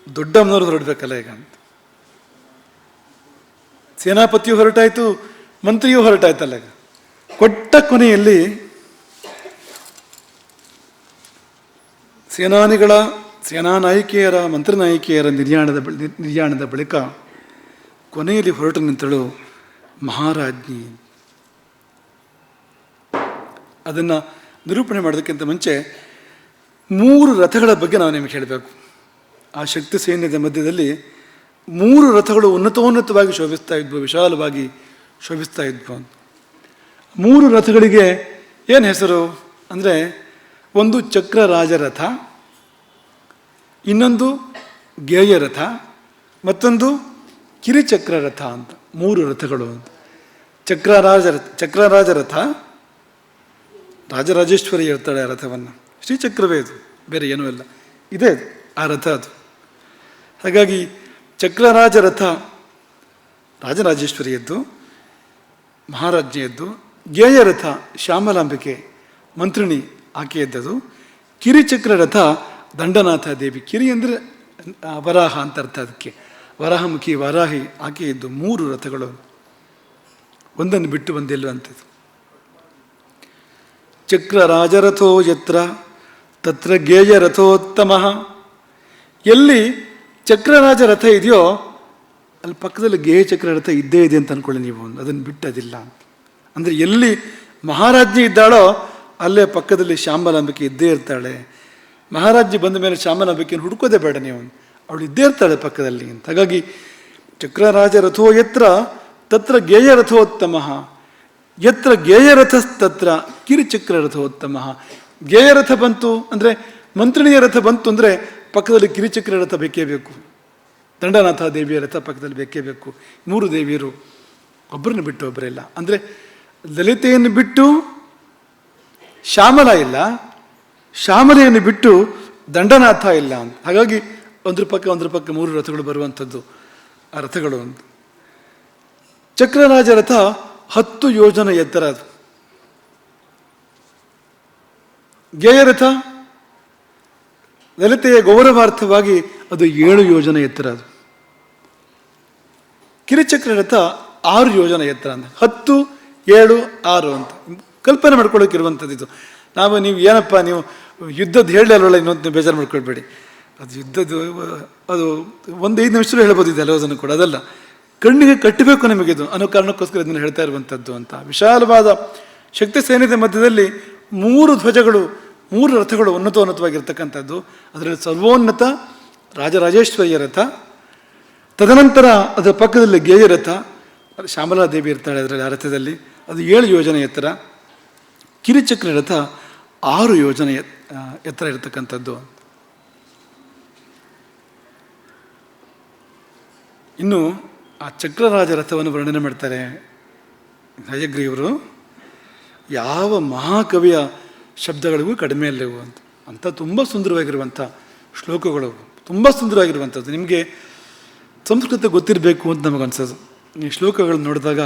ದೊಡ್ಡಮ್ಮನವರು ಹೊರಡಬೇಕಲ್ಲ ಈಗ ಅಂತ. ಸೇನಾಪತಿಯು ಹೊರಟಾಯ್ತು, ಮಂತ್ರಿಯೂ ಹೊರಟಾಯ್ತಲ್ಲ ಈಗ. ಕೊಟ್ಟ ಕೊನೆಯಲ್ಲಿ ಸೇನಾ ನಾಯಕಿಯರ ಮಂತ್ರನಾಯಕಿಯರ ನಿರ್ಯಾಣದ ಬಳಿಕ ಕೊನೆಯಲ್ಲಿ ಹೊರಟು ನಿಂತಳು ಮಹಾರಾಜ್ಞಿ. ಅದನ್ನು ನಿರೂಪಣೆ ಮಾಡೋದಕ್ಕಿಂತ ಮುಂಚೆ 3 ರಥಗಳ ಬಗ್ಗೆ ನಾವು ನಿಮಗೆ ಹೇಳಬೇಕು. ಆ ಶಕ್ತಿ ಸೈನ್ಯದ ಮಧ್ಯದಲ್ಲಿ 3 ರಥಗಳು ಉನ್ನತೋನ್ನತವಾಗಿ ಶೋಭಿಸ್ತಾ ಇದ್ವು, ವಿಶಾಲವಾಗಿ ಶೋಭಿಸ್ತಾ ಇದ್ವು. 3 ರಥಗಳಿಗೆ ಏನು ಹೆಸರು ಅಂದರೆ, ಒಂದು ಚಕ್ರರಾಜರಥ, ಇನ್ನೊಂದು ಗೇಯ ರಥ, ಮತ್ತೊಂದು ಕಿರಿಚಕ್ರರಥ ಅಂತ 3 ರಥಗಳು. ಚಕ್ರರಾಜರಥ ರಾಜರಾಜೇಶ್ವರಿ ಇರ್ತಾಳೆ ಆ ರಥವನ್ನು. ಶ್ರೀಚಕ್ರವೇ ಇದು, ಬೇರೆ ಏನೂ ಇಲ್ಲ, ಇದೇ ಆ ರಥ ಅದು. ಹಾಗಾಗಿ ಚಕ್ರರಾಜರಥ ರಾಜರಾಜೇಶ್ವರಿಯದ್ದು, ಮಹಾರಾಜ್ಞೆಯದ್ದು. ಗೇಯ ರಥ ಶ್ಯಾಮಲಾಂಬಿಕೆ ಮಂತ್ರಿಣಿ ಆಕೆಯದ್ದದು. ಕಿರಿಚಕ್ರ ರಥ ದಂಡನಾಥ ದೇವಿ. ಕಿರಿ ಅಂದರೆ ವರಾಹ ಅಂತ ಅರ್ಥ, ಅದಕ್ಕೆ ವರಾಹಮುಖಿ ವಾರಾಹಿ ಆಕೆಯದ್ದು. 3 ರಥಗಳು, ಒಂದನ್ನು ಬಿಟ್ಟು ಒಂದೆಲ್ಲೋ ಅಂಥದ್ದು. ಚಕ್ರರಾಜರಥೋ ಯತ್ರ ತತ್ರ ಗೇಯ ರಥೋತ್ತಮ. ಎಲ್ಲಿ ಚಕ್ರರಾಜ ರಥ ಇದೆಯೋ ಅಲ್ಲಿ ಪಕ್ಕದಲ್ಲಿ ಗೇಯ ಚಕ್ರ ರಥ ಇದ್ದೇ ಇದೆ ಅಂತ ಅಂದ್ಕೊಳ್ಳಿ ನೀವು, ಅದನ್ನು ಬಿಟ್ಟದಿಲ್ಲ ಅಂತ. ಅಂದರೆ ಎಲ್ಲಿ ಮಹಾರಾಜ್ಞಿ ಇದ್ದಾಳೋ ಅಲ್ಲೇ ಪಕ್ಕದಲ್ಲಿ ಶ್ಯಾಮಲಾಂಬಿಕೆ ಇದ್ದೇ ಇರ್ತಾಳೆ. ಮಹಾರಾಜ್ಞಿ ಬಂದ ಮೇಲೆ ಶ್ಯಾಮಲಾಂಬಿಕೆಯನ್ನು ಹುಡುಕೋದೇ ಬೇಡ ನೀವು, ಅವಳು ಇದ್ದೇ ಇರ್ತಾಳೆ ಪಕ್ಕದಲ್ಲಿ ಅಂತ. ಹಾಗಾಗಿ ಚಕ್ರರಾಜ ರಥೋ ಯತ್ರ ತತ್ರ ಗೇಯ ರಥೋತ್ತಮ, ಯತ್ರ ಗೇಯ ರಥಸ್ತತ್ರ ಕಿರಿಚಕ್ರ ರಥೋತ್ತಮ. ಗೇಯ ರಥ ಬಂತು ಅಂದರೆ, ಮಂತ್ರಿಣಿಯ ರಥ ಬಂತು ಅಂದರೆ ಪಕ್ಕದಲ್ಲಿ ಕಿರಿಚಕ್ರ ರಥ ಬೇಕೇ ಬೇಕು. ದಂಡನಾಥ ದೇವಿಯ ರಥ ಪಕ್ಕದಲ್ಲಿ ಬೇಕೇ ಬೇಕು. 3 ದೇವಿಯರು ಒಬ್ಬರನ್ನು ಬಿಟ್ಟು ಒಬ್ಬರಿಲ್ಲ. ಅಂದರೆ ಲಲಿತೆಯನ್ನು ಬಿಟ್ಟು ಶ್ಯಾಮಲ ಇಲ್ಲ, ಶ್ಯಾಮಲೆಯನ್ನು ಬಿಟ್ಟು ದಂಡನಾಥ ಇಲ್ಲ ಅಂತ. ಹಾಗಾಗಿ ಒಂದ್ರ ಪಕ್ಕ 3 ರಥಗಳು ಬರುವಂಥದ್ದು ಆ ರಥಗಳು ಅಂತ. ಚಕ್ರರಾಜ ರಥ 10 ಯೋಜನ ಎತ್ತರ ಅದು. ಗೇಯ ರಥ ಲಲಿತೆಯ ಗೌರವಾರ್ಥವಾಗಿ ಅದು 7 ಯೋಜನ ಎತ್ತರ ಅದು. ಕಿರಿಚಕ್ರ ರಥ 6 ಯೋಜನ ಎತ್ತರ ಅಂತ. 10, 7, 6 ಅಂತ ಕಲ್ಪನೆ ಮಾಡ್ಕೊಳ್ಳೋಕೆ ಇರುವಂಥದ್ದು ಇದು. ನೀವು ಏನಪ್ಪ ನೀವು ಯುದ್ಧದ್ದು ಹೇಳಿ ಅಲ್ವಲ್ಲ ಇನ್ನೊಂದು ಬೇಜಾರು ಮಾಡ್ಕೊಳ್ಬೇಡಿ. ಅದು ಯುದ್ಧದ್ದು ಅದು 1-5 ನಿಮಿಷದಲ್ಲೂ ಹೇಳ್ಬೋದು ಇದು ಎಲ್ಲೋದನ್ನು ಕೂಡ. ಅದಲ್ಲ, ಕಣ್ಣಿಗೆ ಕಟ್ಟಬೇಕು ನಮಗಿದು ಅನ್ನೋ ಕಾರಣಕ್ಕೋಸ್ಕರ ಇದನ್ನು ಹೇಳ್ತಾ ಇರುವಂಥದ್ದು ಅಂತ. ವಿಶಾಲವಾದ ಶಕ್ತಿ ಸೈನ್ಯದ ಮಧ್ಯದಲ್ಲಿ 3 ಧ್ವಜಗಳು, 3 ರಥಗಳು ಉನ್ನತೋನ್ನತವಾಗಿರ್ತಕ್ಕಂಥದ್ದು. ಅದರಲ್ಲಿ ಸರ್ವೋನ್ನತ ರಾಜರಾಜೇಶ್ವರಿಯ ರಥ, ತದನಂತರ ಅದರ ಪಕ್ಕದಲ್ಲಿ ಗೇಯ ರಥ, ಶ್ಯಾಮಲಾದೇವಿ ಇರ್ತಾಳೆ ಅದರಲ್ಲಿ ಆ ರಥದಲ್ಲಿ, ಅದು 7 ಯೋಜನೆ ಎತ್ತರ. ಕಿರಿಚಕ್ರ ರಥ 6 ಯೋಜನೆ ಎತ್ತರ ಇರತಕ್ಕಂಥದ್ದು. ಇನ್ನು ಆ ಚಕ್ರರಾಜ ರಥವನ್ನು ವರ್ಣನೆ ಮಾಡ್ತಾರೆ ಹಯಗ್ರೀವರು. ಯಾವ ಮಹಾಕವಿಯ ಶಬ್ದಗಳಿಗೂ ಕಡಿಮೆ ಅಲ್ಲಿವು ಅಂತ ತುಂಬ ಸುಂದರವಾಗಿರುವಂಥ ಶ್ಲೋಕಗಳು, ತುಂಬ ಸುಂದರವಾಗಿರುವಂಥದ್ದು. ನಿಮಗೆ ಸಂಸ್ಕೃತ ಗೊತ್ತಿರಬೇಕು ಅಂತ ನಮಗನ್ಸೋದು. ಈ ಶ್ಲೋಕಗಳು ನೋಡಿದಾಗ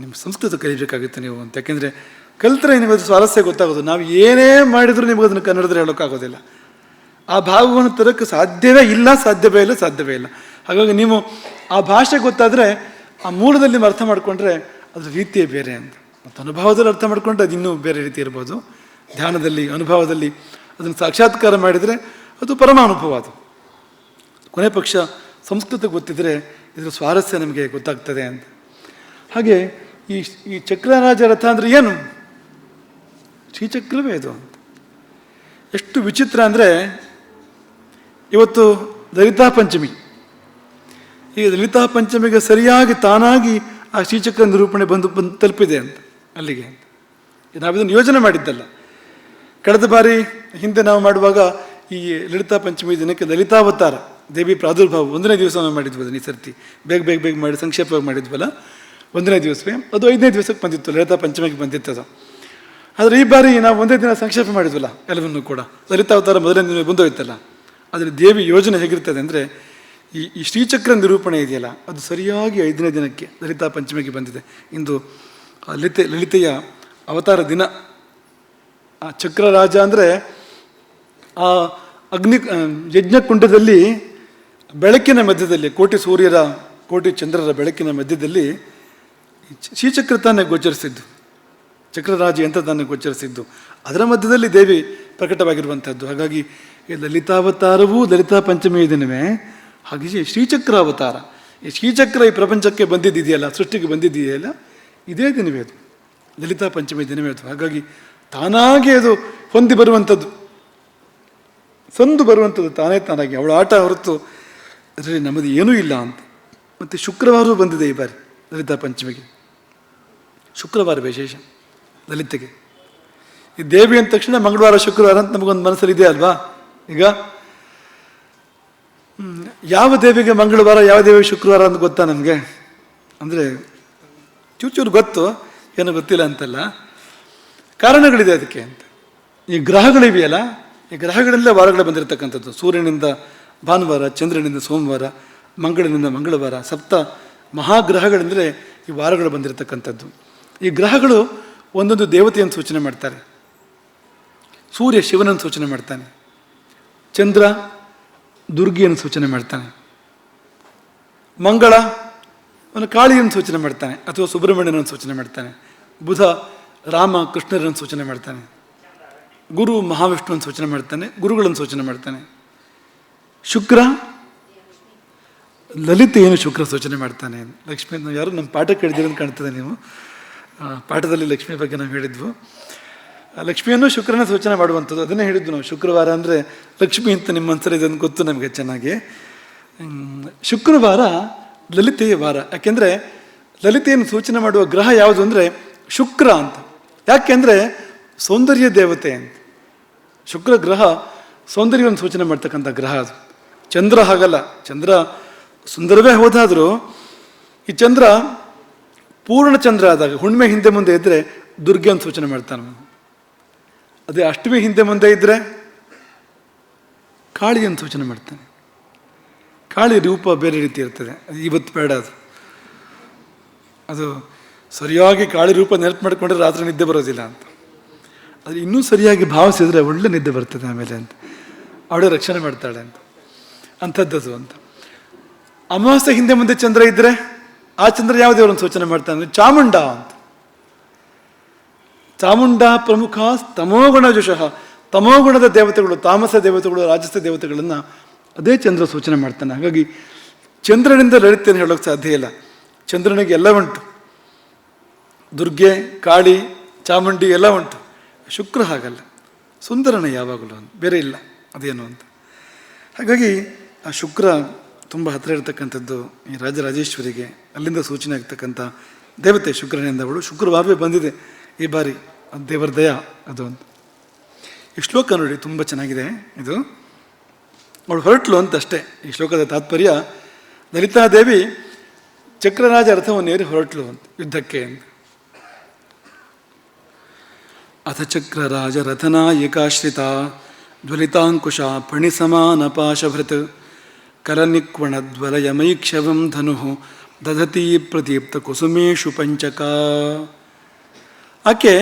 ನಿಮ್ಮ ಸಂಸ್ಕೃತ ಕಲಿಬೇಕಾಗುತ್ತೆ ನೀವು ಅಂತ. ಯಾಕೆಂದರೆ ಕಲಿತ್ರೆ ನಿಮಗೆ ಸ್ವಾರಸ್ಯ ಗೊತ್ತಾಗೋದು. ನಾವು ಏನೇ ಮಾಡಿದರೂ ನಿಮಗೆ ಅದನ್ನು ಕನ್ನಡದಲ್ಲಿ ಹೇಳೋಕ್ಕಾಗೋದಿಲ್ಲ. ಆ ಭಾವವನ್ನು ತರೋಕ್ಕೆ ಸಾಧ್ಯವೇ ಇಲ್ಲ. ಹಾಗಾಗಿ ನೀವು ಆ ಭಾಷೆ ಗೊತ್ತಾದರೆ ಆ ಮೂಲದಲ್ಲಿ ನೀವು ಅರ್ಥ ಮಾಡಿಕೊಂಡ್ರೆ ಅದ್ರ ರೀತಿಯೇ ಬೇರೆ ಅಂತ. ಮತ್ತು ಅನುಭವದಲ್ಲಿ ಅರ್ಥ ಮಾಡಿಕೊಂಡ್ರೆ ಅದು ಇನ್ನೂ ಬೇರೆ ರೀತಿ ಇರ್ಬೋದು. ಧ್ಯಾನದಲ್ಲಿ, ಅನುಭವದಲ್ಲಿ ಅದನ್ನು ಸಾಕ್ಷಾತ್ಕಾರ ಮಾಡಿದರೆ ಅದು ಪರಮ ಅನುಭವ. ಅದು ಕೊನೆ ಪಕ್ಷ ಸಂಸ್ಕೃತ ಗೊತ್ತಿದ್ದರೆ ಇದರ ಸ್ವಾರಸ್ಯ ನಮಗೆ ಗೊತ್ತಾಗ್ತದೆ ಅಂತ. ಹಾಗೆ ಈ ಚಕ್ರರಾಜ ರಥ ಅಂದರೆ ಏನು? ಶ್ರೀಚಕ್ರವೇ ಇದು ಅಂತ. ಎಷ್ಟು ವಿಚಿತ್ರ ಅಂದರೆ, ಇವತ್ತು ಲಲಿತಾ ಪಂಚಮಿ. ಈ ಲಲಿತಾ ಪಂಚಮಿಗೆ ಸರಿಯಾಗಿ ತಾನಾಗಿ ಆ ಶ್ರೀಚಕ್ರ ನಿರೂಪಣೆ ಬಂದು ತಲುಪಿದೆ ಅಂತ ಅಲ್ಲಿಗೆ. ನಾವಿದನ್ನು ಯೋಜನೆ ಮಾಡಿದ್ದಲ್ಲ. ಕಳೆದ ಬಾರಿ ಹಿಂದೆ ನಾವು ಮಾಡುವಾಗ ಈ ಲಲಿತಾ ಪಂಚಮಿ ದಿನಕ್ಕೆ ಲಲಿತಾವತಾರ ದೇವಿ ಪ್ರಾದುರ್ಭಾವ 1ನೇ ದಿವಸ ನಾವು ಮಾಡಿದ್ವಿ. ಅದನ್ನು ಈ ಸರ್ತಿ ಬೇಗ ಮಾಡಿ ಸಂಕ್ಷೇಪವಾಗಿ ಮಾಡಿದ್ವಲ್ಲ, 1ನೇ ದಿವಸವೇ ಅದು 5ನೇ ದಿವಸಕ್ಕೆ ಬಂದಿತ್ತು, ಲಲಿತಾ ಪಂಚಮಿಗೆ ಬಂದಿತ್ತು ಅದು. ಆದರೆ ಈ ಬಾರಿ ನಾವು 1ನೇ ದಿನ ಸಂಕ್ಷೇಪ ಮಾಡಿದ್ವಲ್ಲ ಎಲ್ಲವನ್ನೂ ಕೂಡ. ಲಲಿತಾವತಾರ 1ನೇ ದಿನ ಬಂದೋಯ್ತಲ್ಲ. ಆದರೆ ದೇವಿ ಯೋಜನೆ ಹೇಗಿರ್ತದೆ ಅಂದರೆ, ಈ ಶ್ರೀಚಕ್ರ ನಿರೂಪಣೆ ಇದೆಯಲ್ಲ ಅದು ಸರಿಯಾಗಿ 5ನೇ ದಿನಕ್ಕೆ ಲಲಿತಾ ಪಂಚಮಿಗೆ ಬಂದಿದೆ. ಇಂದು ಲಲಿತೆಯ ಅವತಾರ ದಿನ. ಆ ಚಕ್ರರಾಜ ಅಂದರೆ ಆ ಯಜ್ಞಕುಂಡದಲ್ಲಿ ಬೆಳಕಿನ ಮಧ್ಯದಲ್ಲಿ, ಕೋಟಿ ಸೂರ್ಯರ ಕೋಟಿ ಚಂದ್ರರ ಬೆಳಕಿನ ಮಧ್ಯದಲ್ಲಿ ಶ್ರೀಚಕ್ರ ತಾನೇ ಗೋಚರಿಸಿದ್ದು, ಚಕ್ರರಾಜಿ ಅಂತ ತಾನೇ ಗೋಚರಿಸಿದ್ದು, ಅದರ ಮಧ್ಯದಲ್ಲಿ ದೇವಿ ಪ್ರಕಟವಾಗಿರುವಂಥದ್ದು. ಹಾಗಾಗಿ ಈ ಲಲಿತಾವತಾರವೂ ಲಲಿತಾ ಪಂಚಮಿ ದಿನವೇ. ಹಾಗೆ ಶ್ರೀಚಕ್ರ ಅವತಾರ, ಈ ಶ್ರೀಚಕ್ರ ಈ ಪ್ರಪಂಚಕ್ಕೆ ಬಂದಿದೆಯಲ್ಲ, ಸೃಷ್ಟಿಗೆ ಬಂದಿದೆಯಲ್ಲ, ಇದೇ ದಿನವೇ ಅದು, ಲಲಿತಾ ಪಂಚಮಿ ದಿನವೇ ಅದು. ಹಾಗಾಗಿ ತಾನಾಗೆ ಅದು ಹೊಂದಿ ಬರುವಂಥದ್ದು, ಸಂದು ಬರುವಂಥದ್ದು ತಾನಾಗಿ, ಅವಳ ಆಟ ಹೊರತು ಅದರಲ್ಲಿ ನಮ್ಮದು ಏನೂ ಇಲ್ಲ ಅಂತ. ಮತ್ತು ಶುಕ್ರವಾರವೂ ಬಂದಿದೆ ಈ ಬಾರಿ ಲಲಿತಾ ಪಂಚಮಿಗೆ. ಶುಕ್ರವಾರ ವಿಶೇಷ ಲಲಿತೆಗೆ. ಈ ದೇವಿ ಅಂದ ತಕ್ಷಣ ಮಂಗಳವಾರ ಶುಕ್ರವಾರ ಅಂತ ನಮಗೊಂದು ಮನಸ್ಸಲ್ಲಿ ಇದೆ ಅಲ್ವಾ? ಈಗ ಯಾವ ದೇವಿಗೆ ಮಂಗಳವಾರ, ಯಾವ ದೇವಿಗೆ ಶುಕ್ರವಾರ ಅಂತ ಗೊತ್ತಾ ನಮಗೆ? ಅಂದರೆ ಚೂರು ಗೊತ್ತು, ಏನೂ ಗೊತ್ತಿಲ್ಲ ಅಂತಲ್ಲ, ಕಾರಣಗಳಿದೆ ಅದಕ್ಕೆ ಅಂತ. ಈ ಗ್ರಹಗಳಿವೆಯಲ್ಲ, ಈ ಗ್ರಹಗಳಿಂದ ವಾರಗಳು ಬಂದಿರತಕ್ಕಂಥದ್ದು. ಸೂರ್ಯನಿಂದ ಭಾನುವಾರ, ಚಂದ್ರನಿಂದ ಸೋಮವಾರ, ಮಂಗಳನಿಂದ ಮಂಗಳವಾರ, ಸಪ್ತ ಮಹಾಗ್ರಹಗಳೆಂದರೆ ಈ ವಾರಗಳು ಬಂದಿರತಕ್ಕಂಥದ್ದು. ಈ ಗ್ರಹಗಳು ಒಂದೊಂದು ದೇವತೆಯನ್ನು ಸೂಚನೆ ಮಾಡ್ತಾರೆ. ಸೂರ್ಯ ಶಿವನನ್ನು ಸೂಚನೆ ಮಾಡ್ತಾನೆ, ಚಂದ್ರ ದುರ್ಗಿಯನ್ನು ಸೂಚನೆ ಮಾಡ್ತಾನೆ, ಮಂಗಳ ಅವನು ಕಾಳಿಯನ್ನು ಸೂಚನೆ ಮಾಡ್ತಾನೆ ಅಥವಾ ಸುಬ್ರಹ್ಮಣ್ಯನನ್ನು ಸೂಚನೆ ಮಾಡ್ತಾನೆ, ಬುಧ ರಾಮ ಕೃಷ್ಣರನ್ನು ಸೂಚನೆ ಮಾಡ್ತಾನೆ, ಗುರು ಮಹಾವಿಷ್ಣುವನ್ನು ಸೂಚನೆ ಮಾಡ್ತಾನೆ, ಗುರುಗಳನ್ನು ಸೂಚನೆ ಮಾಡ್ತಾನೆ. ಶುಕ್ರ ಲಲಿತೆಯನ್ನು ಶುಕ್ರ ಸೂಚನೆ ಮಾಡ್ತಾನೆ. ಲಕ್ಷ್ಮಿ ಯಾರು ನಮ್ಮ ಪಾಠ ಕೇಳಿದ್ದೀರಿ ಅಂತ ಕಾಣ್ತದೆ ನೀವು. ಪಾಠದಲ್ಲಿ ಲಕ್ಷ್ಮಿ ಬಗ್ಗೆ ನಾವು ಹೇಳಿದ್ವು. ಲಕ್ಷ್ಮಿಯನ್ನು ಶುಕ್ರನ ಸೂಚನೆ ಮಾಡುವಂಥದ್ದು, ಅದನ್ನೇ ಹೇಳಿದ್ವು ನಾವು. ಶುಕ್ರವಾರ ಅಂದರೆ ಲಕ್ಷ್ಮಿ ಅಂತ ನಿಮ್ಮ ಮನಸ್ಸಲ್ಲಿ ಇದನ್ನು ಗೊತ್ತು ನಮಗೆ ಚೆನ್ನಾಗಿ. ಶುಕ್ರವಾರ ಲಲಿತೆಯ ವಾರ. ಯಾಕೆಂದರೆ ಲಲಿತೆಯನ್ನು ಸೂಚನೆ ಮಾಡುವ ಗ್ರಹ ಯಾವುದು ಅಂದರೆ ಶುಕ್ರ ಅಂತ. ಯಾಕೆಂದರೆ ಸೌಂದರ್ಯ ದೇವತೆ ಅಂತ. ಶುಕ್ರ ಗ್ರಹ ಸೌಂದರ್ಯವನ್ನು ಸೂಚನೆ ಮಾಡ್ತಕ್ಕಂಥ ಗ್ರಹ ಅದು. ಚಂದ್ರ ಹಾಗಲ್ಲ. ಚಂದ್ರ ಸುಂದರವೇ ಹೋದಾದರೂ ಈ ಚಂದ್ರ ಪೂರ್ಣ ಚಂದ್ರ ಆದಾಗ, ಹುಣ್ಣಿಮೆ ಹಿಂದೆ ಮುಂದೆ ಇದ್ದರೆ ದುರ್ಗೆಯನ್ನು ಸೂಚನೆ ಮಾಡ್ತಾನೆ. ಅದೇ ಅಷ್ಟಮಿ ಹಿಂದೆ ಮುಂದೆ ಇದ್ದರೆ ಕಾಳಿಯನ್ನು ಸೂಚನೆ ಮಾಡ್ತಾನೆ. ಕಾಳಿ ರೂಪ ಬೇರೆ ರೀತಿ ಇರ್ತದೆ, ಅದು ಇವತ್ತು ಬೇಡ. ಅದು ಸರಿಯಾಗಿ ಕಾಳಿ ರೂಪ ನೆನಪು ಮಾಡಿಕೊಂಡ್ರೆ ರಾತ್ರಿ ನಿದ್ದೆ ಬರೋದಿಲ್ಲ ಅಂತ. ಅದು ಇನ್ನೂ ಸರಿಯಾಗಿ ಭಾವಿಸಿದ್ರೆ ಒಳ್ಳೆ ನಿದ್ದೆ ಬರ್ತದೆ ಆಮೇಲೆ ಅಂತ. ಅವಳೇ ರಕ್ಷಣೆ ಮಾಡ್ತಾಳೆ ಅಂತ, ಅಂಥದ್ದದು ಅಂತ. ಅಮಾವಾಸ್ಯೆ ಹಿಂದೆ ಮುಂದೆ ಚಂದ್ರ ಇದ್ದರೆ ಆ ಚಂದ್ರ ಯಾವ ದೇವರನ್ನು ಸೂಚನೆ ಮಾಡ್ತಾನೆ? ಚಾಮುಂಡ ಅಂತ. ಚಾಮುಂಡ ಪ್ರಮುಖ ತಮೋಗುಣ ಜುಷಃ. ತಮೋಗುಣದ ದೇವತೆಗಳು, ತಾಮಸ ದೇವತೆಗಳು, ರಾಜಸ ದೇವತೆಗಳನ್ನು ಅದೇ ಚಂದ್ರ ಸೂಚನೆ ಮಾಡ್ತಾನೆ. ಹಾಗಾಗಿ ಚಂದ್ರನಿಂದ ಲಲಿತೆಯನ್ನು ಹೇಳೋಕ್ಕೆ ಸಾಧ್ಯ ಇಲ್ಲ. ಚಂದ್ರನಿಗೆ ಎಲ್ಲ ಉಂಟು, ದುರ್ಗೆ, ಕಾಳಿ, ಚಾಮುಂಡಿ ಎಲ್ಲ ಉಂಟು. ಶುಕ್ರ ಹಾಗಲ್ಲ, ಸುಂದರನೇ ಯಾವಾಗಲೂ ಅಂತ, ಬೇರೆ ಇಲ್ಲ ಅದೇನು ಅಂತ. ಹಾಗಾಗಿ ಆ ಶುಕ್ರ ತುಂಬ ಹತ್ತಿರ ಇರತಕ್ಕಂಥದ್ದು ಈ ರಾಜರಾಜೇಶ್ವರಿಗೆ. ಅಲ್ಲಿಂದ ಸೂಚನೆ ಆಗ್ತಕ್ಕಂಥ ದೇವತೆ ಶುಕ್ರನಿಂದ ಅವಳು. ಶುಕ್ರವಾರವೇ ಬಂದಿದೆ ಈ ಬಾರಿ, ದೇವರ ದಯ ಅದು ಅಂತ. ಈ ಶ್ಲೋಕ ನೋಡಿ ತುಂಬ ಚೆನ್ನಾಗಿದೆ ಇದು. ಅವಳು ಹೊರಟ್ಲು ಅಂತ ಅಷ್ಟೇ. ಈ ಶ್ಲೋಕದ ತಾತ್ಪರ್ಯ ಲಲಿತಾದೇವಿ ಚಕ್ರರಾಜ ರಥವನ್ನು ಏರಿ ಹೊರಟ್ಲು ಅಂತ ಯುದ್ಧಕ್ಕೆ. ಅಥ ಚಕ್ರರಾಜ ರಥನಾಯಿಕಾಶ್ರಿತ ಜ್ವಲಿತಾಂಕುಶ ಫಣಿಸಮಾನಪಾಶಭೃತ್ ಕರನಿಕ್ವಣದ್ವಲಯಮೈಕ್ಷವಂ ಧನು ದಧತಿ ಪ್ರದೀಪ್ತ ಕುಸುಮೇಶು ಪಂಚಕ. ಆಕೆ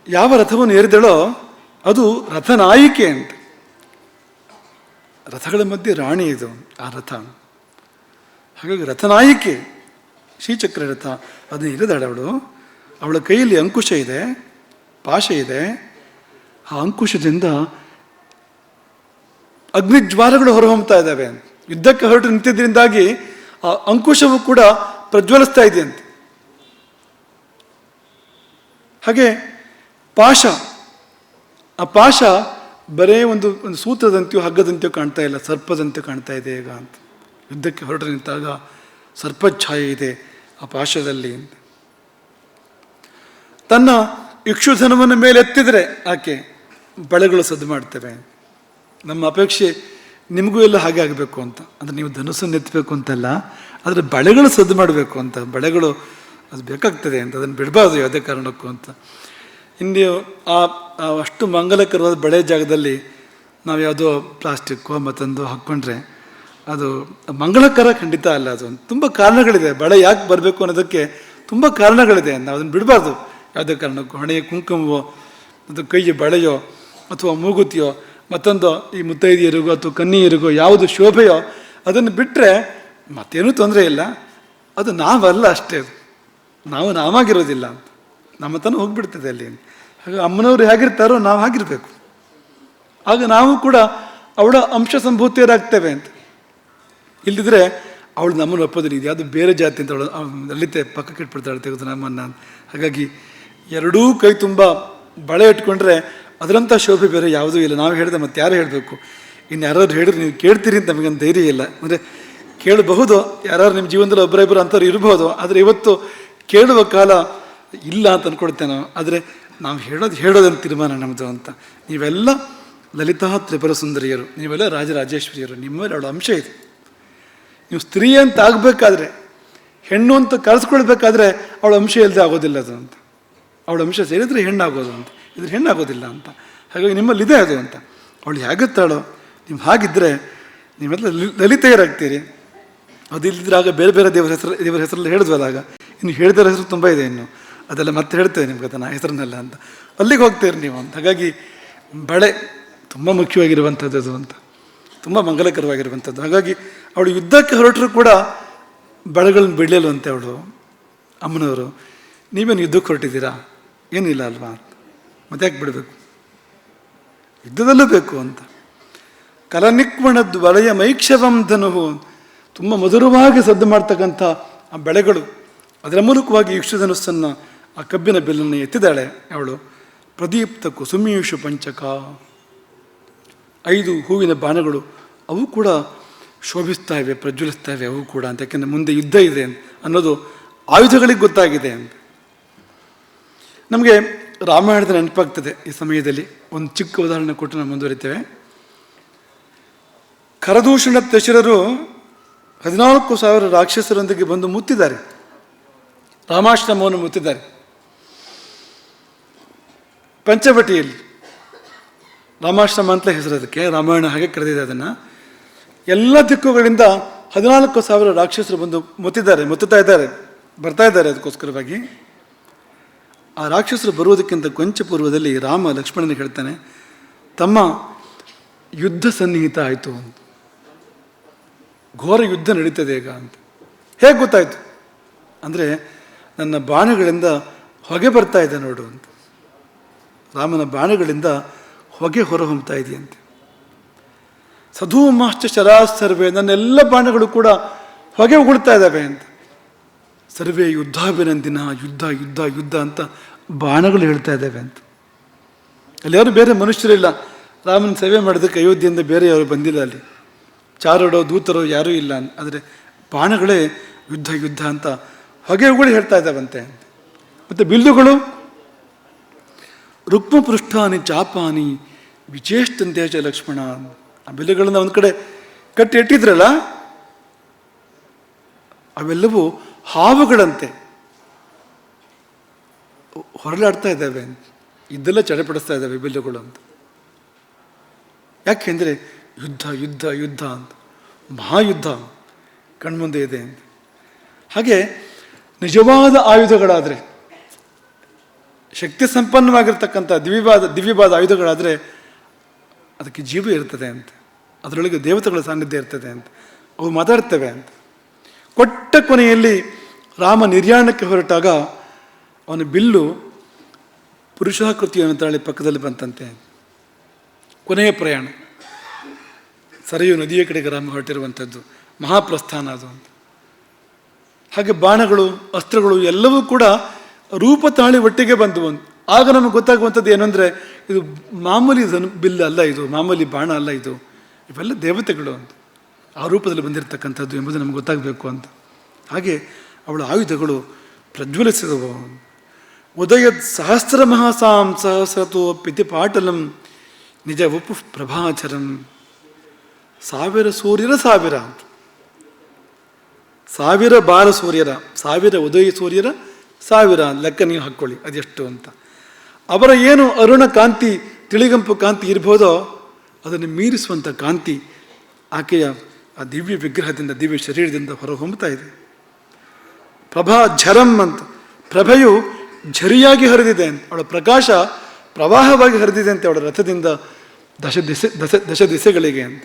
ಯಾವ ರಥವನ್ನು ಏರಿದಳೋ ಅದು ರಥನಾಯಿಕೆ ಅಂತ. ರಥಗಳ ಮಧ್ಯೆ ರಾಣಿ ಇದು ಆ ರಥ. ಹಾಗಾಗಿ ರಥನಾಯಿಕೆ ಶ್ರೀಚಕ್ರ ರಥ ಅದನ್ನು ಇಳಿದಾಳೆ ಅವಳು. ಅವಳ ಕೈಯಲ್ಲಿ ಅಂಕುಶ ಇದೆ, ಪಾಶ ಇದೆ. ಆ ಅಂಕುಶದಿಂದ ಅಗ್ನಿಜ್ವಾಲಗಳು ಹೊರಹೊಮ್ತಾ ಇದ್ದಾವೆ. ಯುದ್ಧಕ್ಕೆ ಹೊರಟು ನಿಂತಿದ್ದರಿಂದಾಗಿ ಆ ಅಂಕುಶವು ಕೂಡ ಪ್ರಜ್ವಲಿಸ್ತಾ ಇದೆಯಂತೆ. ಹಾಗೆ ಪಾಶ, ಆ ಪಾಶ ಬರೇ ಒಂದು ಸೂತ್ರದಂತೆಯೋ ಹಗ್ಗದಂತೆಯೋ ಕಾಣ್ತಾ ಇಲ್ಲ, ಸರ್ಪದಂತೆ ಕಾಣ್ತಾ ಇದೆ ಈಗ ಅಂತ. ಯುದ್ಧಕ್ಕೆ ಹೊರಟು ನಿಂತಾಗ ಸರ್ಪಛಾಯೆ ಇದೆ ಆ ಪಾಶದಲ್ಲಿ. ತನ್ನ ಇಕ್ಷುಧನವನ್ನು ಮೇಲೆ ಎತ್ತಿದರೆ ಆಕೆ ಬಳೆಗಳು ಸದ್ದು ಮಾಡ್ತವೆ. ನಮ್ಮ ಅಪೇಕ್ಷೆ ನಿಮಗೂ ಎಲ್ಲ ಹಾಗೆ ಆಗಬೇಕು ಅಂತ. ಅಂದರೆ ನೀವು ಧನುಸ್ಸನ್ನು ಎತ್ತಬೇಕು ಅಂತಲ್ಲ, ಆದರೆ ಬಳೆಗಳು ಸದ್ದು ಮಾಡಬೇಕು ಅಂತ. ಬಳೆಗಳು ಅದು ಬೇಕಾಗ್ತದೆ ಅಂತ, ಅದನ್ನು ಬಿಡಬಾರ್ದು ಯಾವುದೇ ಕಾರಣಕ್ಕೂ ಅಂತ. ಇನ್ನು ಅಷ್ಟು ಮಂಗಲಕರವಾದ ಬಳೆ ಜಾಗದಲ್ಲಿ ನಾವು ಯಾವುದೋ ಪ್ಲಾಸ್ಟಿಕ್ಕೋ ಮತ್ತೊಂದು ಹಾಕ್ಕೊಂಡ್ರೆ ಅದು ಮಂಗಳಕರ ಖಂಡಿತ ಅಲ್ಲ. ಅದು ತುಂಬ ಕಾರಣಗಳಿದೆ. ಬಳೆ ಯಾಕೆ ಬರಬೇಕು ಅನ್ನೋದಕ್ಕೆ ತುಂಬ ಕಾರಣಗಳಿದೆ. ನಾವು ಅದನ್ನು ಬಿಡಬಾರ್ದು ಯಾವುದೇ ಕಾರಣಕ್ಕೂ. ಹಣೆಯ ಕುಂಕುಮವೋ ಅದು ಕೈಯ ಬಳೆಯೋ ಅಥವಾ ಮೂಗುತಿಯೋ ಮತ್ತೊಂದು ಈ ಮುತ್ತೈದೆಯರಿಗೋ ಅಥವಾ ಕನ್ನಿಯರಿಗೋ ಯಾವುದು ಶೋಭೆಯೋ ಅದನ್ನು ಬಿಟ್ಟರೆ ಮತ್ತೇನೂ ತೊಂದರೆ ಇಲ್ಲ. ಅದು ನಾವಲ್ಲ ಅಷ್ಟೇ. ನಾವು ನಾವಾಗಿರೋದಿಲ್ಲ ಅಂತ, ನಮ್ಮ ತನ ಹೋಗ್ಬಿಡ್ತದೆ ಅಲ್ಲಿ. ಹಾಗೆ ಅಮ್ಮನವರು ಹೇಗಿರ್ತಾರೋ ನಾವು ಹಾಗಿರ್ಬೇಕು, ಆಗ ನಾವು ಕೂಡ ಅವಳ ಅಂಶ ಸಂಭೂತಿಯರಾಗ್ತೇವೆ ಅಂತ. ಇಲ್ಲದಿದ್ರೆ ಅವಳು ನಮ್ಮನ್ನು ಒಪ್ಪೋದಿಲ್ಲ, ಇದು ಯಾವುದು ಬೇರೆ ಜಾತಿ ಅಂತ ಅವಳು ಲಲಿತೆ ಪಕ್ಕಕ್ಕೆ ಇಟ್ಬಿಡ್ತಾಳೆ ತೆಗೆದು ನಮ್ಮನ್ನು. ಹಾಗಾಗಿ ಎರಡೂ ಕೈ ತುಂಬ ಬಳೆ ಇಟ್ಕೊಂಡ್ರೆ ಅದರಂಥ ಶೋಭೆ ಬೇರೆ ಯಾವುದೂ ಇಲ್ಲ. ನಾವು ಹೇಳಿದೆ ಮತ್ತೆ ಯಾರು ಹೇಳಬೇಕು? ಇನ್ನು ಯಾರಾದ್ರು ಹೇಳಿದ್ರೆ ನೀವು ಕೇಳ್ತೀರಿ ಅಂತ ನಮಗೊಂದು ಧೈರ್ಯ ಇಲ್ಲ. ಅಂದರೆ ಕೇಳಬಹುದು, ಯಾರು ನಿಮ್ಮ ಜೀವನದಲ್ಲಿ ಒಬ್ಬರಿಬ್ಬರು ಅಂಥವ್ರು ಇರ್ಬೋದು, ಆದರೆ ಇವತ್ತು ಕೇಳುವ ಕಾಲ ಇಲ್ಲ ಅಂತ ಅಂದ್ಕೊಳ್ತೇನೆ. ಆದರೆ ನಾವು ಹೇಳೋದಂತ ತೀರ್ಮಾನ ನಮ್ಮದು ಅಂತ. ನೀವೆಲ್ಲ ಲಲಿತಾ ತ್ರಿಪುರ ಸುಂದರಿಯರು, ನೀವೆಲ್ಲ ರಾಜರಾಜೇಶ್ವರಿಯರು, ನಿಮ್ಮಲ್ಲಿ ಅವಳ ಅಂಶ ಇದೆ. ನೀವು ಸ್ತ್ರೀ ಅಂತ ಆಗಬೇಕಾದ್ರೆ, ಹೆಣ್ಣು ಅಂತ ಕರೆಸ್ಕೊಳ್ಬೇಕಾದ್ರೆ ಅವಳ ಅಂಶ ಇಲ್ಲದೆ ಆಗೋದಿಲ್ಲ ಅದು ಅಂತ. ಅವಳ ಅಂಶ ಸೇರಿದ್ರೆ ಹೆಣ್ಣಾಗೋದು ಅಂತ, ಇದ್ರೆ ಹೆಣ್ಣಾಗೋದಿಲ್ಲ ಅಂತ. ಹಾಗಾಗಿ ನಿಮ್ಮಲ್ಲಿದೆ ಅದು ಅಂತ. ಅವಳು ಹೇಗುತ್ತಾಳೋ ನೀವು ಹಾಗಿದ್ದರೆ ನೀವೆಲ್ಲ ಲಲಿತೆಯರಾಗ್ತೀರಿ. ಅದು ಇಲ್ಲದಿದ್ರೆ ಆಗ ಬೇರೆ ಬೇರೆ ದೇವರ ಹೆಸರಲ್ಲಿ ಹೇಳಿದ್ವಲ್ಲ, ಆಗ ಇನ್ನು ಹೇಳಿದರ ಹೆಸರು ತುಂಬ ಇದೆ, ಇನ್ನು ಅದೆಲ್ಲ ಮತ್ತೆ ಹೇಳ್ತೇವೆ ನಿಮ್ಗೆ ಅದನ್ನು ಹೆಸರನ್ನೆಲ್ಲ ಅಂತ. ಅಲ್ಲಿಗೆ ಹೋಗ್ತೀರಿ ನೀವು ಅಂತ. ಹಾಗಾಗಿ ಬಳೆ ತುಂಬ ಮುಖ್ಯವಾಗಿರುವಂಥದ್ದು ಅದು ಅಂತ, ತುಂಬ ಮಂಗಲಕರವಾಗಿರುವಂಥದ್ದು. ಹಾಗಾಗಿ ಅವಳು ಯುದ್ಧಕ್ಕೆ ಹೊರಟರು ಕೂಡ ಬಳೆಗಳನ್ನ ಬಿಡಲಿಲ್ಲವಂತೆ ಅವಳು ಅಮ್ಮನವರು. ನೀವೇನು ಯುದ್ಧಕ್ಕೆ ಹೊರಟಿದ್ದೀರಾ? ಏನಿಲ್ಲ ಅಲ್ವಾ, ಮತ್ತೆ ಯಾಕೆ ಬಿಡಬೇಕು? ಯುದ್ಧದಲ್ಲೂ ಬೇಕು ಅಂತ. ಕಲನಿಕ್ವಣದ್ದು ಬಳೆಯ ಮೈಕ್ಷವಂ ಧನುಹು, ತುಂಬ ಮಧುರವಾಗಿ ಸದ್ದು ಮಾಡ್ತಕ್ಕಂಥ ಆ ಬೆಳೆಗಳು, ಅದರ ಮೂಲಕವಾಗಿ ಇಕ್ಷುಧನುಸ್ಸನ್ನು, ಆ ಕಬ್ಬಿನ ಬಿಲ್ಲನ್ನು ಎತ್ತಿದ್ದಾಳೆ ಅವಳು. ಪ್ರದೀಪ್ತ ಕುಸುಮೀಷು ಪಂಚಕ, 5 ಹೂವಿನ ಬಾಣಗಳು, ಅವು ಕೂಡ ಶೋಭಿಸ್ತಾ ಇವೆ, ಪ್ರಜ್ವಲಿಸ್ತಾ ಇವೆ ಅವು ಕೂಡ ಅಂತ. ಯಾಕೆಂದರೆ ಮುಂದೆ ಯುದ್ಧ ಇದೆ ಅನ್ನೋದು ಆಯುಧಗಳಿಗೆ ಗೊತ್ತಾಗಿದೆ ಅಂತ. ನಮಗೆ ರಾಮಾಯಣದ ನೆನಪಾಗ್ತದೆ ಈ ಸಮಯದಲ್ಲಿ. ಒಂದು ಚಿಕ್ಕ ಉದಾಹರಣೆ ಕೊಟ್ಟು ನಾವು ಮುಂದುವರಿತೇವೆ. ಖರದೂಷಣ ದಶರಥರು 14,000 ರಾಕ್ಷಸರೊಂದಿಗೆ ಬಂದು ಮುತ್ತಿದ್ದಾರೆ, ರಾಮಾಶ್ರಮವನ್ನು ಮುತ್ತಿದ್ದಾರೆ ಪಂಚವಟಿಯಲ್ಲಿ. ರಾಮಾಶ್ರಮ ಅಂತಲೇ ಹೆಸರು ಅದಕ್ಕೆ, ರಾಮಾಯಣ ಹಾಗೆ ಕರೆದಿದೆ ಅದನ್ನು. ಎಲ್ಲ ದಿಕ್ಕುಗಳಿಂದ 14,000 ರಾಕ್ಷಸರು ಬಂದು ಮುತ್ತುತ್ತಾ ಇದ್ದಾರೆ, ಬರ್ತಾ ಇದ್ದಾರೆ ಅದಕ್ಕೋಸ್ಕರವಾಗಿ. ಆ ರಾಕ್ಷಸರು ಬರುವುದಕ್ಕಿಂತ ಕೊಂಚ ಪೂರ್ವದಲ್ಲಿ ರಾಮ ಲಕ್ಷ್ಮಣನಿಗೆ ಹೇಳ್ತಾನೆ, ತಮ್ಮ ಯುದ್ಧ ಸನ್ನಿಹಿತ ಆಯಿತು ಅಂತ, ಘೋರ ಯುದ್ಧ ನಡೀತದೆ ಈಗ ಅಂತ. ಹೇಗೆ ಗೊತ್ತಾಯಿತು ಅಂದರೆ, ನನ್ನ ಬಾಣಗಳಿಂದ ಹೊಗೆ ಬರ್ತಾ ಇದೆ ನೋಡು ಅಂತ. ರಾಮನ ಬಾಣಗಳಿಂದ ಹೊಗೆ ಹೊರಹೊಮ್ತಾ ಇದೆಯಂತೆ. ಸಧೂಮಾಶ್ಚ ಶರಾಸ್ ಸರ್ವೇ, ನನ್ನೆಲ್ಲ ಬಾಣಗಳು ಕೂಡ ಹೊಗೆ ಉಗುಳ್ತಾ ಇದ್ದಾವೆ ಅಂತ. ಸರ್ವೇ ಯುದ್ಧಾಭಿನಂದಿನ, ಯುದ್ಧ ಯುದ್ಧ ಯುದ್ಧ ಅಂತ ಬಾಣಗಳು ಹೇಳ್ತಾ ಇದ್ದಾವೆ ಅಂತ. ಅಲ್ಲಿ ಯಾರು ಬೇರೆ ಮನುಷ್ಯರಿಲ್ಲ, ರಾಮನ ಸೇವೆ ಮಾಡೋದಕ್ಕೆ ಅಯೋಧ್ಯೆಯಿಂದ ಬೇರೆ ಯಾರು ಬಂದಿಲ್ಲ ಅಲ್ಲಿ, ಚಾರಡೋ ದೂತರೋ ಯಾರೂ ಇಲ್ಲ. ಆದರೆ ಬಾಣಗಳೇ ಯುದ್ಧ ಯುದ್ಧ ಅಂತ ಹೊಗೆಗಳು ಹೇಳ್ತಾ ಇದ್ದಾವಂತೆ. ಮತ್ತು ಬಿಲ್ಲುಗಳು ರುಕ್ಮ ಪೃಷ್ಠಾನಿ ಚಾಪಾನಿ ವಿಚೇಷ್ಟಂತೆ ಚ ಲಕ್ಷ್ಮಣ, ಆ ಬಿಲ್ಲುಗಳನ್ನು ಒಂದು ಕಡೆ ಕಟ್ಟಿ ಇಟ್ಟಿದ್ರಲ್ಲ, ಅವೆಲ್ಲವೂ ಹಾವುಗಳಂತೆ ಹೊರಲಾಡ್ತಾ ಇದ್ದಾವೆ, ಇದೆಲ್ಲ ಚಡಪಡಿಸ್ತಾ ಇದ್ದಾವೆ ಬಿಲ್ಲುಗಳು ಅಂತ. ಯಾಕೆಂದರೆ ಯುದ್ಧ ಯುದ್ಧ ಯುದ್ಧ ಅಂತ, ಮಹಾಯುದ್ಧ ಕಣ್ಮುಂದೆ ಇದೆ ಅಂತ. ಹಾಗೆ ನಿಜವಾದ ಆಯುಧಗಳಾದರೆ, ಶಕ್ತಿ ಸಂಪನ್ನವಾಗಿರ್ತಕ್ಕಂಥ ದಿವ್ಯವಾದ ಆಯುಧಗಳಾದರೆ ಅದಕ್ಕೆ ಜೀವ ಇರ್ತದೆ ಅಂತ, ಅದರೊಳಗೆ ದೇವತೆಗಳ ಸಾನ್ನಿಧ್ಯ ಇರ್ತದೆ ಅಂತ, ಅವು ಮಾತಾಡ್ತವೆ ಅಂತ. ಕೊಟ್ಟ ಕೊನೆಯಲ್ಲಿ ರಾಮ ನಿರ್ಯಾಣಕ್ಕೆ ಹೊರಟಾಗ ಅವನ ಬಿಲ್ಲು ಪುರುಷಾಕೃತಿಯನ್ನು ತಾಳಿ ಪಕ್ಕದಲ್ಲಿ ಬಂತಂತೆ. ಕೊನೆಯ ಪ್ರಯಾಣ, ಸರಿಯು ನದಿಯ ಕಡೆಗೆ ರಾಮ ಹೊರಟಿರುವಂಥದ್ದು, ಮಹಾಪ್ರಸ್ಥಾನ ಅದು ಅಂತ. ಹಾಗೆ ಬಾಣಗಳು, ಅಸ್ತ್ರಗಳು ಎಲ್ಲವೂ ಕೂಡ ರೂಪ ತಾಳಿ ಒಟ್ಟಿಗೆ ಬಂದು. ಆಗ ನಮಗೆ ಗೊತ್ತಾಗುವಂಥದ್ದು ಏನು ಅಂದರೆ, ಇದು ಮಾಮೂಲಿ ಬಿಲ್ ಅಲ್ಲ, ಇದು ಮಾಮೂಲಿ ಬಾಣ ಅಲ್ಲ, ಇದು ಇವೆಲ್ಲ ದೇವತೆಗಳು ಅಂತ, ಆ ರೂಪದಲ್ಲಿ ಬಂದಿರತಕ್ಕಂಥದ್ದು ಎಂಬುದು ನಮಗೆ ಗೊತ್ತಾಗಬೇಕು ಅಂತ. ಹಾಗೆ ಅವಳ ಆಯುಧಗಳು ಪ್ರಜ್ವಲಿಸಿದವು. ಉದಯದ್ ಸಹಸ್ರ ಮಹಾಸಾಂ ಸಹಸ್ರತೋ ಪಿತಿಪಾಟಲಂ ನಿಜ ವಪು ಪ್ರಭಾಚರಂ. 1000 ಸೂರ್ಯರ 1000 ಅಂತ, 1000 ಬಾಲ ಸೂರ್ಯರ 1000 ಉದಯ ಸೂರ್ಯರ 1000 ಲೆಕ್ಕ ನೀವು ಹಾಕ್ಕೊಳ್ಳಿ ಅದೆಷ್ಟು ಅಂತ. ಅವರ ಏನು ಅರುಣ ಕಾಂತಿ, ತಿಳಿಗಂಪು ಕಾಂತಿ ಇರ್ಬೋದೋ ಅದನ್ನು ಮೀರಿಸುವಂಥ ಕಾಂತಿ ಆಕೆಯ ಆ ದಿವ್ಯ ವಿಗ್ರಹದಿಂದ, ದಿವ್ಯ ಶರೀರದಿಂದ ಹೊರಹೊಮ್ಮುತ್ತಾ ಇದೆ. ಪ್ರಭಾ ಝರಂ ಅಂತ, ಪ್ರಭೆಯು ಝರಿಯಾಗಿ ಹರಿದಿದೆ ಅಂತ, ಅವಳ ಪ್ರಕಾಶ ಪ್ರವಾಹವಾಗಿ ಹರಿದಿದೆ ಅಂತ ಅವಳ ರಥದಿಂದ ದಶ ದಿಸೆಗಳಿಗೆ ಅಂತ.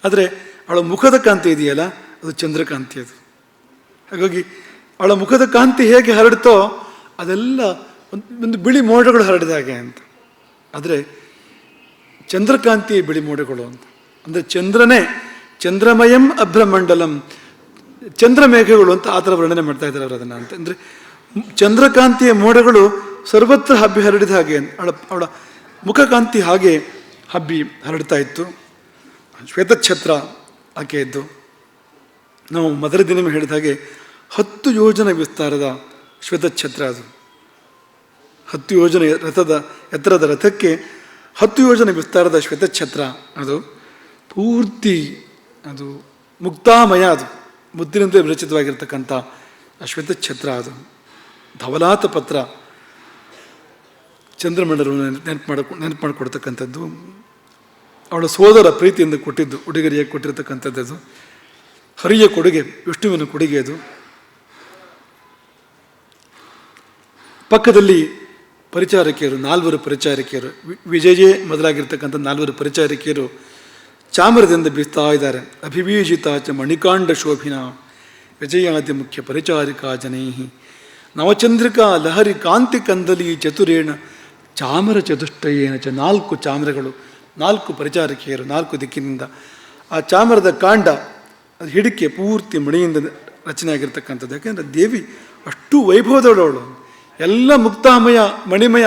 ಆದರೆ ಅವಳ ಮುಖದ ಕಾಂತಿ ಇದೆಯಲ್ಲ, ಅದು ಚಂದ್ರಕಾಂತಿ ಅದು. ಹಾಗಾಗಿ ಅವಳ ಮುಖದ ಕಾಂತಿ ಹೇಗೆ ಹರಡ್ತೋ ಅದೆಲ್ಲ ಒಂದು ಬಿಳಿ ಮೋಡಗಳು ಹರಡಿದ ಹಾಗೆ ಅಂತ. ಆದರೆ ಚಂದ್ರಕಾಂತಿ ಬಿಳಿ ಮೋಡಗಳು ಅಂತ ಅಂದರೆ ಚಂದ್ರನೇ, ಚಂದ್ರಮಯಂ ಅಭ್ರಮಂಡಲಂ, ಚಂದ್ರಮೇಘಗಳು ಅಂತ ಆ ಥರ ವರ್ಣನೆ ಮಾಡ್ತಾ ಇದ್ದಾರೆ ಅವರು ಅದನ್ನು. ಅಂತ ಅಂದರೆ ಚಂದ್ರಕಾಂತಿಯ ಮೋಡಗಳು ಸರ್ವತ್ರ ಹಬ್ಬಿ ಹರಡಿದ ಹಾಗೆ ಅವಳ ಮುಖಕಾಂತಿ ಹಾಗೆ ಹಬ್ಬಿ ಹರಡ್ತಾ ಇತ್ತು. ಶ್ವೇತಛತ್ರ ಆಕೆಯದ್ದು. ನಾವು ಮೊದಲ ದಿನ ಹೇಳಿದ ಹಾಗೆ 10 ಯೋಜನ ವಿಸ್ತಾರದ ಶ್ವೇತಛತ್ರ ಅದು. 10 ಯೋಜನ ಎತ್ತರದ ರಥಕ್ಕೆ 10 ಯೋಜನ ವಿಸ್ತಾರದ ಶ್ವೇತಛತ್ರ ಅದು. ಪೂರ್ತಿ ಅದು ಮುಕ್ತಾಮಯ, ಅದು ಮುದ್ದಿನಿಂದ ವಿರಚಿತವಾಗಿರ್ತಕ್ಕಂಥ ಆ ಶ್ವೇತಛತ್ರ ಅದು. ಧವಲಾತ ಪತ್ರ, ಚಂದ್ರಮಂಡಲವನ್ನು ನೆನಪು ಮಾಡಿಕೊಡ್ತಕ್ಕಂಥದ್ದು. ಅವಳ ಸೋದರ ಪ್ರೀತಿಯಿಂದ ಕೊಟ್ಟಿದ್ದು, ಉಡುಗೊರೆಯಾಗಿ ಕೊಟ್ಟಿರ್ತಕ್ಕಂಥದ್ದು. ಹರಿಯ ಕೊಡುಗೆ, ವಿಷ್ಣುವಿನ ಕೊಡುಗೆ ಅದು. ಪಕ್ಕದಲ್ಲಿ ಪರಿಚಾರಕಿಯರು, 4 ಪರಿಚಾರಕಿಯರು, ವಿಜಯೇ ಮೊದಲಾಗಿರ್ತಕ್ಕಂಥ 4 ಪರಿಚಾರಕಿಯರು ಚಾಮರದಿಂದ ಬೀಸ್ತಾ ಇದ್ದಾರೆ. ಅಭಿವೀಜಿತ ಚ ಮಣಿಕಾಂಡ ಶೋಭಿನ ವಿಜಯಾದಿ ಮುಖ್ಯ ಪರಿಚಾರಿಕಾ ಜನೈಹಿ ನವಚಂದ್ರಿಕಾ ಲಹರಿ ಕಾಂತಿ ಕಂದಲಿ ಚತುರೇಣ ಚಾಮರ ಚತುಷ್ಟಯೇನ ಚ. 4 ಚಾಮರಗಳು, 4 ಪರಿಚಾರಕಿಯರು, 4 ದಿಕ್ಕಿನಿಂದ. ಆ ಚಾಮರದ ಕಾಂಡ, ಅದು ಹಿಡಿಕೆ ಪೂರ್ತಿ ಮಣಿಯಿಂದ ರಚನೆ ಆಗಿರ್ತಕ್ಕಂಥದ್ದು. ಯಾಕೆಂದರೆ ದೇವಿ ಅಷ್ಟು ವೈಭವದವಳವಳು. ಎಲ್ಲ ಮುಕ್ತಾಮಯ, ಮಣಿಮಯ,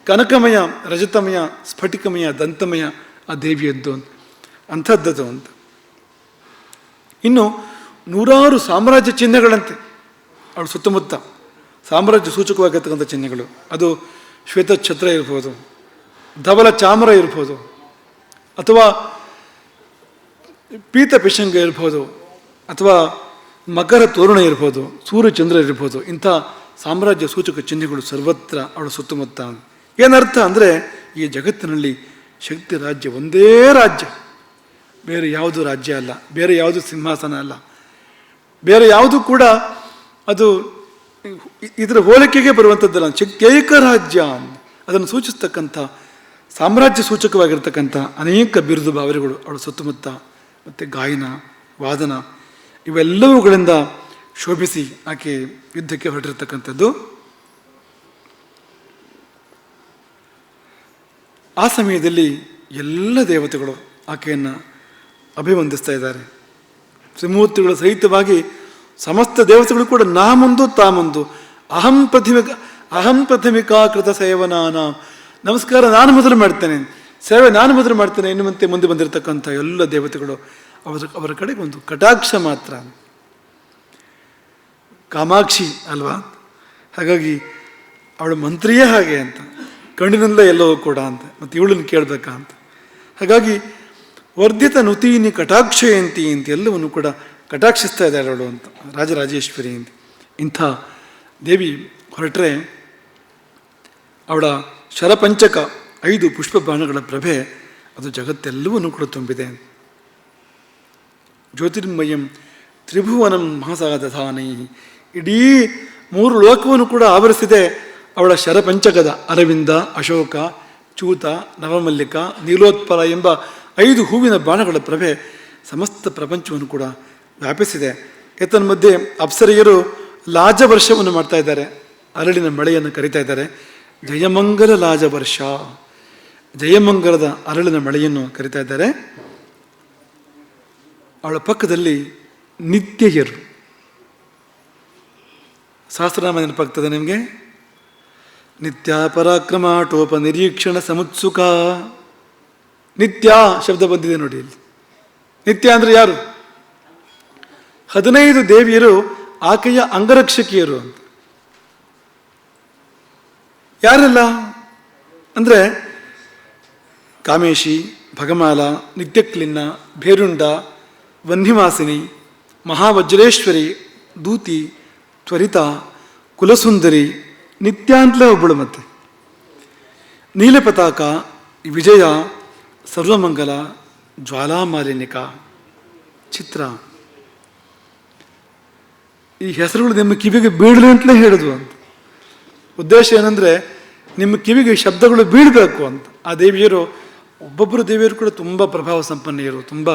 ಕನಕಮಯ, ರಜತಮಯ, ಸ್ಫಟಿಕಮಯ, ದಂತಮಯ ಆ ದೇವಿಯದ್ದು ಅಂಥದ್ದದು ಅಂತ. ಇನ್ನು 100 ಸಾಮ್ರಾಜ್ಯ ಚಿಹ್ನೆಗಳಂತೆ ಅವಳು ಸುತ್ತಮುತ್ತ ಸಾಮ್ರಾಜ್ಯ ಸೂಚಕವಾಗಿರ್ತಕ್ಕಂಥ ಚಿಹ್ನೆಗಳು. ಅದು ಶ್ವೇತಛತ್ರ ಇರ್ಬೋದು, ಧವಲ ಚಾಮರ ಇರ್ಬೋದು, ಅಥವಾ ಪೀತ ಪಿಶಂಗ ಇರ್ಬೋದು, ಅಥವಾ ಮಕರ ತೋರಣ ಇರ್ಬೋದು, ಸೂರ್ಯಚಂದ್ರ ಇರ್ಬೋದು. ಇಂಥ ಸಾಮ್ರಾಜ್ಯ ಸೂಚಕ ಚಿಹ್ನೆಗಳು ಸರ್ವತ್ರ ಅವಳ ಸುತ್ತಮುತ್ತ. ಏನರ್ಥ ಅಂದರೆ ಈ ಜಗತ್ತಿನಲ್ಲಿ ಶಕ್ತಿ ರಾಜ್ಯ ಒಂದೇ ರಾಜ್ಯ, ಬೇರೆ ಯಾವುದು ರಾಜ್ಯ ಅಲ್ಲ, ಬೇರೆ ಯಾವುದು ಸಿಂಹಾಸನ ಅಲ್ಲ, ಬೇರೆ ಯಾವುದು ಕೂಡ ಅದು ಇದರ ಹೋಲಿಕೆಗೆ ಬರುವಂಥದ್ದಲ್ಲ. ಶಕ್ತೈಕ ರಾಜ್ಯ ಅದನ್ನು ಸೂಚಿಸ್ತಕ್ಕಂಥ ಸಾಮ್ರಾಜ್ಯ ಸೂಚಕವಾಗಿರ್ತಕ್ಕಂಥ ಅನೇಕ ಬಿರುದು ಭಾವನೆಗಳು ಅವಳ ಸುತ್ತಮುತ್ತ. ಮತ್ತು ಗಾಯನ, ವಾದನ ಇವೆಲ್ಲವುಗಳಿಂದ ಶೋಭಿಸಿ ಆಕೆ ಯುದ್ಧಕ್ಕೆ ಹೊರಟಿರ್ತಕ್ಕಂಥದ್ದು. ಆ ಸಮಯದಲ್ಲಿ ಎಲ್ಲ ದೇವತೆಗಳು ಆಕೆಯನ್ನು ಅಭಿವಂದಿಸ್ತಾ ಇದ್ದಾರೆ. ತ್ರಿಮೂರ್ತಿಗಳ ಸಹಿತವಾಗಿ ಸಮಸ್ತ ದೇವತೆಗಳು ಕೂಡ ನಾ ಮುಂದು ತಾ ಮುಂದು ಅಹಂ ಪ್ರಥಮಿಕಾ ಕೃತ ಸೇವನಾನ. ನಮಸ್ಕಾರ ನಾನು ಮೊದಲು ಮಾಡ್ತೇನೆ, ಸೇವೆ ನಾನು ಮೊದಲು ಮಾಡ್ತೇನೆ ಎನ್ನುವಂತೆ ಮುಂದೆ ಬಂದಿರತಕ್ಕಂಥ ಎಲ್ಲ ದೇವತೆಗಳು ಅವರ ಕಡೆಗೆ ಒಂದು ಕಟಾಕ್ಷ ಮಾತ್ರ. ಕಾಮಾಕ್ಷಿ ಅಲ್ವಾ, ಹಾಗಾಗಿ ಅವಳ ಮಂತ್ರಿಯೇ ಹಾಗೆ ಅಂತ, ಕಣ್ಣಿನಲ್ಲೇ ಎಲ್ಲವೂ ಕೂಡ ಅಂತ. ಮತ್ತು ಇವಳನ್ನು ಕೇಳಬೇಕಾ ಅಂತ. ಹಾಗಾಗಿ ವರ್ಧಿತ ನುತೀನಿ ಕಟಾಕ್ಷಯಂತಿ ಅಂತ ಎಲ್ಲವನ್ನು ಕೂಡ ಕಟಾಕ್ಷಿಸ್ತಾ ಇದ್ದಾಳೆ ಅವಳು ಅಂತ, ರಾಜರಾಜೇಶ್ವರಿ ಅಂತ. ಇಂಥ ದೇವಿ ಹೊರಟ್ರೆ ಅವಳ ಶರಪಂಚಕ 5 ಪುಷ್ಪ ಬಾಣಗಳ ಪ್ರಭೆ ಅದು ಜಗತ್ತೆಲ್ಲವನ್ನೂ ಕೂಡ ತುಂಬಿದೆ. ಜ್ಯೋತಿರ್ಮಯಂ ತ್ರಿಭುವನಂ ಮಹಾಸಾದಧಾನೈ, ಇಡೀ 3 ಲೋಕವನ್ನು ಕೂಡ ಆವರಿಸಿದೆ ಅವಳ ಶರಪಂಚಕದ ಅರವಿಂದ, ಅಶೋಕ, ಚೂತ, ನವಮಲ್ಲಿಕ, ನೀಲೋತ್ಪಲ ಎಂಬ 5 ಹೂವಿನ ಬಾಣಗಳ ಪ್ರಭೆ ಸಮಸ್ತ ಪ್ರಪಂಚವನ್ನು ಕೂಡ ವ್ಯಾಪಿಸಿದೆ. ಏತನ್ಮಧ್ಯೆ ಅಪ್ಸರೆಯರು ಲಾಜವರ್ಷವನ್ನು ಮಾಡ್ತಾ ಇದ್ದಾರೆ, ಅರಳಿನ ಮಳೆಯನ್ನು ಕರೀತಾ ಇದ್ದಾರೆ. ಜಯಮಂಗಲ ಲಾಜವರ್ಷ, ಜಯಮಂಗಲದ ಅರಳಿನ ಮಳೆಯನ್ನು ಕರೀತಾ ಇದ್ದಾರೆ. ಅವಳ ಪಕ್ಕದಲ್ಲಿ ನಿತ್ಯಯರು, ಸಹಸ್ರನಾಮ ನೆನಪಾಗ್ತದೆ ನಿಮಗೆ. ನಿತ್ಯ ಪರಾಕ್ರಮ ಟೋಪ ನಿರೀಕ್ಷಣ ಸಮುತ್ಸುಕ. ನಿತ್ಯ ಶಬ್ದ ಬಂದಿದೆ ನೋಡಿ ಇಲ್ಲಿ. ನಿತ್ಯ ಅಂದರೆ ಯಾರು? 15 ದೇವಿಯರು ಆಕೆಯ ಅಂಗರಕ್ಷಕಿಯರು ಅಂತ. ಯಾರೆಲ್ಲ ಅಂದರೆ ಕಾಮೇಶಿ, ಭಗಮಾಲ, ನಿತ್ಯಕ್ಲಿನ್ನ, ಭೇರುಂಡ, ವನ್ಹಿಮಾಸಿನಿ, ಮಹಾವಜ್ರೇಶ್ವರಿ, ದೂತಿ, ತ್ವರಿತ, ಕುಲಸುಂದರಿ, ನಿತ್ಯ ಅಂತಲೇ ಒಬ್ಬಳು. ಮತ್ತೆ ನೀಲಪತಾಕ, ವಿಜಯ, ಸರ್ವಮಂಗಲ, ಜ್ವಾಲಾಮಾಲಿನಿಕ, ಚಿತ್ರ. ಈ ಹೆಸರುಗಳು ನಿಮ್ಮ ಕಿವಿಗೆ ಬೀಳಲಿ ಅಂತಲೇ ಹೇಳಿದ್ವು ಅಂತ. ಉದ್ದೇಶ ಏನಂದರೆ ನಿಮ್ಮ ಕಿವಿಗೆ ಶಬ್ದಗಳು ಬೀಳಬೇಕು ಅಂತ. ಆ ದೇವಿಯರು, ಒಬ್ಬೊಬ್ಬರು ದೇವಿಯರು ಕೂಡ ತುಂಬ ಪ್ರಭಾವ ಸಂಪನ್ನೆಯರು, ತುಂಬ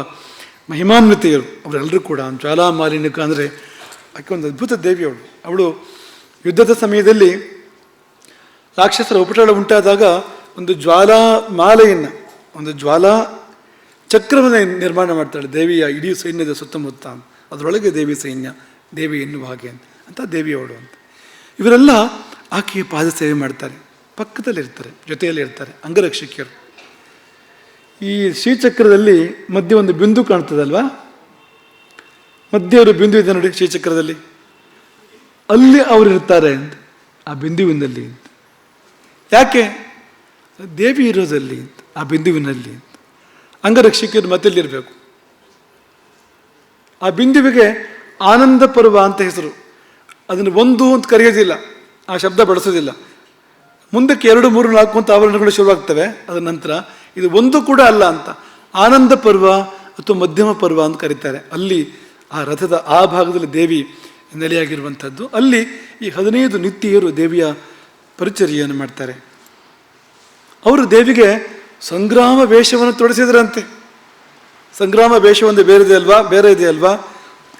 ಮಹಿಮಾನ್ವಿತೆಯರು ಅವರೆಲ್ಲರೂ ಕೂಡ. ಜ್ವಾಲಾಮಾಲಿನಿಕ ಅಂದರೆ ಆಕೆ ಒಂದು ಅದ್ಭುತ ದೇವಿ ಅವಳು ಯುದ್ಧದ ಸಮಯದಲ್ಲಿ ರಾಕ್ಷಸರ ಉಪಟಳ ಉಂಟಾದಾಗ ಒಂದು ಜ್ವಾಲಾ ಮಾಲೆಯನ್ನು, ಒಂದು ಜ್ವಾಲಾ ಚಕ್ರವನ್ನು ನಿರ್ಮಾಣ ಮಾಡ್ತಾಳೆ ದೇವಿಯ ಇಡೀ ಸೈನ್ಯದ ಸುತ್ತಮುತ್ತ. ಅದರೊಳಗೆ ದೇವಿ ಸೈನ್ಯ, ದೇವಿ ಎನ್ನುವ ಹಾಗೆ ಅಂತ ದೇವಿಯವಳು ಅಂತ. ಇವರೆಲ್ಲ ಆಕೆಯ ಪಾದ ಸೇವೆ ಮಾಡ್ತಾರೆ, ಪಕ್ಕದಲ್ಲಿರ್ತಾರೆ, ಜೊತೆಯಲ್ಲಿರ್ತಾರೆ, ಅಂಗರಕ್ಷಕಿಯರು. ಈ ಶ್ರೀಚಕ್ರದಲ್ಲಿ ಮಧ್ಯೆ ಒಂದು ಬಿಂದು ಕಾಣ್ತದಲ್ವಾ, ಮಧ್ಯೆ ಅವರು ಬಿಂದು ಇದೆ ನೋಡಿ ಶ್ರೀಚಕ್ರದಲ್ಲಿ, ಅಲ್ಲಿ ಅವರು ಇರ್ತಾರೆ ಅಂತ, ಆ ಬಿಂದುವಿನಲ್ಲಿ. ಯಾಕೆ? ದೇವಿ ಇರೋದಲ್ಲಿ, ಆ ಬಿಂದುವಿನಲ್ಲಿ. ಅಂಗರಕ್ಷಕಿಯರು ಮತ್ತೆಲ್ಲಿರಬೇಕು. ಆ ಬಿಂದುವಿಗೆ ಆನಂದ ಪರ್ವ ಅಂತ ಹೆಸರು. ಅದನ್ನು ಒಂದು ಅಂತ ಕರೆಯೋದಿಲ್ಲ, ಆ ಶಬ್ದ ಬಳಸೋದಿಲ್ಲ. ಮುಂದಕ್ಕೆ 2, 3, 4 ಅಂತ ಆವರಣಗಳು ಶುರುವಾಗ್ತವೆ. ಅದರ ನಂತರ ಇದು ಒಂದು ಕೂಡ ಅಲ್ಲ ಅಂತ ಆನಂದ ಪರ್ವ ಅಥವಾ ಮಧ್ಯಮ ಪರ್ವ ಅಂತ ಕರೀತಾರೆ. ಅಲ್ಲಿ ಆ ರಥದ ಆ ಭಾಗದಲ್ಲಿ ದೇವಿ ನೆಲೆಯಾಗಿರುವಂಥದ್ದು. ಅಲ್ಲಿ ಈ 15 ನಿತ್ಯರು ದೇವಿಯ ಪರಿಚರ್ಯೆಯನ್ನು ಮಾಡ್ತಾರೆ. ಅವರು ದೇವಿಗೆ ಸಂಗ್ರಾಮ ವೇಷವನ್ನು ತೊಡಿಸಿದ್ರಂತೆ. ಸಂಗ್ರಾಮ ವೇಷ ಒಂದು ಬೇರೆ ಇದೆಯಲ್ವಾ,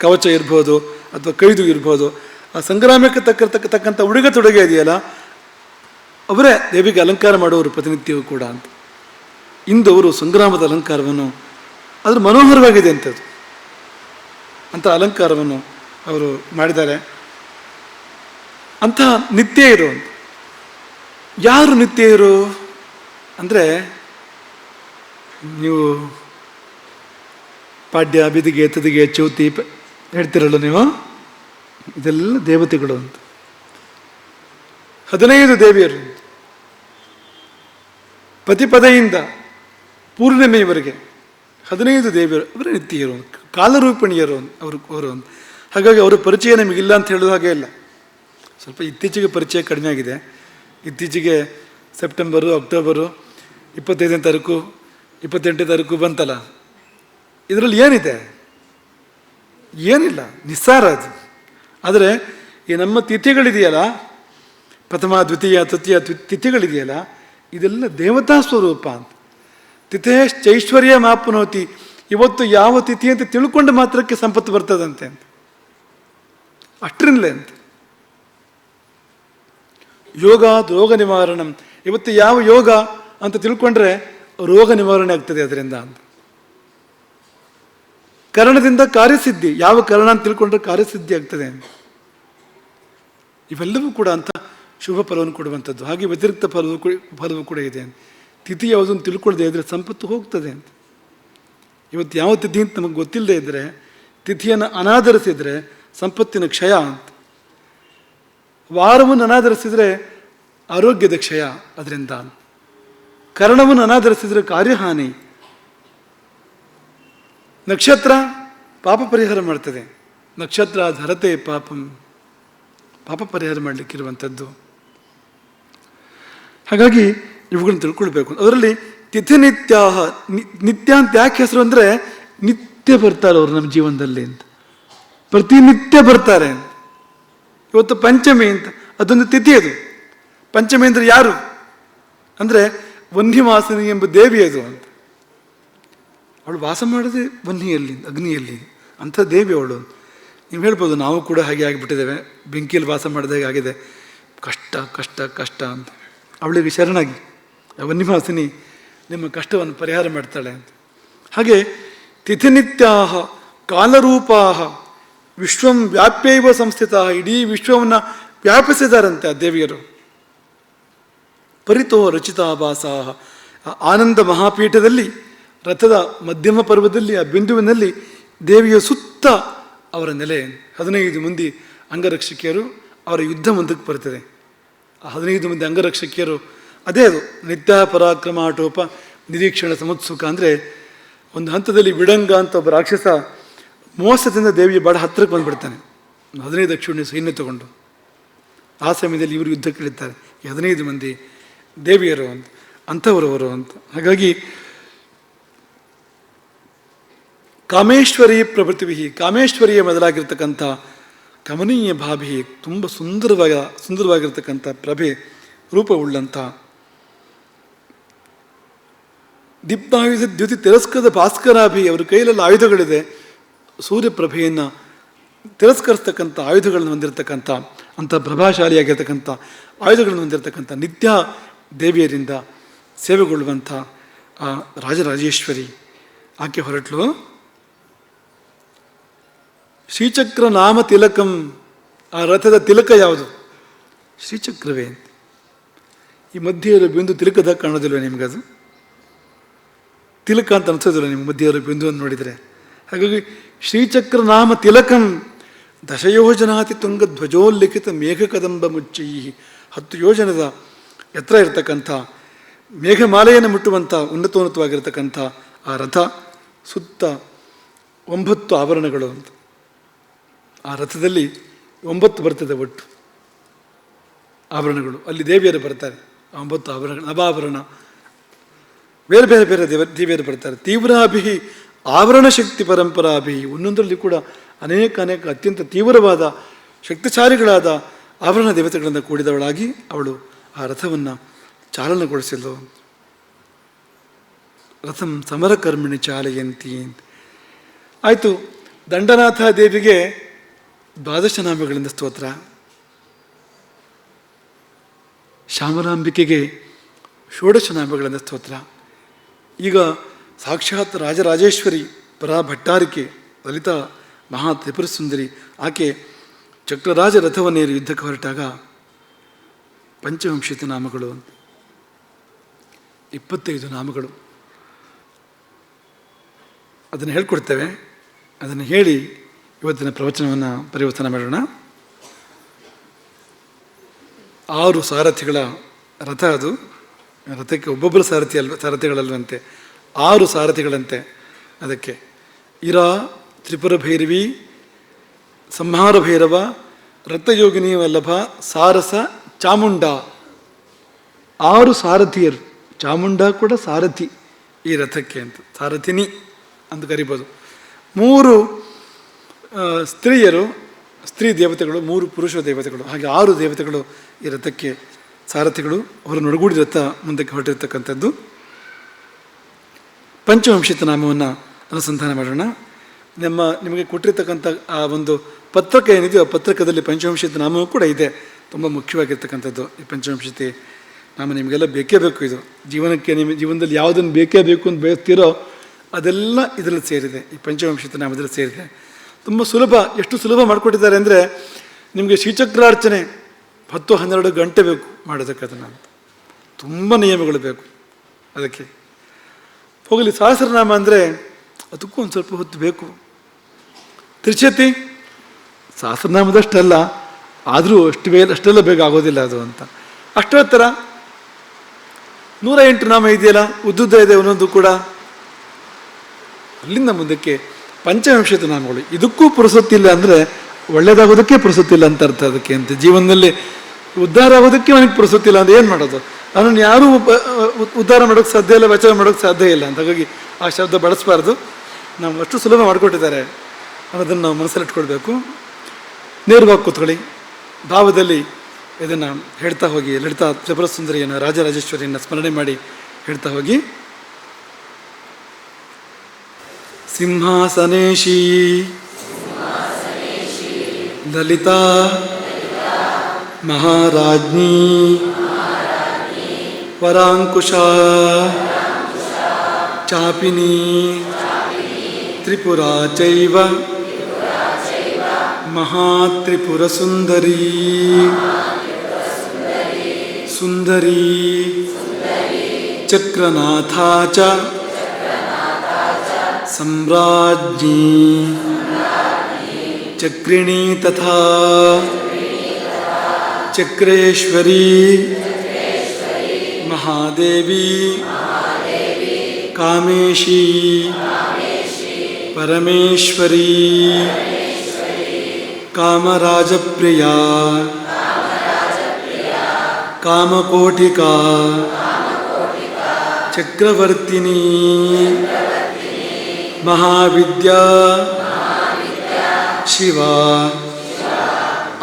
ಕವಚ ಇರ್ಬೋದು ಅಥವಾ ಕೈದು ಇರ್ಬೋದು. ಆ ಸಂಗ್ರಾಮಕ್ಕೆ ತಕ್ಕಂಥ ಉಡುಗೆ ತೊಡುಗೆ ಇದೆಯಲ್ಲ, ಅವರೇ ದೇವಿಗೆ ಅಲಂಕಾರ ಮಾಡೋರು ಪ್ರತಿನಿತ್ಯವೂ ಕೂಡ ಅಂತ. ಇಂದು ಅವರು ಸಂಗ್ರಾಮದ ಅಲಂಕಾರವನ್ನು, ಅದು ಮನೋಹರವಾಗಿದೆ ಅಂಥದ್ದು, ಅಂಥ ಅಲಂಕಾರವನ್ನು ಅವರು ಮಾಡಿದ್ದಾರೆ. ಅಂಥ ನಿತ್ಯ ಇರು. ಯಾರು ನಿತ್ಯ ಇರು ಅಂದರೆ, ನೀವು ಪಾಡ್ಯ, ಬಿದಿಗೆ, ತದಿಗೆ, ಚೌತಿ ಹೇಳ್ತಿರಲ್ಲ ನೀವು, ಇದೆಲ್ಲ ದೇವತೆಗಳು ಅಂತ. 15 ದೇವಿಯರು ಪತಿಪದೆಯಿಂದ ಪೂರ್ಣಿಮೆಯವರೆಗೆ 15 ದೇವಿಯರು ಅವರ ನಿತ್ಯರು, ಕಾಲರೂಪಿಣಿಯರು ಅವರು. ಹಾಗಾಗಿ ಅವರ ಪರಿಚಯ ನಮಗಿಲ್ಲ ಅಂತ ಹೇಳೋ ಹಾಗೆ ಇಲ್ಲ. ಸ್ವಲ್ಪ ಇತ್ತೀಚೆಗೆ ಪರಿಚಯ ಕಡಿಮೆ ಆಗಿದೆ. ಇತ್ತೀಚೆಗೆ ಸೆಪ್ಟೆಂಬರು, ಅಕ್ಟೋಬರು 25ನೇ ತಾರೀಕು, 28ನೇ ತಾರೀಕು ಬಂತಲ್ಲ, ಇದರಲ್ಲಿ ಏನಿದೆ? ಏನಿಲ್ಲ, ನಿಸ್ಸಾರ ಅದು. ಆದರೆ ಈ ನಮ್ಮ ತಿಥಿಗಳಿದೆಯಲ್ಲ, ಪ್ರಥಮ, ದ್ವಿತೀಯ, ತೃತೀಯ ತಿಥಿಗಳಿದೆಯಲ್ಲ, ಇದೆಲ್ಲ ದೇವತಾ ಸ್ವರೂಪ ಅಂತ. ತಿಥೇಶ್ಚೈಶ್ವರ್ಯ ಮಾಪನೋತಿ. ಇವತ್ತು ಯಾವ ತಿಥಿ ಅಂತ ತಿಳ್ಕೊಂಡು ಮಾತ್ರಕ್ಕೆ ಸಂಪತ್ತು ಬರ್ತದಂತೆ ಅಂತ, ಅಷ್ಟರಿಂದಲೇ ಅಂತ. ಯೋಗ ರೋಗ ನಿವಾರಣಂ. ಇವತ್ತು ಯಾವ ಯೋಗ ಅಂತ ತಿಳ್ಕೊಂಡ್ರೆ ರೋಗ ನಿವಾರಣೆ ಆಗ್ತದೆ ಅದರಿಂದ ಅಂತ. ಕರಣದಿಂದ ಕಾರ್ಯಸಿದ್ಧಿ, ಯಾವ ಕರಣ ಅಂತ ತಿಳ್ಕೊಂಡ್ರೆ ಕಾರ್ಯಸಿದ್ಧಿ ಆಗ್ತದೆ ಅಂತ. ಇವೆಲ್ಲವೂ ಕೂಡ ಅಂತ ಶುಭ ಫಲವನ್ನು ಕೊಡುವಂಥದ್ದು. ಹಾಗೆ ವ್ಯತಿರಿಕ್ತ ಫಲವೂ ಕೂಡ ಇದೆ ಅಂತ. ತಿಥಿ ಯಾವುದನ್ನು ತಿಳ್ಕೊಳ್ಳದೆ ಇದ್ದರೆ ಸಂಪತ್ತು ಹೋಗ್ತದೆ ಅಂತ. ಇವತ್ತು ಯಾವ ತಿಥಿ ಅಂತ ನಮಗೆ ಗೊತ್ತಿಲ್ಲದೆ ಇದ್ದರೆ, ತಿಥಿಯನ್ನು ಅನಾದರಿಸಿದರೆ ಸಂಪತ್ತಿನ ಕ್ಷಯ ಅಂತ. ವಾರವನ್ನು ಅನಾದರಿಸಿದರೆ ಆರೋಗ್ಯದ ಕ್ಷಯ ಅದರಿಂದ. ಕರ್ಣವನ್ನು ಅನಾದರಿಸಿದರೆ ಕಾರ್ಯಹಾನಿ. ನಕ್ಷತ್ರ ಪಾಪ ಪರಿಹಾರ ಮಾಡ್ತದೆ. ನಕ್ಷತ್ರ ಧರತೆ ಪಾಪ ಪರಿಹಾರ ಮಾಡಲಿಕ್ಕಿರುವಂಥದ್ದು. ಹಾಗಾಗಿ ಇವುಗಳನ್ನು ತಿಳ್ಕೊಳ್ಬೇಕು. ಅದರಲ್ಲಿ ತಿಥಿನಿತ್ಯ, ನಿತ್ಯ ಅಂತ ಯಾಕೆ ಹೆಸರು ಅಂದರೆ, ನಿತ್ಯ ಬರ್ತಾರೆ ಅವರು ನಮ್ಮ ಜೀವನದಲ್ಲಿ ಅಂತ, ಪ್ರತಿನಿತ್ಯ ಬರ್ತಾರೆ. ಇವತ್ತು ಪಂಚಮಿ ಅಂತ, ಅದೊಂದು ತಿಥಿ. ಅದು ಪಂಚಮಿ ಅಂದರೆ ಯಾರು ಅಂದರೆ ವನ್ಯವಾಸಿನಿ ಎಂಬ ದೇವಿ ಅದು ಅಂತ. ಅವಳು ವಾಸ ಮಾಡೋದೇ ವನ್ನಿಯಲ್ಲಿ, ಅಗ್ನಿಯಲ್ಲಿ, ಅಂಥ ದೇವಿ ಅವಳು. ನೀವು ಹೇಳ್ಬೋದು ನಾವು ಕೂಡ ಹಾಗೆ ಆಗಿಬಿಟ್ಟಿದ್ದೇವೆ, ಬೆಂಕಿಯಲ್ಲಿ ವಾಸ ಮಾಡಿದಾಗ ಆಗಿದೆ, ಕಷ್ಟ ಕಷ್ಟ ಕಷ್ಟ ಅಂತ. ಅವಳಿಗೆ ಶರಣಾಗಿ ವನ್ಯವಾಸಿನಿ ನಿಮ್ಮ ಕಷ್ಟವನ್ನು ಪರಿಹಾರ ಮಾಡ್ತಾಳೆ ಅಂತ. ಹಾಗೆ ತಿಥಿನಿತ್ಯಾ ಕಾಲರೂಪಾ ವಿಶ್ವಂ ವ್ಯಾಪ್ಯೈವ ಸಂಸ್ಥಿತ. ಇಡೀ ವಿಶ್ವವನ್ನು ವ್ಯಾಪಿಸಿದಾರಂತೆ ಆ ದೇವಿಯರು. ಪರಿತೋ ರಚಿತಾಭಾಸ. ಆನಂದ ಮಹಾಪೀಠದಲ್ಲಿ, ರಥದ ಮಧ್ಯಮ ಪರ್ವದಲ್ಲಿ, ಆ ಬಿಂದುವಿನಲ್ಲಿ ದೇವಿಯ ಸುತ್ತ ಅವರ ನೆಲೆ. 15 ಮಂದಿ ಅಂಗರಕ್ಷಕಿಯರು, ಅವರ ಯುದ್ಧ ಮುಂದಕ್ಕೆ ಬರ್ತದೆ. ಆ 15 ಮಂದಿ ಅಂಗರಕ್ಷಕಿಯರು ಅದೇ ಅದು ನಿತ್ಯ ಪರಾಕ್ರಮ ಆಟೋಪ ನಿರೀಕ್ಷಣ ಸಮುತ್ಸುಕ. ಅಂದರೆ ಒಂದು ಹಂತದಲ್ಲಿ ವಿಡಂಗ ಅಂತ ಒಬ್ಬ ರಾಕ್ಷಸ ಮೋಸದಿಂದ ದೇವಿಯ ಬಹಳ ಹತ್ತಿರಕ್ಕೆ ಬಂದುಬಿಡ್ತಾನೆ, 15 ಅಕ್ಷುಣ್ಯ ಸೈನ್ಯ ತಗೊಂಡು. ಆ ಸಮಯದಲ್ಲಿ ಇವರು ಯುದ್ಧಕ್ಕೆ ಇಳಿತಾರೆ, 15 ಮಂದಿ ದೇವಿಯರು ಅಂತ, ಅಂಥವರವರು ಅಂತ. ಹಾಗಾಗಿ ಕಾಮೇಶ್ವರಿ ಪ್ರಭೃತಿವಿ, ಕಾಮೇಶ್ವರಿಯ ಮೊದಲಾಗಿರ್ತಕ್ಕಂಥ ಕಮನೀಯ ಭಾಭಿ, ತುಂಬ ಸುಂದರವಾಗಿರ್ತಕ್ಕಂಥ ಪ್ರಭೆ ರೂಪವುಳ್ಳಂಥ ದೀಪ್ತಾಯುಧ ದ್ಯುತಿ ತಿರಸ್ಕೃತ ಭಾಸ್ಕರಾಭಿ. ಅವರ ಕೈಯಲ್ಲಿ ಆಯುಧಗಳಿದೆ, ಸೂರ್ಯಪ್ರಭೆಯನ್ನು ತಿರಸ್ಕರಿಸ್ತಕ್ಕಂಥ ಆಯುಧಗಳನ್ನು ಹೊಂದಿರತಕ್ಕಂಥ ಅಂಥ ಪ್ರಭಾಶಾಲಿಯಾಗಿರ್ತಕ್ಕಂಥ ಆಯುಧಗಳನ್ನು ಹೊಂದಿರತಕ್ಕಂಥ ನಿತ್ಯ ದೇವಿಯರಿಂದ ಸೇವೆಗೊಳ್ಳುವಂಥ ಆ ರಾಜರಾಜೇಶ್ವರಿ ಆಕೆ ಹೊರಟಳು. ಶ್ರೀಚಕ್ರ ನಾಮ ತಿಲಕಂ, ಆ ರಥದ ತಿಲಕ ಯಾವುದು? ಶ್ರೀಚಕ್ರವೇ. ಈ ಮಧ್ಯೆ ಇರೋ ಬಿಂದು ತಿಲಕದಾಗ ಕಾಣೋದಿಲ್ವ ನಿಮಗದು? ತಿಲಕ ಅಂತ ಅನಿಸೋದಿಲ್ಲ ನಿಮ್ಗೆ ಮಧ್ಯೆ ಇರೋ ಬಿಂದುವನ್ನು ನೋಡಿದರೆ? ಹಾಗಾಗಿ ಶ್ರೀಚಕ್ರ ನಾಮ ತಿಲಕಂ ದಶಯೋಜನಾತಿ ತುಂಗ ಧ್ವಜೋಲ್ಲಿಖಿತ ಮೇಘಕದಂಬ ಮುಚ್ಚಿ, 10 ಯೋಜನದ ಎತ್ತರ ಇರತಕ್ಕಂಥ ಮೇಘಮಾಲೆಯನ್ನು ಮುಟ್ಟುವಂಥ ಉನ್ನತೋನ್ನತವಾಗಿರತಕ್ಕಂಥ ಆ ರಥ, ಸುತ್ತ 9 ಆಭರಣಗಳು ಅಂತ. ಆ ರಥದಲ್ಲಿ 9 ಬರ್ತದೆ ಒಟ್ಟು ಆಭರಣಗಳು. ಅಲ್ಲಿ ದೇವಿಯರು ಬರ್ತಾರೆ. ಆ 9 ಆಭರಣಗಳು, ನವಾಭರಣ, ಬೇರೆ ಬೇರೆ ಬೇರೆ ದೇವಿಯರು ಬರ್ತಾರೆ. ತೀವ್ರಾಭಿ ಆವರಣ ಶಕ್ತಿ ಪರಂಪರಾಭಿ, ಒಂದೊಂದರಲ್ಲಿ ಕೂಡ ಅನೇಕ ಅತ್ಯಂತ ತೀವ್ರವಾದ ಶಕ್ತಿಶಾಲಿಗಳಾದ ಆಭರಣ ದೇವತೆಗಳಿಂದ ಕೂಡಿದವಳಾಗಿ ಅವಳು ಆ ರಥವನ್ನು ಚಾಲನೆಗೊಳಿಸಿದ್ಲು. ರಥಂ ಸಮರಕರ್ಮಿಣಿ ಚಾಲಯಂತಿ ಆಯಿತು. ದಂಡನಾಥ ದೇವಿಗೆ 12 ನಾಮಗಳಿಂದ ಸ್ತೋತ್ರ, ಶ್ಯಾಮಲಾಂಬಿಕೆಗೆ 16 ನಾಮಗಳಿಂದ ಸ್ತೋತ್ರ. ಈಗ ಸಾಕ್ಷಾತ್ ರಾಜರಾಜೇಶ್ವರಿ ಭಟ್ಟಾರಿಕೆ ಲಲಿತಾ ಮಹಾ ತ್ರಿಪುರ ಸುಂದರಿ ಆಕೆ ಚಕ್ರರಾಜ ರಥವನ್ನೇರಿ ಯುದ್ಧಕ್ಕೆ ಹೊರಟಾಗ ಪಂಚವಂಶಿತ ನಾಮಗಳು, 25 ನಾಮಗಳು ಅದನ್ನು ಹೇಳ್ಕೊಡ್ತೇವೆ. ಅದನ್ನು ಹೇಳಿ ಇವತ್ತಿನ ಪ್ರವಚನವನ್ನು ಪರಿವರ್ತನೆ ಮಾಡೋಣ. 6 ಸಾರಥಿಗಳ ರಥ ಅದು. ರಥಕ್ಕೆ ಒಬ್ಬೊಬ್ಬರು ಸಾರಥಿಗಳಲ್ವಂತೆ, 6 ಸಾರಥಿಗಳಂತೆ. ಅದಕ್ಕೆ ಇರಾ, ತ್ರಿಪುರ ಭೈರವಿ, ಸಂಹಾರ ಭೈರವ, ರಥಯೋಗಿನಿ ವಲ್ಲಭ, ಸಾರಸ, ಚಾಮುಂಡ, 6 ಸಾರಥಿಯರು. ಚಾಮುಂಡ ಕೂಡ ಸಾರಥಿ ಈ ರಥಕ್ಕೆ ಅಂತ, ಸಾರಥಿನಿ ಅಂತ ಕರಿಬೋದು. 3 ಸ್ತ್ರೀಯರು, ಸ್ತ್ರೀ ದೇವತೆಗಳು, 3 ಪುರುಷ ದೇವತೆಗಳು, ಹಾಗೆ 6 ದೇವತೆಗಳು ಈ ರಥಕ್ಕೆ ಸಾರಥಿಗಳು. ಅವರ ನಡುಗೂಡಿ ರಥ ಮುಂದಕ್ಕೆ ಹೊರಟಿರ್ತಕ್ಕಂಥದ್ದು. ಪಂಚವಂಶಿತ ನಾಮವನ್ನು ಅನುಸಂಧಾನ ಮಾಡೋಣ. ನಿಮಗೆ ಕೊಟ್ಟಿರ್ತಕ್ಕಂಥ ಆ ಒಂದು ಪತ್ರಕ ಏನಿದೆಯೋ ಆ ಪತ್ರಕದಲ್ಲಿ ಪಂಚವಂಶಿತ ನಾಮವೂ ಕೂಡ ಇದೆ. ತುಂಬ ಮುಖ್ಯವಾಗಿರ್ತಕ್ಕಂಥದ್ದು ಈ ಪಂಚವಂಶಿತಿ ನಾಮ. ನಿಮಗೆಲ್ಲ ಬೇಕೇ ಬೇಕು. ಇದು ಜೀವನಕ್ಕೆ, ನಿಮ್ಮ ಜೀವನದಲ್ಲಿ ಯಾವುದನ್ನು ಬೇಕೇ ಬೇಕು ಅಂತ ಬಯಸ್ತೀರೋ ಅದೆಲ್ಲ ಇದರಲ್ಲಿ ಸೇರಿದೆ. ಈ ಪಂಚವಂಶಿತ ನಾಮದಲ್ಲಿ ಸೇರಿದೆ. ತುಂಬ ಸುಲಭ. ಎಷ್ಟು ಸುಲಭ ಮಾಡಿಕೊಟ್ಟಿದ್ದಾರೆ ಅಂದರೆ, ನಿಮಗೆ ಶ್ರೀಚಕ್ರಾರ್ಚನೆ 10-12 ಗಂಟೆ ಬೇಕು ಮಾಡೋದಕ್ಕೆ. ಅದನ್ನು ತುಂಬ ನಿಯಮಗಳು ಬೇಕು ಅದಕ್ಕೆ. ಹೋಗಲಿ, ಸಹಸ್ರನಾಮ ಅಂದರೆ ಅದಕ್ಕೂ ಒಂದು ಸ್ವಲ್ಪ ಹೊತ್ತು ಬೇಕು. ತ್ರಿಶತಿ ಸಹಸ್ರನಾಮದಷ್ಟಲ್ಲ, ಆದರೂ ಅಷ್ಟೆಲ್ಲ ಬೇಗ ಆಗೋದಿಲ್ಲ ಅದು ಅಂತ. ಅಷ್ಟೋತ್ತರ 108 ನಾಮ ಇದೆಯಲ್ಲ, ಉದ್ದುದ್ದ ಇದೆ ಒಂದೊಂದು ಕೂಡ. ಅಲ್ಲಿಂದ ಮುಂದಕ್ಕೆ ಪಂಚವಂಶಿತ ನಾಮಗಳು. ಇದಕ್ಕೂ ಪುರುಸೊತ್ತಿಲ್ಲ ಅಂದರೆ ಒಳ್ಳೇದಾಗೋದಕ್ಕೆ ಪುರುಸೊತ್ತಿಲ್ಲ ಅಂತ ಅರ್ಥ ಅದಕ್ಕೆ ಅಂತ. ಜೀವನದಲ್ಲಿ ಉದ್ಧಾರ ಆಗೋದಕ್ಕೆ ನನಗೆ ಪುರುಸೊತ್ತಿಲ್ಲ ಅಂದರೆ ಏನು ಮಾಡೋದು? ಅವನನ್ನು ಯಾರೂ ಉದ್ಧಾರ ಮಾಡೋಕ್ಕೆ ಸಾಧ್ಯ ಇಲ್ಲ, ಬಚಾವ ಮಾಡೋಕ್ಕೆ ಸಾಧ್ಯ ಇಲ್ಲ ಅಂತ. ಹಾಗಾಗಿ ಆ ಶಬ್ದ ಬಳಸಬಾರ್ದು. ನಾವು ಅಷ್ಟು ಸುಲಭ ಮಾಡಿಕೊಟ್ಟಿದ್ದಾರೆ ಅನ್ನೋದನ್ನು ನಾವು ಮನಸ್ಸಲ್ಲಿಟ್ಕೊಳ್ಬೇಕು. ನೇರವಾಗಿ ಕೂತ್ಕೊಳ್ಳಿ. ಭಾವದಲ್ಲಿ ಇದನ್ನು ಹೇಳ್ತಾ ಹೋಗಿ, ಲಲಿತಾ ತ್ರಿಪುರ ಸುಂದರಿಯನ್ನು, ರಾಜರಾಜೇಶ್ವರಿಯನ್ನು ಸ್ಮರಣೆ ಮಾಡಿ ಹೇಳ್ತಾ ಹೋಗಿ. ಸಿಂಹಾಸನೇಶಿ ಲಲಿತಾ ಮಹಾರಾಜ್ಞಿ ವರಾಂಕುಶ ಚಾಪಿನಿ ತ್ರಿಪುರಾ ಚೈವ ಮಹಾತ್ರಿಪುರ ಸುಂದರಿ ಸುಂದರಿ ಚಕ್ರನಾಥಾ ಚ सम्राज्ञी चक्रिणी तथा चक्रेश्वरी महादेवी कामेशी परमेश्वरी कामराजप्रिया कामकोटिका चक्रवर्तिनी महाविद्या शिवा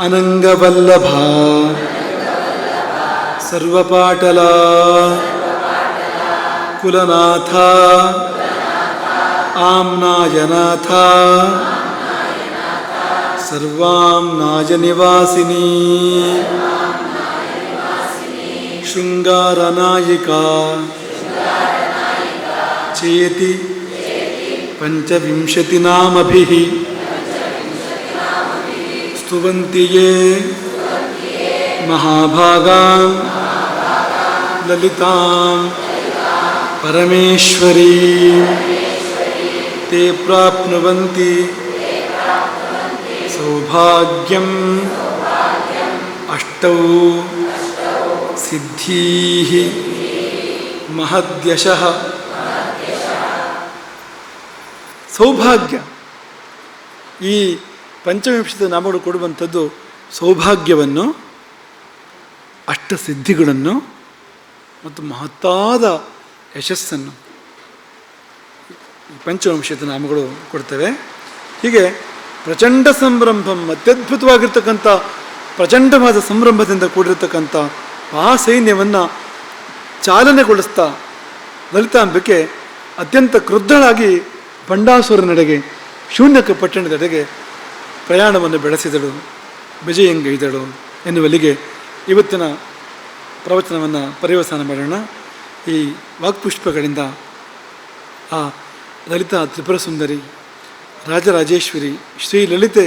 अनंगवल्लभा सर्वपाटला कुलनाथा आम्नायनाथा ಸರ್ವಾಂನಾಯನಿವಾಸಿನಿ ಶೃಂಗಾರನಾಯಿಕಾ ಚೇತಿ ಪಂಚವಿಂಶತಿನಾಮಭಿಃ ಸ್ತುವಂತಿ ಯೇ ಮಹಾಭಾಗಾಂ ಲಲಿತಾಂ ಪರಮೇಶ್ವರೀಂ ತೇ ಪ್ರಾಪ್ನುವಂತಿ ಸೌಭಾಗ್ಯಂ ಅಷ್ಟೌ ಸಿದ್ಧೀಃ ಮಹದ್ಯಶಃ. ಸೌಭಾಗ್ಯ, ಈ ಪಂಚವಿಂಶತಿ ನಾಮಗಳು ಕೊಡುವಂಥದ್ದು ಸೌಭಾಗ್ಯವನ್ನು, ಅಷ್ಟಸಿದ್ಧಿಗಳನ್ನು ಮತ್ತು ಮಹತ್ತಾದ ಯಶಸ್ಸನ್ನು ಪಂಚವಿಂಶತಿ ನಾಮಗಳು ಕೊಡ್ತವೆ. ಹೀಗೆ ಪ್ರಚಂಡ ಸಂಭ್ರಮಂ, ಅತ್ಯದ್ಭುತವಾಗಿರ್ತಕ್ಕಂಥ ಪ್ರಚಂಡವಾದ ಸಂಭ್ರಮದಿಂದ ಕೂಡಿರ್ತಕ್ಕಂಥ ಆ ಸೈನ್ಯವನ್ನು ಚಾಲನೆಗೊಳಿಸ್ತಾ ಲಲಿತಾಂಬಿಕೆ ಅತ್ಯಂತ ಕ್ರುದ್ಧಳಾಗಿ ಬಂಡಾಸುರನೆಡೆಗೆ, ಶೂನ್ಯಕ ಪಟ್ಟಣದೆಡೆಗೆ ಪ್ರಯಾಣವನ್ನು ಬೆಳೆಸಿದಳು, ವಿಜಯಂಗೈದಳು ಎನ್ನುವಲ್ಲಿಗೆ ಇವತ್ತಿನ ಪ್ರವಚನವನ್ನು ಪರ್ಯವಸಾನ ಮಾಡೋಣ. ಈ ವಾಕ್ಪುಷ್ಪಗಳಿಂದ ಆ ಲಲಿತಾ ತ್ರಿಪುರ ಸುಂದರಿ, ರಾಜರಾಜೇಶ್ವರಿ, ಶ್ರೀ ಲಲಿತೆ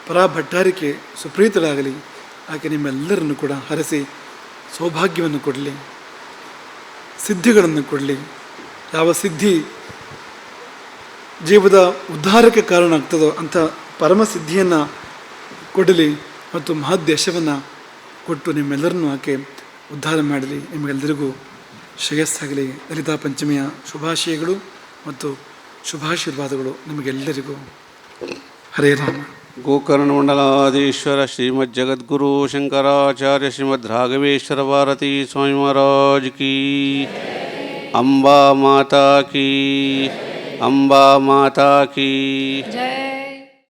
ಪರಾಭಟ್ಟಾರಿಕೆ ಸುಪ್ರೀತಳಾಗಲಿ. ಆಕೆ ನಿಮ್ಮೆಲ್ಲರನ್ನು ಕೂಡ ಹರಸಿ ಸೌಭಾಗ್ಯವನ್ನು ಕೊಡಲಿ, ಸಿದ್ಧಿಗಳನ್ನು ಕೊಡಲಿ. ಯಾವ ಸಿದ್ಧಿ ಜೀವದ ಉದ್ಧಾರಕ್ಕೆ ಕಾರಣ ಆಗ್ತದೋ ಅಂಥ ಪರಮಸಿದ್ಧಿಯನ್ನು ಕೊಡಲಿ ಮತ್ತು ಮಹದ್ಯಶವನ್ನು ಕೊಟ್ಟು ನಿಮ್ಮೆಲ್ಲರನ್ನೂ ಆಕೆ ಉದ್ಧಾರ ಮಾಡಲಿ. ನಿಮಗೆಲ್ಲರಿಗೂ ಶ್ರೇಯಸ್ಸಾಗಲಿ. ಲಲಿತಾ ಪಂಚಮಿಯ ಶುಭಾಶಯಗಳು ಮತ್ತು ಶುಭಾಶೀರ್ವಾದಗಳು ನಿಮಗೆಲ್ಲರಿಗೂ. ಹರೇ ರಾಮ. ಗೋಕರ್ಣ ಮಂಡಲಾಧೀಶ್ವರ ಶ್ರೀಮದ್ ಜಗದ್ಗುರು ಶಂಕರಾಚಾರ್ಯ ಶ್ರೀಮದ್ ರಾಘವೇಶ್ವರ ಭಾರತೀ ಸ್ವಾಮಿ ಮಹಾರಾಜ್ ಕಿ. ಅಂಬಾ ಮಾತಾ ಕಿ. ಅಂಬಾ ಮಾತಾ ಕಿ. ಜೈ.